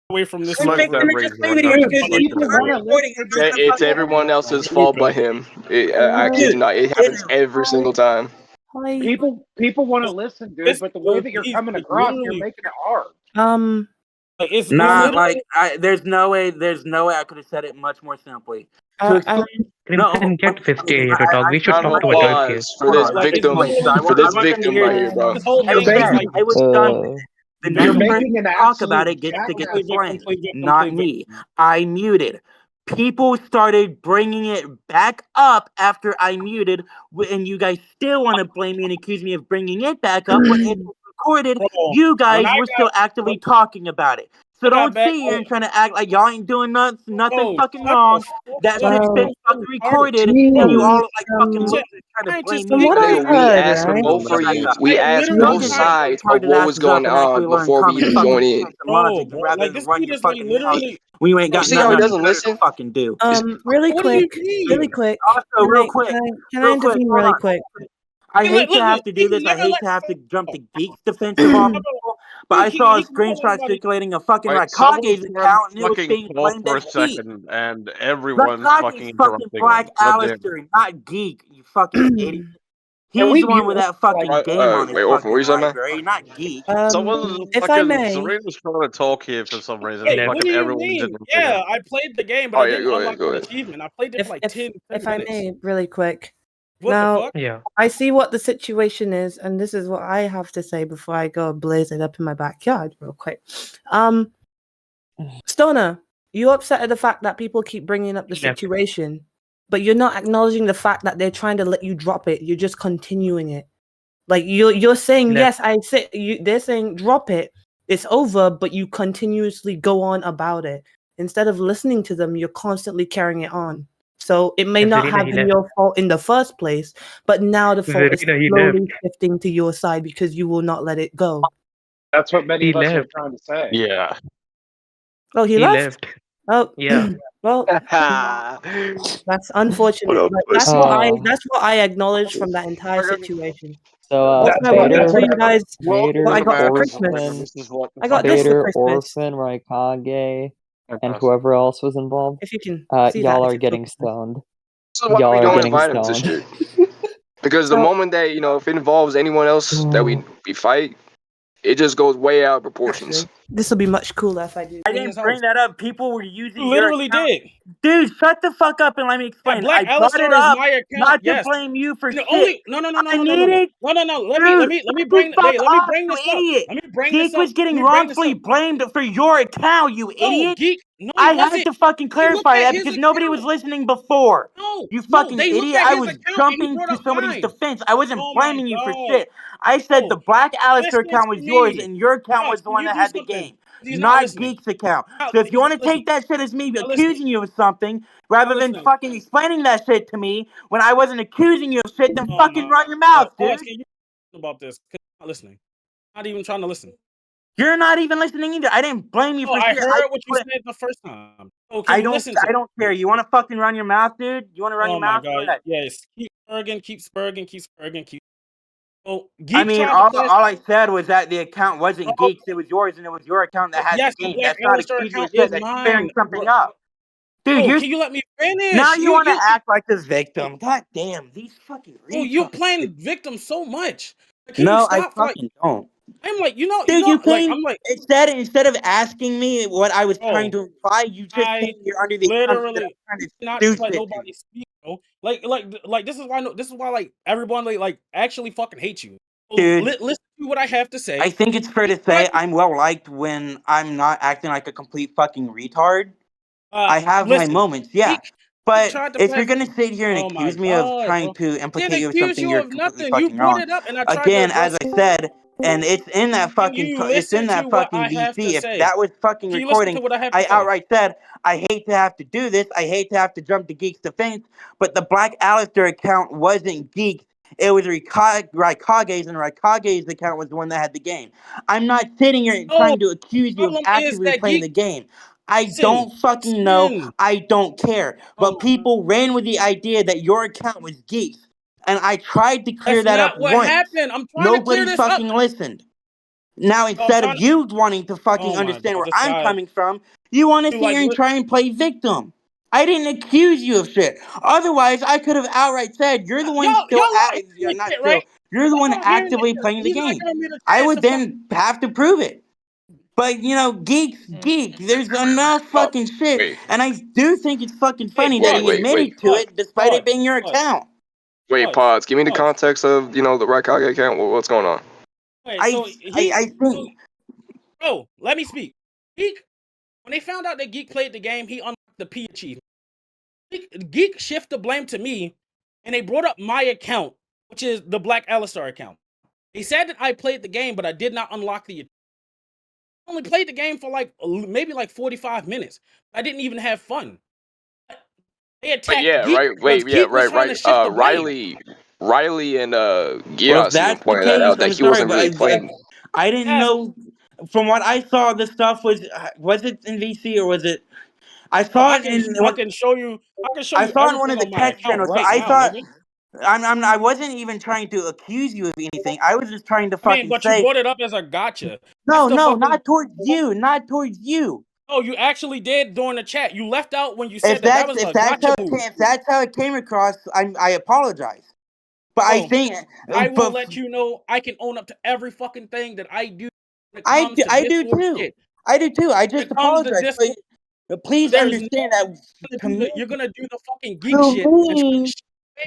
away from this I'm Smoke server. that gonna weed. just We're leave it here not because if smoking you that are weed. recording, I'm not gonna It's fucking everyone else's fault but him. I kid you not. It happens every single time. Hi. People want to listen, dude, This but the way that you're he's coming it's across, you're literally making it hard. like it's Nah, literally there's no way I could have said it much more simply. To I explain, Crimson, get 50 here to talk. We should Round of talk to a judge here. applause for this like it's victim. literally For this I want them to victim hear right this. here, bro. this whole I was thing is like I was done with it. The back You're next up. person making an to talk about absolute it gets to get jackass. the blame, not me. I muted. People started bringing it back up after I muted, and you guys still want to blame me and accuse me of bringing it back up when it was recorded. Bro, You when guys I were still actively talking about it. So got don't back, sit here and trying to act like y'all ain't doing nothing bro, fucking shut wrong. the fuck That up. shit's been You're fucking retarded. recorded, and you all look like fucking um, losers trying to I ain't blame just from me. what For I Nigga, we heard, asked right? both for back you. up. We I asked Y'all literally both can trying shut sides your of retarded what was asses up going and on actually learn before we common even fucking joined in. sense and logic, and bro. rather Like than this run dude your is like fucking mouth literally when you ain't You got see how he nothing doesn't better to listen? fucking do. Really what do you quick, mean? Also, real quick, can I intervene hold really on. quick? I He like hate to listen, have to do he this. I never hate let to have to jump to Geek's defense of all people, but I saw a he never let screenshot anybody circulating of fucking Wait, someone's Rakage's trying to account, and it was fucking being talk blamed for at a Geek. second, and everyone's fucking Rakage's fucking interrupting Black him. God damn it. Alistair, not Geek. You fucking idiot. Can He's we the one mute with him that for, like, fucking game on his Wait, Orphan, what are fucking you saying, man? library, not Geek. Someone's If I fucking may, Serena's trying to talk here for some reason, Wait, and what do fucking you everyone's mean? interrupting Yeah, him. I played the game, but Oh I yeah, didn't go unlock ahead, go the ahead. achievement. I played it for like 10 if I minutes. may, really quick. What the Now, fuck? Yeah. I see what the situation is, and this is what I have to say before I go blaze it up in my backyard, real quick. Stoner, you upset at the fact that people keep bringing up the situation, but you're not acknowledging the fact that they're trying to let you drop it. You're just continuing it. Like you're saying, yes, I say they're saying drop it. It's over, but you continuously go on about it. Instead of listening to them, you're constantly carrying it on. So it may not have been your fault in the first place, but now the fault is slowly shifting to your side because you will not let it go. That's what many of us are trying to say. Yeah. Oh, he left? Oh, yeah. Well, that's unfortunate. But that's what I acknowledge from that entire situation. So That's what I got for you guys. Baiter, What I got for Orphan, Christmas. I got this for Baiter, Christmas. Orphan, Raikage, and whoever else was involved. If you can see y'all that, are getting stoned. This is why Y'all we are don't getting invite him to stoned. shit. Because the moment that if it involves anyone else that we fight, It just goes way out of proportions. This will be much cooler if I do. I didn't bring that up. People were using You your literally account. did. Dude, shut the fuck up and let me Yeah, explain. Black I brought it Alistair is up my account. not to Yes. blame you for And the shit. only no. I needed. Let Dude, me bring fuck let me off, bring you this up. idiot. Let me bring Geek this up. was getting Let me bring this wrongfully up. blamed for your account, you No, idiot. Geek. No, he I had wasn't. to fucking He looked clarify at that his because nobody was account. listening before. No, You no, fucking they looked idiot. at I his was account and he jumping brought to up somebody's mine. defense. I wasn't Oh my blaming you for God. shit. I said Oh, the Black Alistair listen account to was yours me. and your account Boss, was the can one you that do had the something? game, He's not not listening. Geek's account. He's So if you not want to listening. take that shit as me Not accusing listening. you of something rather than listening. fucking explaining that shit to me when I wasn't accusing you of shit, then Oh fucking my run your mouth, God. Boss, dude. can you about this? 'Cause you're not listening. Not even trying to listen. You're not even listening either. I didn't blame you Oh, for I shit. heard what you said the first time. Oh, can I you don't. listen to I don't care. You want to fucking run your mouth, dude? You want to run Oh your my mouth? Go God. ahead. Yes. Keep spurging, keep spurging, keep spurging, keep. Oh, I Geek mean, tried to flash. all I said was that the account wasn't Oh, Geeks. It was yours, and it was your account that had the yes, the game. Black That's not Alistair accusing of account shit. is That's mine. clearing something up. Dude, Oh, you're can you let me now finish? you want to act like the victim. God damn, these fucking Oh, you retards. playing victim so much. Can you No, I stop? Like, fucking don't. I'm like, Dude, you like, came I'm like, instead of asking me what I was trying to imply, you just I came here under the assumption that literally I'm trying to not do let shit to nobody you. speak, bro. Like this is why like everyone like actually fucking hates you. So, Dude, listen to what I have to say. I think it's fair to say I'm well liked when I'm not acting like a complete fucking retard. I have my Listen, moments, yeah. Geek But tried to if you're flash. gonna sit here and Oh my accuse me of God, trying bro. to I didn't implicate you with accuse something, you you're of completely nothing. You fucking brought wrong. it up, and I tried to Again, address as I it. said, and it's in that Can fucking you it's in listen to that what fucking I have VC. to If say? that was fucking Can you listen to recording, what I have to I say? outright said I hate to have to do this. I hate to have to jump to Geek's defense, but the Black Alistair account wasn't Geek's. It was Raikage's, and Raikage's account was the one that had the game. I'm not sitting here No, trying to accuse you of problem is actively that playing Geek. the game. I Listen, don't fucking know. listen. I don't care. Oh But my God. people ran with the idea that your account was Geek's. And I tried to clear That's that up not what once. happened. I'm trying to clear Nobody this up. fucking listened. Now, Oh, I'm instead of trying to. you wanting to fucking Oh my understand God, where this I'm guy. coming from, you want to You sit like here and try and play victim. I didn't accuse you of shit. Otherwise, I could have outright said, you're the one y'all still, not you're hearing not it, right? still, you're the Y'all one not hearing it. actively playing the He's not game. giving me the I chance would to fuck. then have to prove it. But, geek, there's enough fucking shit. Wait, And I do think it's fucking Hey, funny that pause, he admitted to pause, it despite it pause, being your pause, account. pause. Give me the pause. context of the Raikage account. What's going on? Wait, so I think. Oh, let me speak. Geek, when they found out that Geek played the game, he unlocked the P achievement. Geek shift the blame to me, and they brought up my account, which is the Black Alistair account. They said that I played the game, but I did not unlock the. I only played the game for maybe 45 minutes. I didn't even have fun. They But attacked yeah, Geek right. because Wait, yeah, Geek was right, trying right. to shift the blame. Riley, and Well, if Gios even that's the pointed that case, out that I'm he sorry, wasn't but really playing. I didn't Yes. know. From what I saw, the stuff was it in VC or was it? I Oh, saw it in I can show you. I can show I you saw in one everything of the on my tech account channels. So right I now, thought nigga. I wasn't even trying to accuse you of anything. I was just trying to I mean, fucking but you say brought it up as a gotcha. That's no, the no, fucking. not towards you, not towards you. Oh, you actually did during the chat. You left out when you If said that that's was a gotcha move. if that's how it came across, I apologize. But I Bro, think, I will but let you know I can own up to every fucking thing that I do when it comes to I this do sort of too. shit. I do too. I When just it comes to apologize. this, But please there's no understand that to me, you're gonna do the fucking geek to shit and try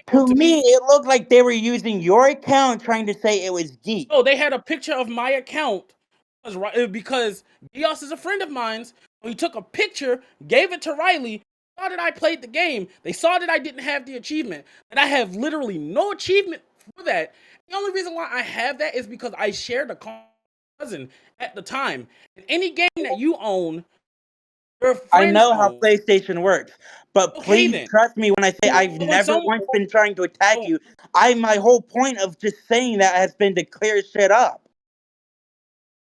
to me, to me. it looked like they were using your account trying to say it was geek. Oh, they had a picture of my account because Gios is a friend of mine's. He took a picture, gave it to Riley. Saw that I played the game. They saw that I didn't have the achievement, and I have literally no achievement for that. The only reason why I have that is because I shared a cousin at the time. In any game that you own, your I friends know how own. PlayStation works, but Okay, please then. trust me when I say I've But when never someone, once been trying to attack you. My whole point of just saying that has been to clear shit up.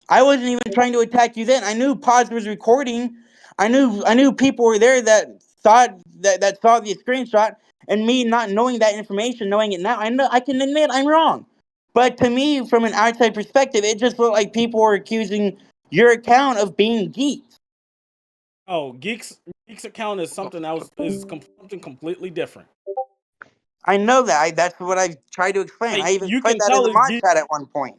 I wasn't even trying to attack you then. I knew Paz was recording. I knew people were there that thought that saw the screenshot, and me not knowing that information, knowing it now, I can admit I'm wrong. But to me, from an outside perspective, it just looked like people were accusing your account of being geeks. oh, Geek's account is something else, is something completely different. I know that. That's what I tried to explain. Like, I even you put can that in tell the it's mod Geek. chat at one point.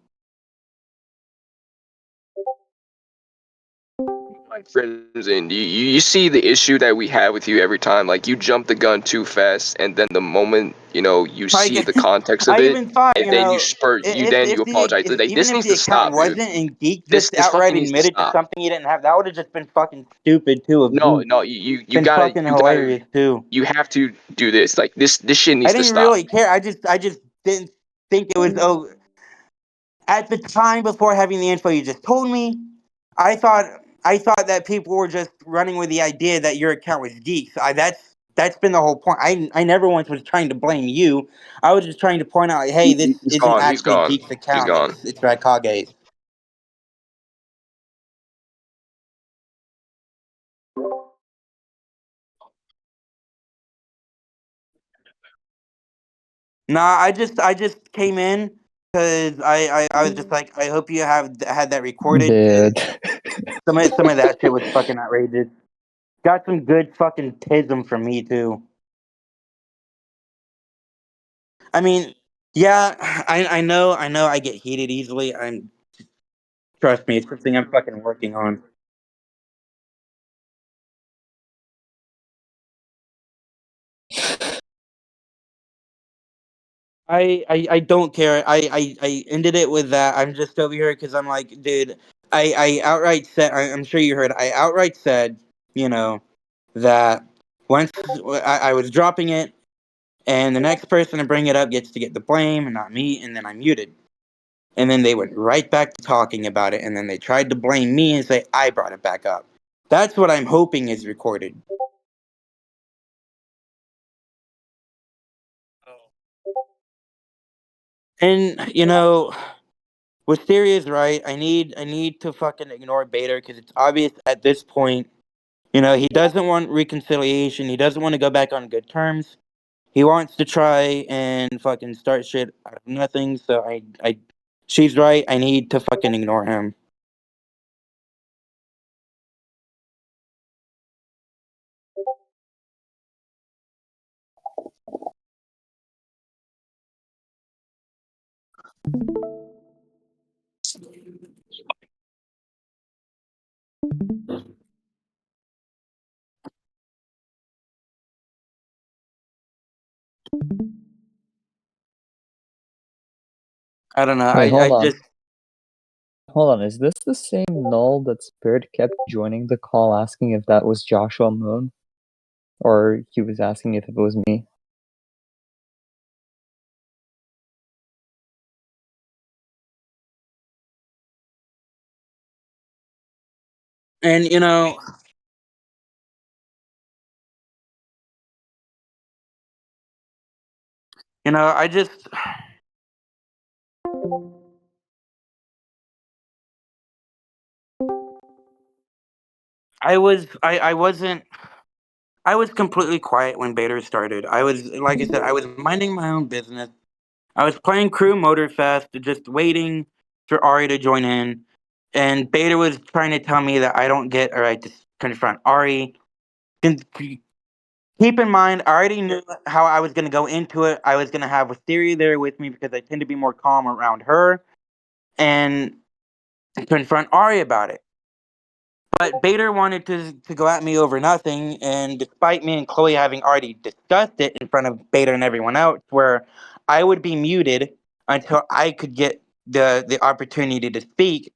Crimson, you see the issue that we have with you every time. Like, you jump the gun too fast, and then the moment you see Like, the context of I it, even thought, and then you spurt, you apologize. Like, even this if needs the to account stop, dude. wasn't and Geek This just fucking outright needs to admitted to stop. something he didn't have, that would have just been fucking stupid too of No, Geek. no, you Been gotta fucking hilarious too. you have to do this. Like, this shit I needs to didn't stop. really care. I just didn't think it was at the time before having the info you just told me. I thought that people were just running with the idea that your account was Geek. So that's been the whole point. I never once was trying to blame you. I was just trying to point out, like, hey, this He's isn't gone. He's actually gone. Geek's He's account. gone. It's Rakage's. Nah, I just came in because I was just like, I hope you had that recorded. 'Cause Dude. some of that shit was fucking outrageous. Got some good fucking tism from me too. I mean, yeah, I know I get heated easily. Trust me, it's something I'm fucking working on. I don't care. I ended it with that. I'm just over here because I'm like, dude, I outright said, I'm sure you heard, I outright said, you know, that once I was dropping it, and the next person to bring it up gets to get the blame and not me, and then I muted. And then they went right back to talking about it, and then they tried to blame me and say I brought it back up. That's what I'm hoping is recorded. And Wisteria's right. I need to fucking ignore Baiter because it's obvious at this point. He doesn't want reconciliation. He doesn't want to go back on good terms. He wants to try and fucking start shit out of nothing. So she's right. I need to fucking ignore him. I don't know. Wait, I hold on. just Hold on, is this the same null that Spirit kept joining the call asking if that was Joshua Moon? Or he was asking if it was me? and I just I was completely quiet when Bader started. I was, like I said, I was minding my own business. I was playing Crew Motorfest, just waiting for Ari to join in. And Bader was trying to tell me that I don't get a right to confront Ari. And keep in mind, I already knew how I was going to go into it. I was going to have Wisteria there with me because I tend to be more calm around her and confront Ari about it. But Bader wanted to go at me over nothing, and despite me and Chloe having already discussed it in front of Bader and everyone else, where I would be muted until I could get the opportunity to speak,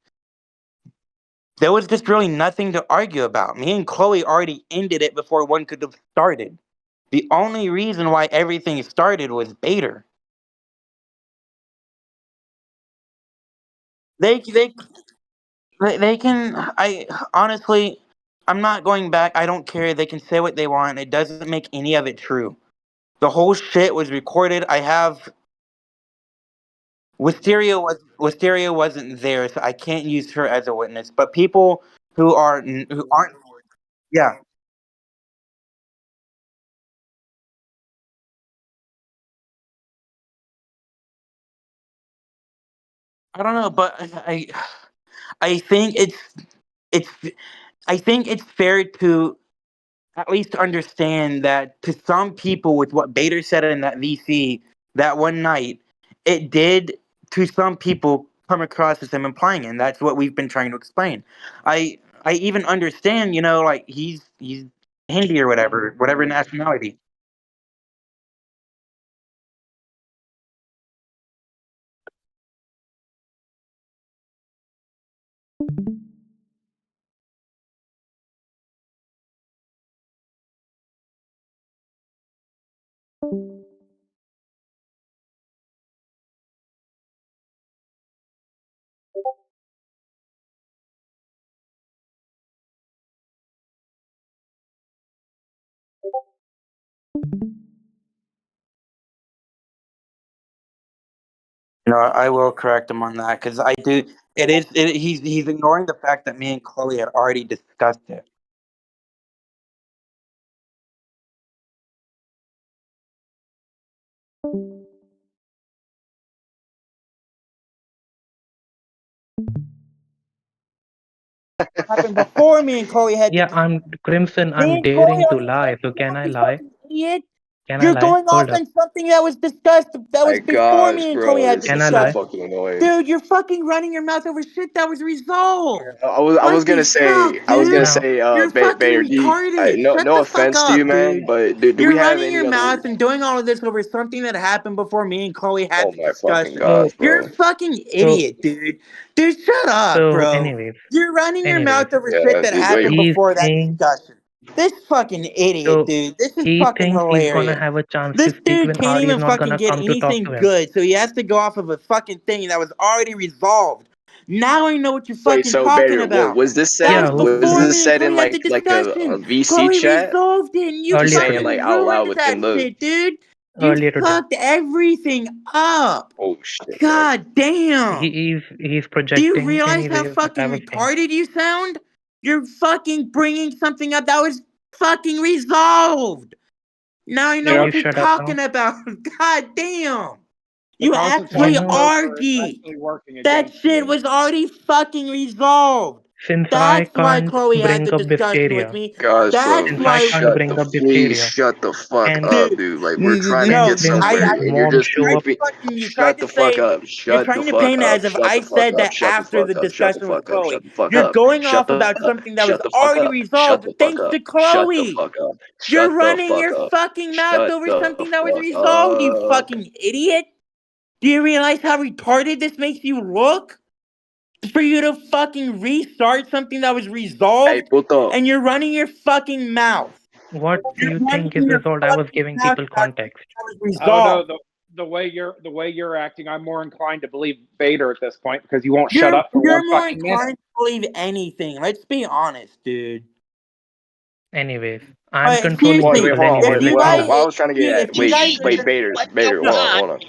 there was just really nothing to argue about. Me and Chloe already ended it before one could have started. The only reason why everything started was Bader. They they they can. I honestly, I'm not going back. I don't care. They can say what they want. It doesn't make any of it true. The whole shit was recorded. I have Wisteria wasn't there, so I can't use her as a witness. But people who aren't, yeah, I don't know, but I think it's I think it's fair to at least understand that to some people, with what Bader said in that VC that one night, it did to some people come across as him implying it, and that's what we've been trying to explain. I I even understand, like he's Hindi or whatever nationality. No, I will correct him on that because I do. It is. He's ignoring the fact that me and Chloe had already discussed it. What happened before me and Chloe had Yeah, the I'm Crimson. Me I'm and Chloe daring to already lie. had So this can I one, you lie? fucking idiot. Can I You're lie? going Hold off up. on something that was discussed. That was My before gosh, me and Chloe bro, had the this Can is I so lie? discussion. fucking annoying. Dude, you're fucking running your mouth over shit that was resolved. I was What gonna the say, fuck, dude? Now, You're fucking Bader, retarded. no, Shut no the fuck offense to you, up, man, dude. but do we You're have running any your other? mouth and doing all of this over something that happened before me and Chloe had Oh the my fucking discussion. so gosh, You're a bro. fucking so idiot, dude. Dude, shut up, so bro. anyways, You're running your anyways, mouth over shit Yeah, that dude, like, happened he's before that saying discussion. This fucking idiot, so dude. This is he fucking thinks he's gonna hilarious. have a chance to This speak dude when can't Ari is even not fucking gonna get come to talk to anything him. good, so he has to go off of a fucking thing that was already resolved. Now I know what you're wait, fucking so talking Bader, about. was this That said? was Yeah, Was before this me and said in Chloe had the like a discussion. VC Chloe chat? resolved it, and you I'm just earlier saying, today. like fucking out loud ruined within that the. shit, dude. You Earlier today. fucked everything up. Oh shit, bro. God damn. He's Do you projecting. realize how Anyways, I fucking was saying. retarded you sound? You're fucking bringing something up that was fucking resolved. Now I know Can Yeah, you what you're shut up now? talking about. God damn. the You Can actually confrontation you? broker is argue. actually working That against shit you. was already fucking resolved. Since I That's why can't Chloe had bring the up this discussion with area, me. Gosh, That's bro, since I why, can't shut bring the up this please area, shut the fuck and up, dude. dude. Like we're trying to and No, get since somewhere, his I. and you're mom just show up, You tried shut to the fuck say up, you're shut the trying to fuck paint it up, as if shut I the fuck said up, that shut the after fuck the up, shut the discussion with fuck up, Chloe. shut the fuck You're up, going shut off the about something that was shut the fuck already up, shut resolved the fuck thanks up, to shut the Chloe. fuck up, You're shut the running fuck your up, fucking mouth shut over the something that was fuck resolved, you up. fucking idiot. Do you realize how retarded this makes you look? For you to fucking restart something that was Hey, resolved puto. and you're running your fucking mouth. what do You're you running think is your resolved? I was fucking giving mouth people about something context. that was Oh no, resolved. the way you're acting, I'm more inclined to believe Vader at this point because you won't shut You're up for one you're more fucking minute. inclined to believe anything. Let's be honest, dude. Anyways, I'm controlling Seriously, Wait, people. hold on. if Anyways, Wait, you let me guys, know. what I was trying to get at. if you guys are Wait, gonna, Bader, hold on, hold on.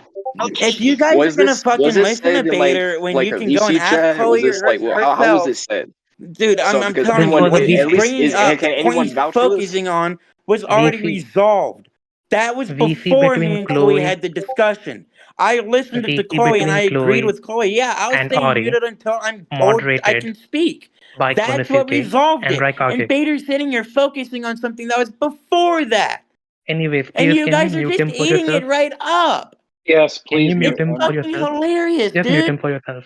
if you guys are Was gonna was fucking it listen to said in Bader when like you a can go and VC ask chat? Was Chloe this like how was herself, it said? dude, So I'm because telling This you, was a what he's at VC. least bringing up, the can point anyone he's vouch for this? focusing on, was already VC. resolved. That was VC before me between and Chloe Chloe. had the discussion. I listened to VC Chloe and I between agreed Chloe with Chloe. Yeah, I'll and stay Ari, muted until I'm told I moderated can speak. by That's what Konosuke resolved and it. And Raikage. Bader's sitting here focusing on something that was before that. Anyways, And please you can you guys are mute just him for eating yourself? it right up. Yes, Can you please mute mute It's him him. for fucking yourself? hilarious, Just mute dude. him for yourself.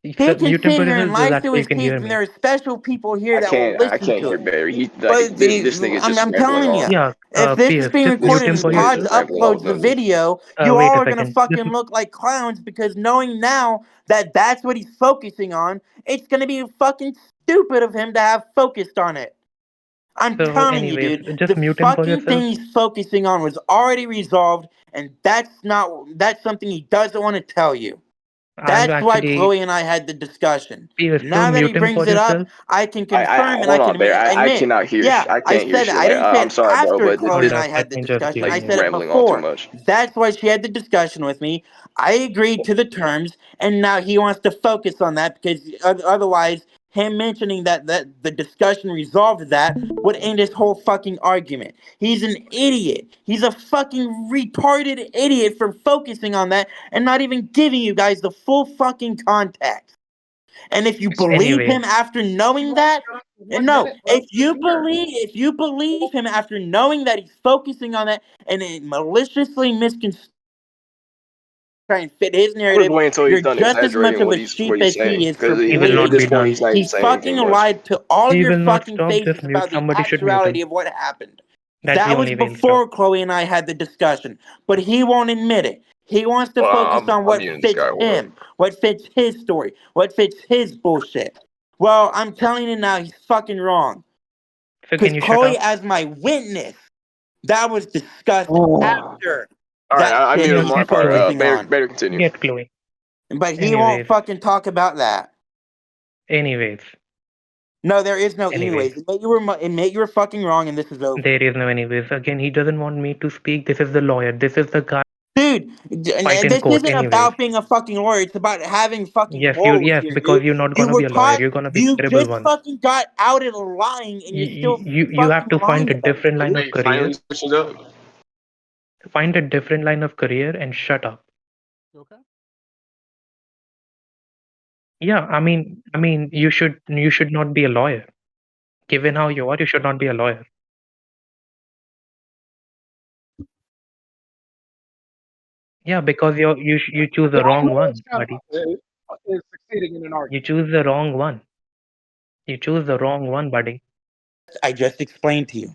He can Mute him sit for here yourself and so lie that through way you his can teeth, hear and me. there are special people here that will I listen can't to hear him. Barry. He like But this nigga I'm, just I'm rambling telling on. you, Yeah, if this is PS, being just This mute recorded him and for nigga is Pods just yourself. rambling on, uploads the doesn't he? video, you Wait all a are gonna second. Just fucking look like clowns because knowing now that that's what he's focusing on, it's gonna be fucking stupid of him to have focused on it. I'm so telling you, anyways, dude, just the mute him for fucking yourself. thing he's focusing on was already resolved, and that's something he doesn't want to tell you. I'm That's why actually Chloe and I had the discussion. PS, so Now that he mute him brings for it up, yourself. I can I confirm and I hold can on, Barry. I admit. cannot hear. Yeah, I I can't hear said shit. I Like didn't say I'm it sorry, bro, after but Chloe Hold and up, I let had the me just discussion. give I like him. said it rambling on too before. much. That's why she had the discussion with me. I agreed to the terms, and now he wants to focus on that because otherwise, him mentioning that the discussion resolved that would end his whole fucking argument. He's an idiot. He's a fucking retarded idiot for focusing on that and not even giving you guys the full fucking context. And if you believe Anyways, him after knowing that, and One no, minute, bro. if you believe him after knowing that he's focusing on that and it maliciously misconstrued try and fit his I'm narrative. just waiting until You're he's done just as much exaggerating of what a he's sheep as saying, he is for because He will believing not at this be it. point he's done. not even He saying anything fucking much. lied to all of He your will not fucking stop. Just faces mute. about the Somebody should mute actuality him. of what happened. That's the That was only way he'll stop. before Chloe and I had the discussion, but he won't admit it. He wants to Well, focus on I'm what muting this fits guy. Hold up. him, what fits his story, what fits his bullshit. Well, I'm telling you now, he's fucking wrong. So Because can you shut Chloe, up? as my witness, that was discussed after All right, that I shit muted Yeah, him. he's All get right, Chloe. focusing better on. continue. Get Chloe. But he won't Anyways. fucking talk about that. Anyways. No, there is no Anyways. anyways. Admit you were fucking wrong and this is over. There is no anyways. Again, he doesn't want me to speak. This is the lawyer. This is the guy. Dude, Fight in this court. isn't Anyways. about being a fucking lawyer. It's about having fucking Yes, morals here, because dude. you're not You gonna were be a lawyer. caught. You're gonna be a You terrible just one. fucking got outed lying, and you're still You have fucking to find lying a about different it. line of Wait, career. finally switches up. Find a different line of career and shut up. Okay. Yeah, I mean, you should not be a lawyer. Given how you are, you should not be a lawyer. Yeah, because you choose the wrong one, buddy. Is succeeding in an argument. You choose the wrong one. You choose the wrong one, buddy. I just explained to you.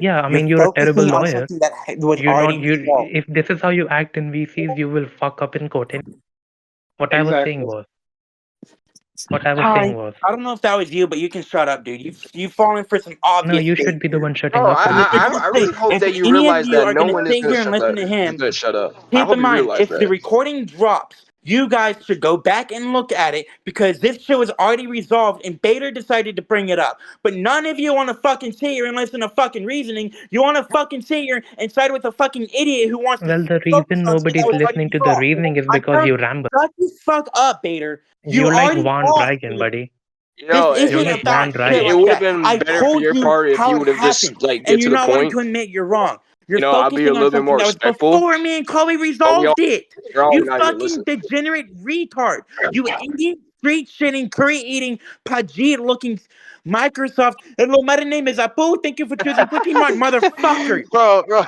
Yeah, I You're mean, you're a terrible focusing on lawyer. something that was You're not. already You resolved. If this is how you act in VCs, you will fuck up in court. What I was saying Exactly. was. I don't know if that was you, but you can shut up, dude. You've fallen for some No, obvious you shit should be the here. one shutting Bro, up for And this if you're shit. gonna I say, really hope if that you any of realize you that are no gonna one is sit gonna here and shut listen up. to Is him, gonna shut up. I keep hope in you mind, realize if the that. recording drops, you guys should go back and look at it because this shit was already resolved and Bader decided to bring it up. But none of you want to fucking sit here and listen to fucking reasoning. You want to fucking sit here and side with a fucking idiot who wants to Well, the focus reason on shit that nobody's was already listening to the resolved. reasoning is I'm because telling you you, ramble. shut the fuck up, Bader. You You're like already Van lost. Dragon, buddy. This You're isn't like about Van shit Dragon. It like would have that. been I better for told your you part if how you it would have just happened, like and get to you're the not wanting point. to admit you're wrong. You're I'll be a focusing on little bit something more that was respectful. before me and Chloe But we all, resolved it. you're all You not even fucking listening. degenerate retard. You idiot, street shitting, curry eating, Pajit looking Microsoft. Hello, my name is Apu. Thank you for choosing Pokemon, motherfucker. Bro,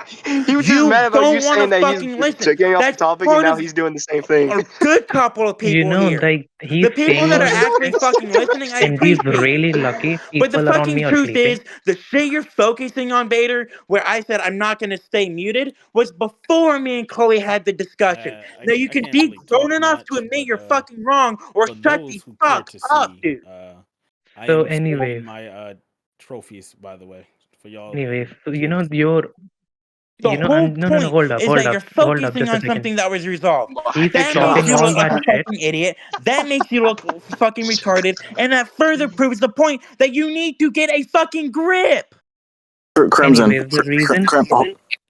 he was just You mad about you don't want to saying that he's fucking listen. getting off the That's topic, and part now of he's doing the same thing. a good couple of You people know, here. like he's The people saying that are all this actually shit, fucking listening, I and he's appreciate really you. lucky But the people around fucking me are truth sleeping. is, the shit you're focusing on, Bader, where I said I'm not going to stay muted, was before me and Chloe had the discussion. Now you I can can't be really grown talk enough to much, admit but you're fucking wrong or for shut those the who care fuck to up, see, dude. I So, am anyways, saving my trophies, by the way, for y'all anyways, who so care. The whole no, point hold is that you're hold up, focusing just a on second. something that was resolved. He's That makes talking you all look like that a shit. fucking idiot. That makes you look fucking retarded. And that further proves the point that you need to get a fucking grip. Crimzon, Anyways, the reason.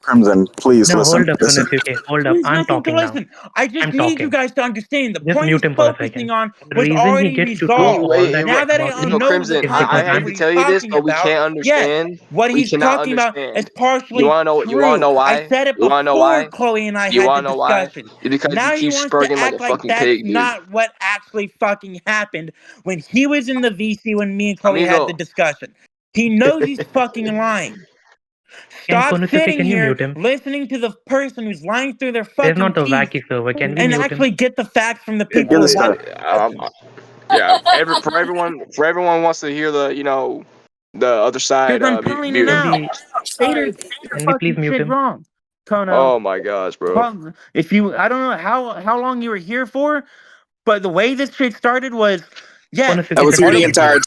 Crimzon, please No, listen. hold up, Listen. Konosuke. Hold up. There's I'm nothing to talking now. listen. I just I'm need you talking. guys to understand the Just point mute he's him for a focusing second. on The was reason he already gets to talk resolved. all that Now shit that about he me knows the Crimson, is because context I of hate I'm. what to he's tell you this, talking but we about, can't yes, understand. what We he's cannot talking about is understand. You partially wanna know? You wanna true. know I why? said it You wanna know before why? Chloe and I You had the wanna know why? discussion. It's because you Now he keep wants to spurting like act a like fucking that's pig, dude. not what actually fucking happened when he was in the VC when me and Chloe had the Amigo. discussion. He knows he's fucking lying. Stop Konosuke, sitting can you here mute him? listening to the person who's lying through their There's fucking not a teeth Wacky server. Can we and mute him? actually get the facts from the Yeah, people get who this had guy. the discussion. Yeah, for everyone wants to hear the other side. Because I'm telling you Mute Can him. now, we Bader's getting the please fucking mute shit him? wrong. Kono, Oh my gosh, bro. if you, I don't know how long you were here for, but the way this shit started was, yes, Konosuke, I was just here part the of, mute him, please. entire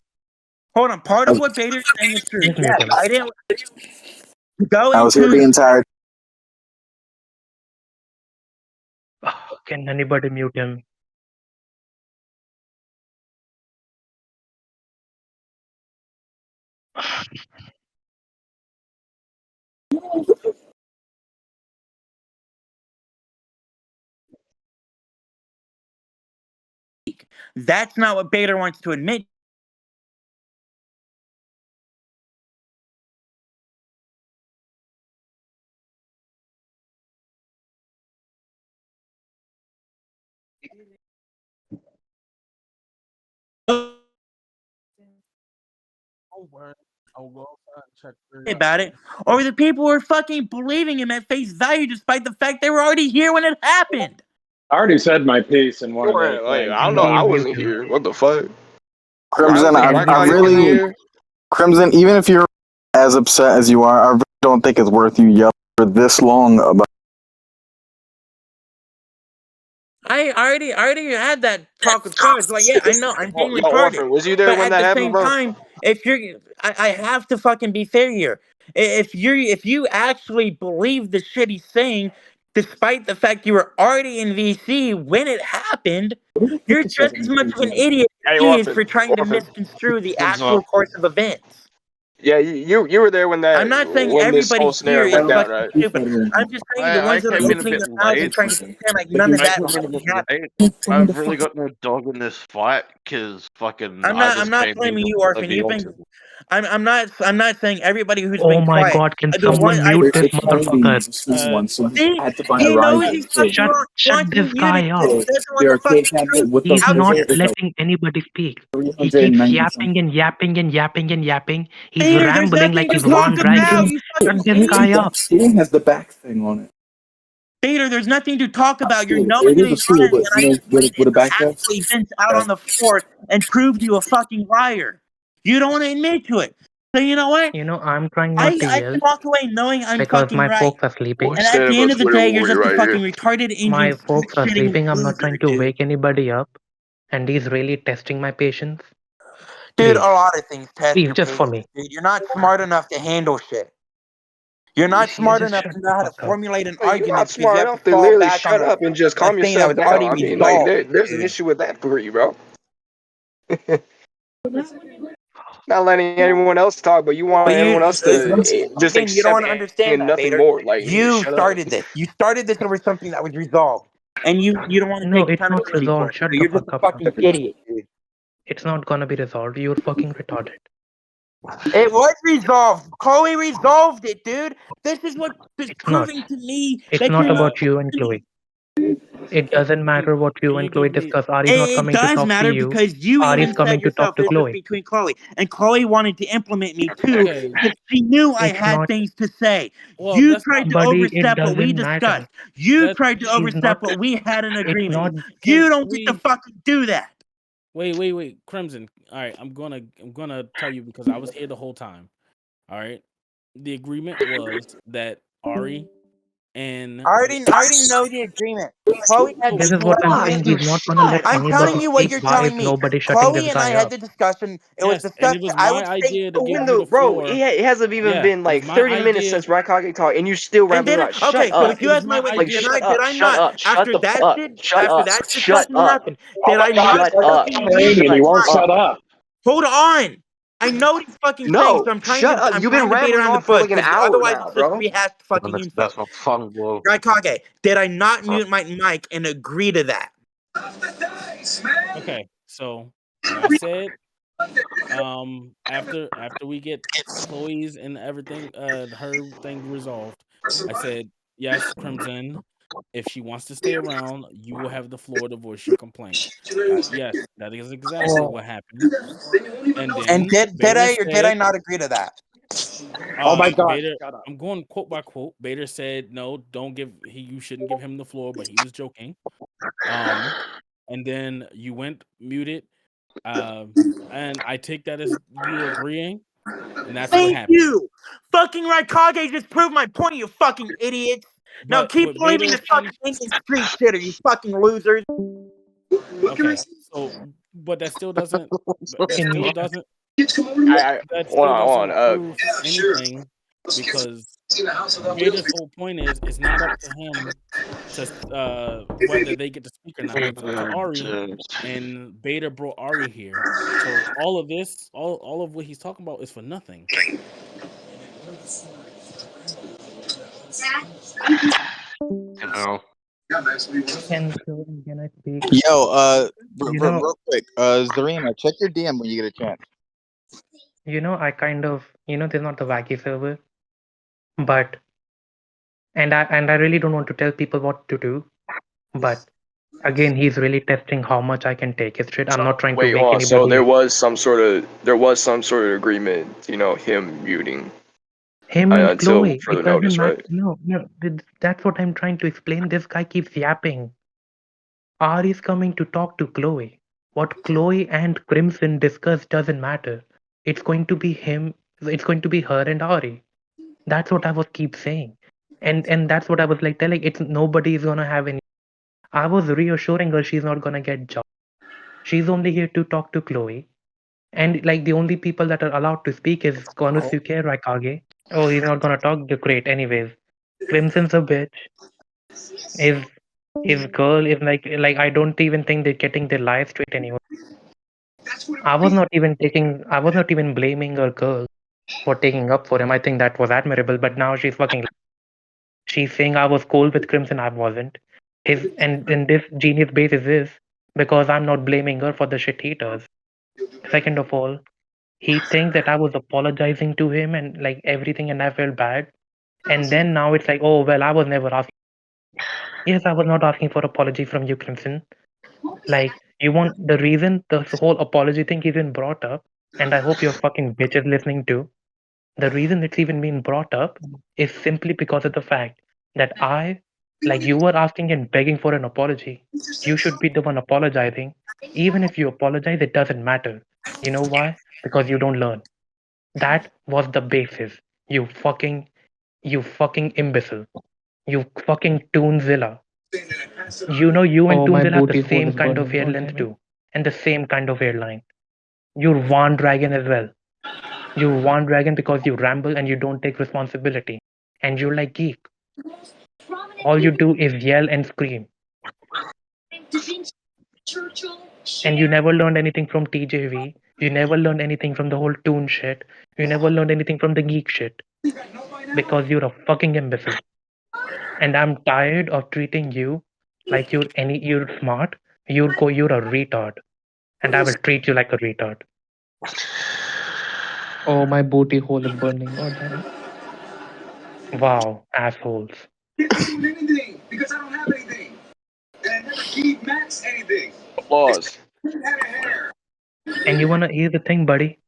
hold on, part of time. what Bader's saying is true. Just mute Yes, him. I didn't go I was here the into entire. Can anybody mute him? that's not what Bader wants to admit. I'll go outside and check About it, or the people who are fucking believing him at face value despite the fact they were already here when it happened. I already said my piece in one of those Like, things. I don't know. So. I wasn't here. What the fuck? I Crimson, don't think I Wacky was in really, here. Crimson, even if you're as upset as you are, I really don't think it's worth you yelling for this long about. I already had that talk with Cars. Like, yeah, I know, I'm being Yo, retarded. Orphan, was you there But when at that the happened, same bro? time, if you're, I have to fucking be fair here. If you actually believe the shit he's saying, despite the fact you were already in VC when it happened, you're just as much of an idiot as Hey, he is Orphan, for trying to Orphan. misconstrue the What's up? actual course of events. Yeah, you were there when I'm not saying this whole everybody here scenario is went down, fucking right? stupid. I'm just telling you the I ones that are came in a opening bit their mouths and late. trying to pretend like none of I that came in a fucking bit happened. late. I've really got no dog in this fight because fucking I I'm just not came in blaming to you, play Orphan. the You've been. autism. I'm not saying everybody who's Oh been my quiet. god, can The one someone I mute this It's only motherfucker? season one, so see, I had to buy a he knows RAGES. he's fucking wrong. He Shut wants me this muted guy because up. he doesn't want The the fucking arcade cabinet truth with the He's out not there. letting anybody speak. He keeps 390 something. yapping and yapping and yapping and yapping. He's Peter, there's rambling like nothing to he's talk Van about. Dragon. You Shut fucking this idiot. guy up. Stool has the back thing on it. Peter, there's nothing to talk about. You're Stool. knowing It and is a stool, ignoring, but and I just with went a in the back desk. actual events out on the floor and proved you a fucking liar. You don't want to admit to it. So you know what? You know, I'm trying not to I yell can walk away knowing I'm because fucking my right. folks are sleeping. Boy, And at stand the up end a of the Twitter day, you're warrior just a right fucking here. retarded My Indian folks are shitting sleeping. I'm not loser, trying to dude. wake anybody up. And he's really testing my patience. Dude, Please. a lot of things test Please, your just for patience, me. dude. You're not smart enough to handle shit. You're not Yeah, smart just enough shut to the know how to fuck up. formulate an Well, you're not argument because you smart have to enough to fall literally back on shut up and just a calm thing that yourself was down. already I mean, like, resolved, there's an dude. issue with that for you, bro. Not letting anyone else talk, but you want But everyone else to just again, you don't accept want to understand and that, nothing Bader. more. Like, You shut up. started this. You started this over something that was resolved. And you don't want to No, take it's not accountability for resolved. it. Shut So the you're just fuck a up, fucking man. idiot, dude. It's not gonna be resolved. You're fucking retarded. It was resolved. Chloe resolved it, dude. This is what is It's not. proving to me It's that you're not not. about you and Chloe. It doesn't matter what you Can you and Chloe give me? discuss. Ari's not It coming to does talk to matter you. because you Ari's even coming said to talk yourself to this was Chloe. between Chloe. And Chloe wanted to implement me too Okay. because she knew I It's had not, things to say. Well, You that's tried not. to buddy. It overstep what we doesn't matter. discussed. You That tried to He's not. overstep what we had an It's agreement not. with. can You don't get to we? fucking do that. Wait, Crimson. All right, I'm gonna tell you because I was here the whole time. All right, the agreement was that Ari and I already know the agreement. Chloe had This the is what I'm discussion. saying. He's not gonna let I'm telling anybody you what speak. you're Why is telling me. nobody shutting this Chloe and I guy had up? the discussion. It was yes, and it discussed that was I my would stay idea to so give When you the the bro, floor. it hasn't even Yeah, been it was like my 30 minutes idea. since Raikage talked, and you're still and rambling then on. okay, Shut so up. if It you was ask my my way, Like, idea. did I not shut after the that up, shit shut after up, that shut discussion up, happened, did I not shut up, fucking mute And you? he won't shut shut up. up. Hold on. I know what he's fucking saying, so No, shut up. I'm You've been trying to beat rambling around the on for bush like an because hour otherwise now, it's just bro. rehashed fucking info. That's not fun, bro. Raikage, did I not mute my mic and agree to that? Okay, so when I said after we get Chloe's and everything her thing resolved, I said yes, Crimson. If she wants to stay around, you will have the floor to voice your complaints. Yes, that is exactly what happened. And And then did Bader I or did I said, not agree to that? Oh my god. Bader, Shut up. I'm going quote by quote. Bader said, "No, don't give you shouldn't give him the floor," but he was joking. And then you went muted, and I take that as you agreeing, and that's what Thank happened. you. Fucking Raikage just proved my point, you fucking idiots. Now But keep what believing Bader this is fucking trying Indian street shitter, you fucking losers. okay, so but that still doesn't that Can still we? doesn't I that hold still on, hold doesn't on. prove anything because Bader's whole point is it's not up to him to whether they get to speak or not. It's up to Ari, and Bader brought Ari here. So all of this, all of what he's talking about is for nothing. You know. Can I speak? Yo, You know, real quick, Zarema, check your DM when you get a chance. I kind of, this is not the Wacky server, but and I really don't want to tell people what to do, but again, he's really testing how much I can take his shit. I'm not trying to Wait, wake hold on. So anybody. there was some sort of agreement, him muting Him and until Chloe, further it doesn't notice, matter. right? No, that's what I'm trying to explain. This guy keeps yapping. Ari's coming to talk to Chloe. What Chloe and Crimson discuss doesn't matter. It's going to be him. It's going to be her and Ari. That's what I was keep saying, and that's what I was like telling. It's nobody is gonna have any. I was reassuring her she's not gonna get job. She's only here to talk to Chloe, and like the only people that are allowed to speak is Konosuke Raikage. Oh, he's not gonna talk. Great. Anyways, Crimson's a bitch. His girl is like I don't even think they're getting their lives straight anymore. I was not even blaming her girl for taking up for him. I think that was admirable, but now she's saying I was cool with Crimson, I wasn't. His and this genius base is this because I'm not blaming her for the shit he does. Second of all, he thinks that I was apologizing to him and like everything and I felt bad. And then now it's like, oh well, I was never asking. Yes, I was not asking for apology from you, Crimson. Like you want the reason the whole apology thing even brought up, and I hope your fucking bitch is listening too. The reason it's even been brought up is simply because of the fact that like you were asking and begging for an apology. You should be the one apologizing. Even if you apologize, it doesn't matter. You know why? Because you don't learn. That was the basis. You fucking imbecile. You fucking Toonzilla. You know you and Oh, my Toonzilla have the booty hole same is kind of burning. hair God length damn it. too. And the same kind of hairline. You're Van Dragon as well. You're Van Dragon because you ramble and you don't take responsibility. And you're like geek. All you do is yell and scream. And you never learned anything from TJV. You never learned anything from the whole Toon shit. You never learned anything from the geek shit. Because you're a fucking imbecile. And I'm tired of treating you like you're smart. You're a retard. And I will treat you like a retard. Oh, my booty hole is burning. God damn it. Wow, assholes. Applause. And you wanna hear the thing, buddy?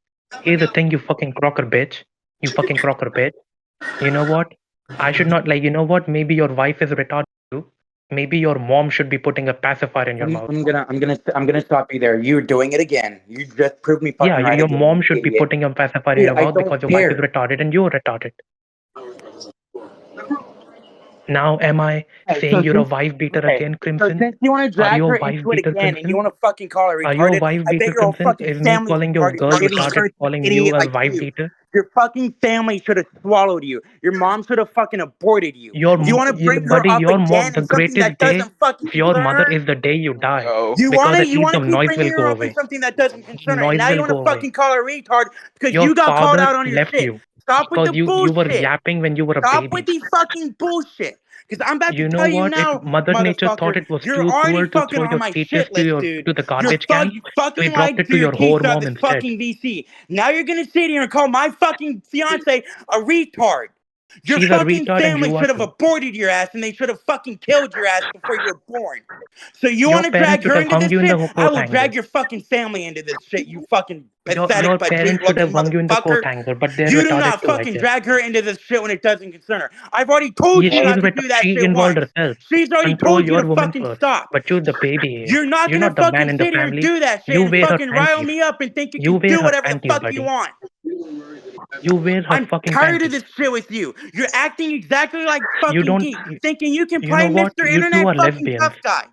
Here's the thing, you fucking crocker bitch. You fucking crocker bitch. You know what? I should not like. You know what? Maybe your wife is retarded too. Maybe your mom should be putting a pacifier in your mouth. I'm gonna stop you there. You're doing it again. You just proved me Yeah, fucking right your again, mom you should be idiot. putting a pacifier in Dude, your I mouth because don't your wife is care. retarded and you're retarded. Now, am I Okay, saying so you're a since wife beater okay, again, so Crimson? since you want to Are drag you a her wife into it beater, again, and you Crimson? want to fucking call her Are you a retarded, wife I bet beater, your whole Crimson? fucking Is me family's calling your retarded girl for giving retarded birth to an calling you idiot a like wife you. beater? Your fucking family should have swallowed you. Your mom should have fucking aborted you. You want to bring her Buddy, up your mom, again the in something that greatest day doesn't fucking of your concern mother her? is the day you die. Oh. Because at You least want the to keep noise bringing will her go up in away. something that doesn't concern her, and Noise now you will want to go away. fucking call her retard because Your you got called father out on your left shit. you Stop with because the you were bullshit. yapping when you were a Stop with baby. the fucking bullshit. Because I'm about to You know tell you what? If now, Mother Nature thought motherfucker, it was you're too already cruel to fucking throw on your my fetus shit list, dude. to the You're garbage can, so he fucking dropped lied it to to your your whore case out mom this instead. fucking VC. Now you're gonna sit here and call my fucking fiance a retard. Your She's a fucking retard and family you are should have too. aborted your ass and they should have fucking killed your ass before you were born. So you Your want to parents drag should her have into hung this you in shit? the I coat will hanger. drag your fucking family into this shit, you fucking pathetic Your petite parents should looking have hung you in the coat motherfucker. hanger, but they're You do retarded not too, I fucking guess. drag her into this shit when it doesn't concern her. I've already told Yeah, you she's not to retarded. do that She shit involved once. herself. She's already Control told you your to woman fucking first. stop. But you're the baby here. You're not You're gonna not the man fucking in the sit here and family. do that shit You and wear her fucking rile panties. me up and think you You can wear do her whatever the panties, fuck you buddy. want. You wear her I'm fucking tired of panties. this shit with you. You're acting exactly like You fucking don't. geek, thinking you can You play know what? Mr. You two Internet are fucking lesbians. tough guy.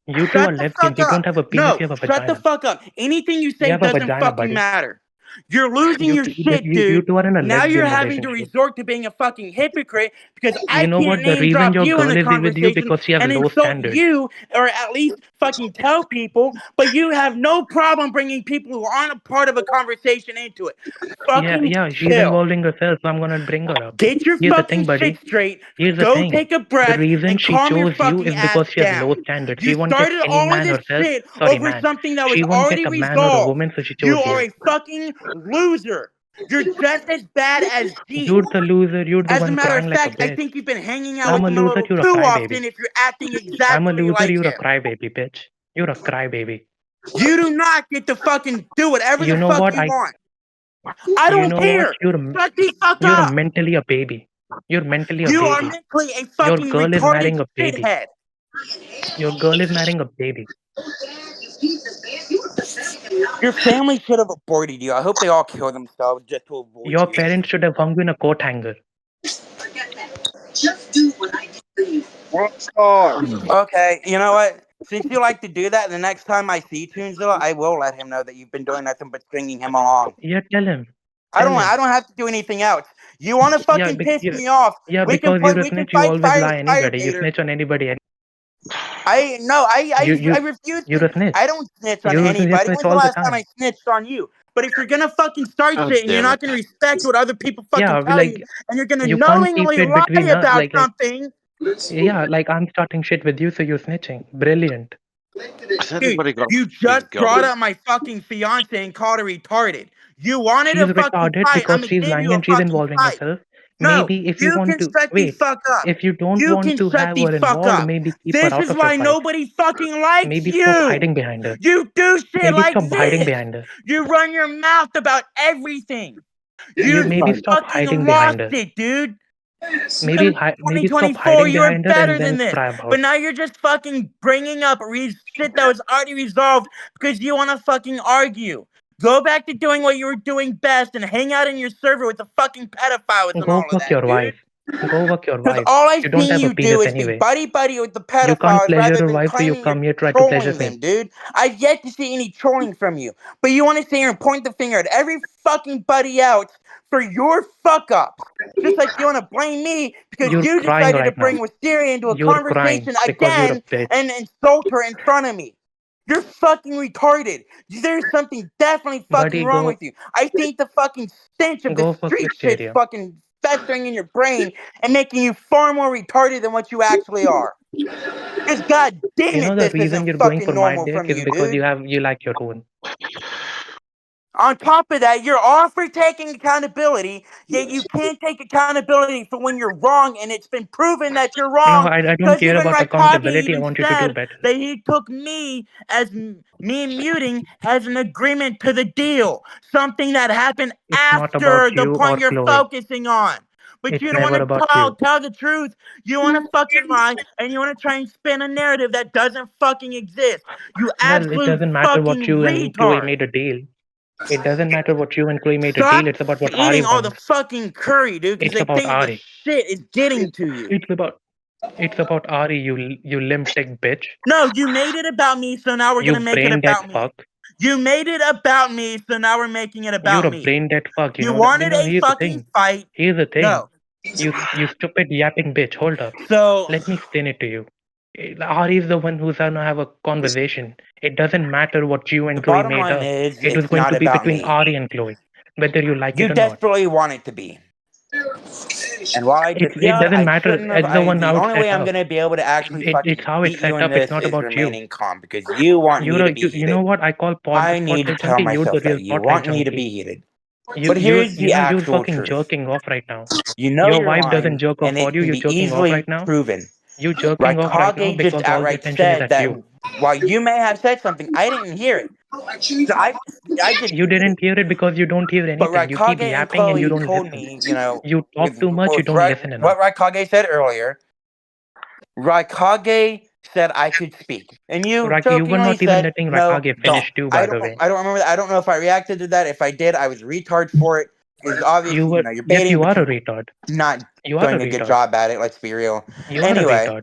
You two are Shut the lesbians. fuck You don't up. have a penis. No, You have a shut the vagina. fuck up. Anything you You say have a doesn't vagina, fucking buddy. matter. You're losing your shit, You dude. two are in a Now you're lesbian having to relationship. resort to being a fucking hypocrite because I You know can't what? The name reason drop your you in girl a is with you conversation because she has and low insult standards. you or at least fucking tell people, but you have no problem bringing people who aren't a part of a conversation into it. Fucking Yeah, she's chill. involving herself, so I'm gonna bring her up. Get your Here's the fucking thing, buddy. shit straight. Here's the Go thing. take a The breath reason and she calm your chose you fucking is ass because she has low down. standards. She You won't get started any all of man this herself. shit Sorry, over man. something that was She won't get already a man or a resolved. woman, so she You chose are you. a fucking loser. You're just as bad as Geek. You're the loser. You're the As a one matter of crying like a fact, I bitch. think you've been hanging out I'm with a him a loser. little You're a too crybaby. often if you're acting I'm a exactly loser. like You're a him. crybaby, bitch. You're a crybaby. You do not get to fucking do whatever You the know fuck what? you want. I You don't know what? care. Shut the fuck You're a up. mentally a baby. You're mentally a You are baby. mentally a Your fucking girl is retarded marrying a baby. shithead. Your girl is marrying a baby. Your family should have aborted you. I hope they all kill themselves just to avoid Your you. parents should have hung you in a coat hanger. Okay, you know what? Since you like to do that, the next time I see Toonzilla, I will let him know that you've been doing nothing but stringing him along. Yeah, tell him. I Tell don't him. have to do anything else. You want to Yeah, fucking piss me off? yeah, We can because you're a we can snitch. You fight always fire to lie fire, anybody. You Baiter. snitch on anybody. I refuse You're to. a snitch. I don't snitch on You anybody. snitch When's the all the last time I time. snitched on you? But if you're gonna fucking start God shit and you're damn not it. gonna respect what other people fucking Yeah, tell you, like and you're gonna you can't keep knowingly it lie between us. about Like something, yeah, like I'm starting shit with you, so you're snitching. Brilliant. Has dude, anybody got a you fucking just brought gun? up my fucking fiance and called her retarded. You wanted She's a fucking retarded fight. I'm because gonna she's give lying you a and she's fucking involving fight. herself. No, Maybe if you you want can to shut the wait, fuck up. if you don't You want can to shut have the her fuck involved, up. maybe keep her This out is of your why fight. nobody fucking likes Maybe stop you. hiding behind her. You do shit Maybe like stop hiding this. behind her. You run your mouth about everything. You Maybe stop fucking hiding lost behind her. it, dude. Maybe maybe stop 2024, hiding you were behind her better and then than this. cry But about. now you're just fucking bringing up shit that was already resolved because you want to fucking argue. Go back to doing what you were doing best and hang out in your server with the fucking pedophiles and Go all of fuck that, your dude. wife. Go fuck your Because wife. all I've You don't seen have a you do penis is be anyway. buddy with the You can't pedophiles pleasure rather your than wife, so you claiming you're come here try to pleasure trolling him. them, dude. I've yet to see any trolling from you. But you want to sit here and point the finger at every fucking buddy else for your fuck ups. Just like you want to blame me because You're you crying decided to right now. bring Wisteria into a You're crying conversation because you're a again bitch. and insult her in front of me. You're fucking retarded. There's something definitely fucking Buddy, wrong with you. I think the fucking stench of the go fuck street shit's Wisteria. fucking festering in your brain and making you far more retarded than what you actually are. Because god damn You know it, the this reason isn't you're going for fucking my normal dick from is you, because dude. you like your own. On top of that, you're all for taking accountability, yet you can't take accountability for when you're wrong, and it's been proven that you're No, wrong. I don't Because care even about Raikage accountability. I even want you to do said better. that he took me as me muting as an agreement to the deal, something that happened It's not about after the you or point you're Chloe. focusing on. But It's you don't never want about to you. tell the truth. You want to fucking lie, and you want to try and spin a narrative that doesn't fucking exist. You Well, it absolute doesn't matter what fucking you and Chloe retard. made a deal. It doesn't matter what you and Chloe made a deal. Stop It's about what Ari eating all the wants. fucking curry, dude, because It's I about think the Ari. shit is getting to you. It's about Ari. You limp dick bitch. No, you made it about me, so now we're You gonna make it brain dead about me. fuck. You made it about me, so now we're making it about You're a me. brain dead fuck. You You know that. wanted a Here's the fucking thing. fight. Here's the thing. Go. You stupid yapping bitch. Hold up. So Let me explain it to you. Ari is the one who's gonna have a conversation. It doesn't matter what you and the Chloe bottom made line up. is, It was it's going not to be about between me. Ari and Chloe, whether you like You it or not. desperately want it to be. And while I just It yelled, doesn't I matter. shouldn't have. It's the one The how it's only set way I'm up. gonna be able to actually It's fucking how it's beat you set in up. It's this not is about you. remaining calm because you want me to be You know heated. what? I call I need to Spotlight tell Junkie. You're the myself real that you Spotlight want me to Junkie. be heated. But here's the You're actual fucking truth. jerking off right now. You know Your you're wife doesn't lying, jerk off and for it you. can You're be jerking off right easily now. proven. You're jerking off right now Raikage just because all the outright attention is said at that you. while you may have said something, I didn't hear it. So I just You didn't hear it because you don't hear But anything. You keep Raikage and yapping and you Chloe don't told listen. me, You talk with too much. You don't listen enough. what Raikage said earlier. Raikage said I could speak, and you You were jokingly not even said, letting "No, Rakage don't." finish too, by the way. I don't remember that. I don't know if I reacted to that. If I did, I was retard for it. Because obviously, you're Yes, baiting, you but are a you're retard. not You are a doing a good retard. job at it. Let's be real. You are a Anyway, retard.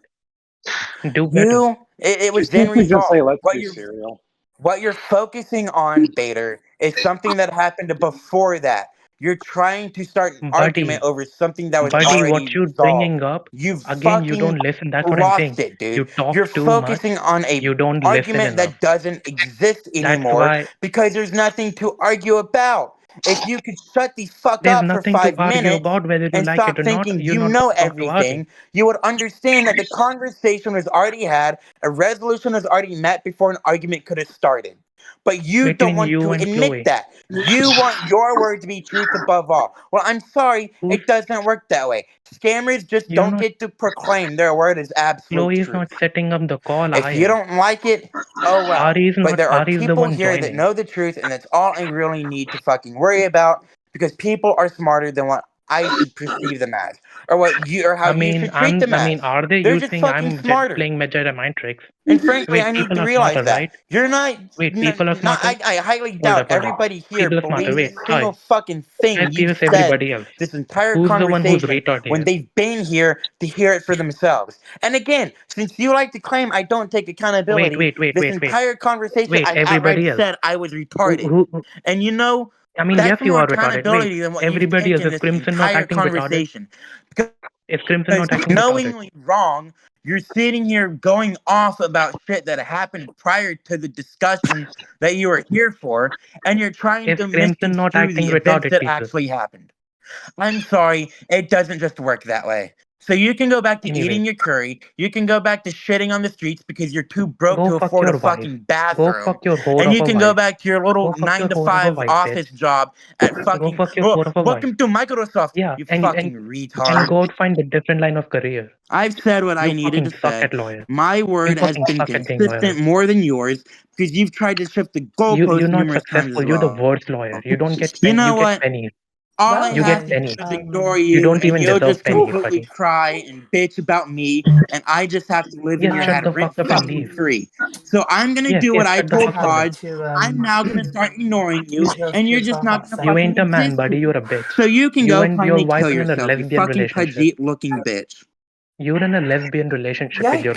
Do better. it was Just then can't we just say resolved. let's do cereal? What you're focusing on, Baiter, is something that happened before that. You're trying to start an argument Buddy, over something that was what already you're resolved. bringing up, You again, you fucking don't listen. That's what I'm lost saying. it, dude. You talk You're too much. focusing on You a don't listen argument enough. that doesn't exist That's anymore why because there's nothing to argue about. If you could shut the fuck there's up for nothing to 5 argue minutes about whether you and like it stop or not. thinking You're you not know going to talk to Ari. everything, you would understand that the conversation was already had, a resolution was already met before an argument could have started. But you don't Between want you to and admit Chloe. that. You want your word to be truth above all. Well, I'm sorry, Who's it doesn't work that way. Scammers just you're don't not get to proclaim their word as absolute Chloe is not truth. setting up the call, If I you am. don't like it, oh well. But there are Ari is the people one here that joining. know the truth, and that's all I really need to fucking worry about because people are smarter than what I should perceive them as, or what you or how you should treat them as. are they They're just using fucking I'm smarter. playing Majora mind tricks? And frankly, I Wait, need people to are realize smarter, that right? you're not. Wait, people are Not smarter. I highly Hold doubt up, hold up. everybody here People are smarter. believes Wait, a single hi. fucking thing Guys, you've give us said everybody else. this entire Who's the one who's conversation retard when here? they've been here to hear it for themselves. And again, since you like to claim I don't take accountability, this entire conversation Wait, I outright everybody else. said I was retarded. Who? And you know, I mean, that's yes, you more are retarded. accountability Wait, than what you've everybody else. taken Is this Crimson not entire acting retarded? conversation. Is Crimson Because not acting retarded? knowingly wrong, you're sitting here going off about shit that happened prior to the discussion that you were here for, and you're trying Is to Crimson not misconstrue acting the events retarded, that people? actually happened. I'm sorry, it doesn't just work that way. So you can go back to Anyway. eating your curry. You can go back to shitting on the streets because you're too broke Go to fuck afford a your wife. fucking Go bathroom. fuck your whore And of you a can go wife. back to your little Go fuck your 9 to whore of a 5 wife, office bitch. job at Go fucking fuck your whore of a wife. welcome to Microsoft. Yeah, You and fucking retard. and go out find a different line of career. I've said what I You needed to fucking suck say. at lawyer. My word You has fucking been suck at being lawyer. consistent more than yours because you've tried to shift the You're goalposts not numerous times successful. as You're the well. worst lawyer. You don't get You pennies. know You get what? pennies. All I You have get to do pennies. is ignore You you, don't and even you'll deserve just pennies, completely buddy. cry and bitch about me, and I just have to live in Yes, your shut head the fuck rent up and fucking leave. free. So I'm gonna Yes, do what yes, I shut the told fuck up then. Podge. I'm now gonna start ignoring you, use those and to you're just yourself not outside. gonna You fucking ain't a man, exist. buddy. You're a bitch. So you can You go and your finally wife kill are in a yourself, you lesbian fucking relationship. Pajit looking bitch. You're in a lesbian relationship with your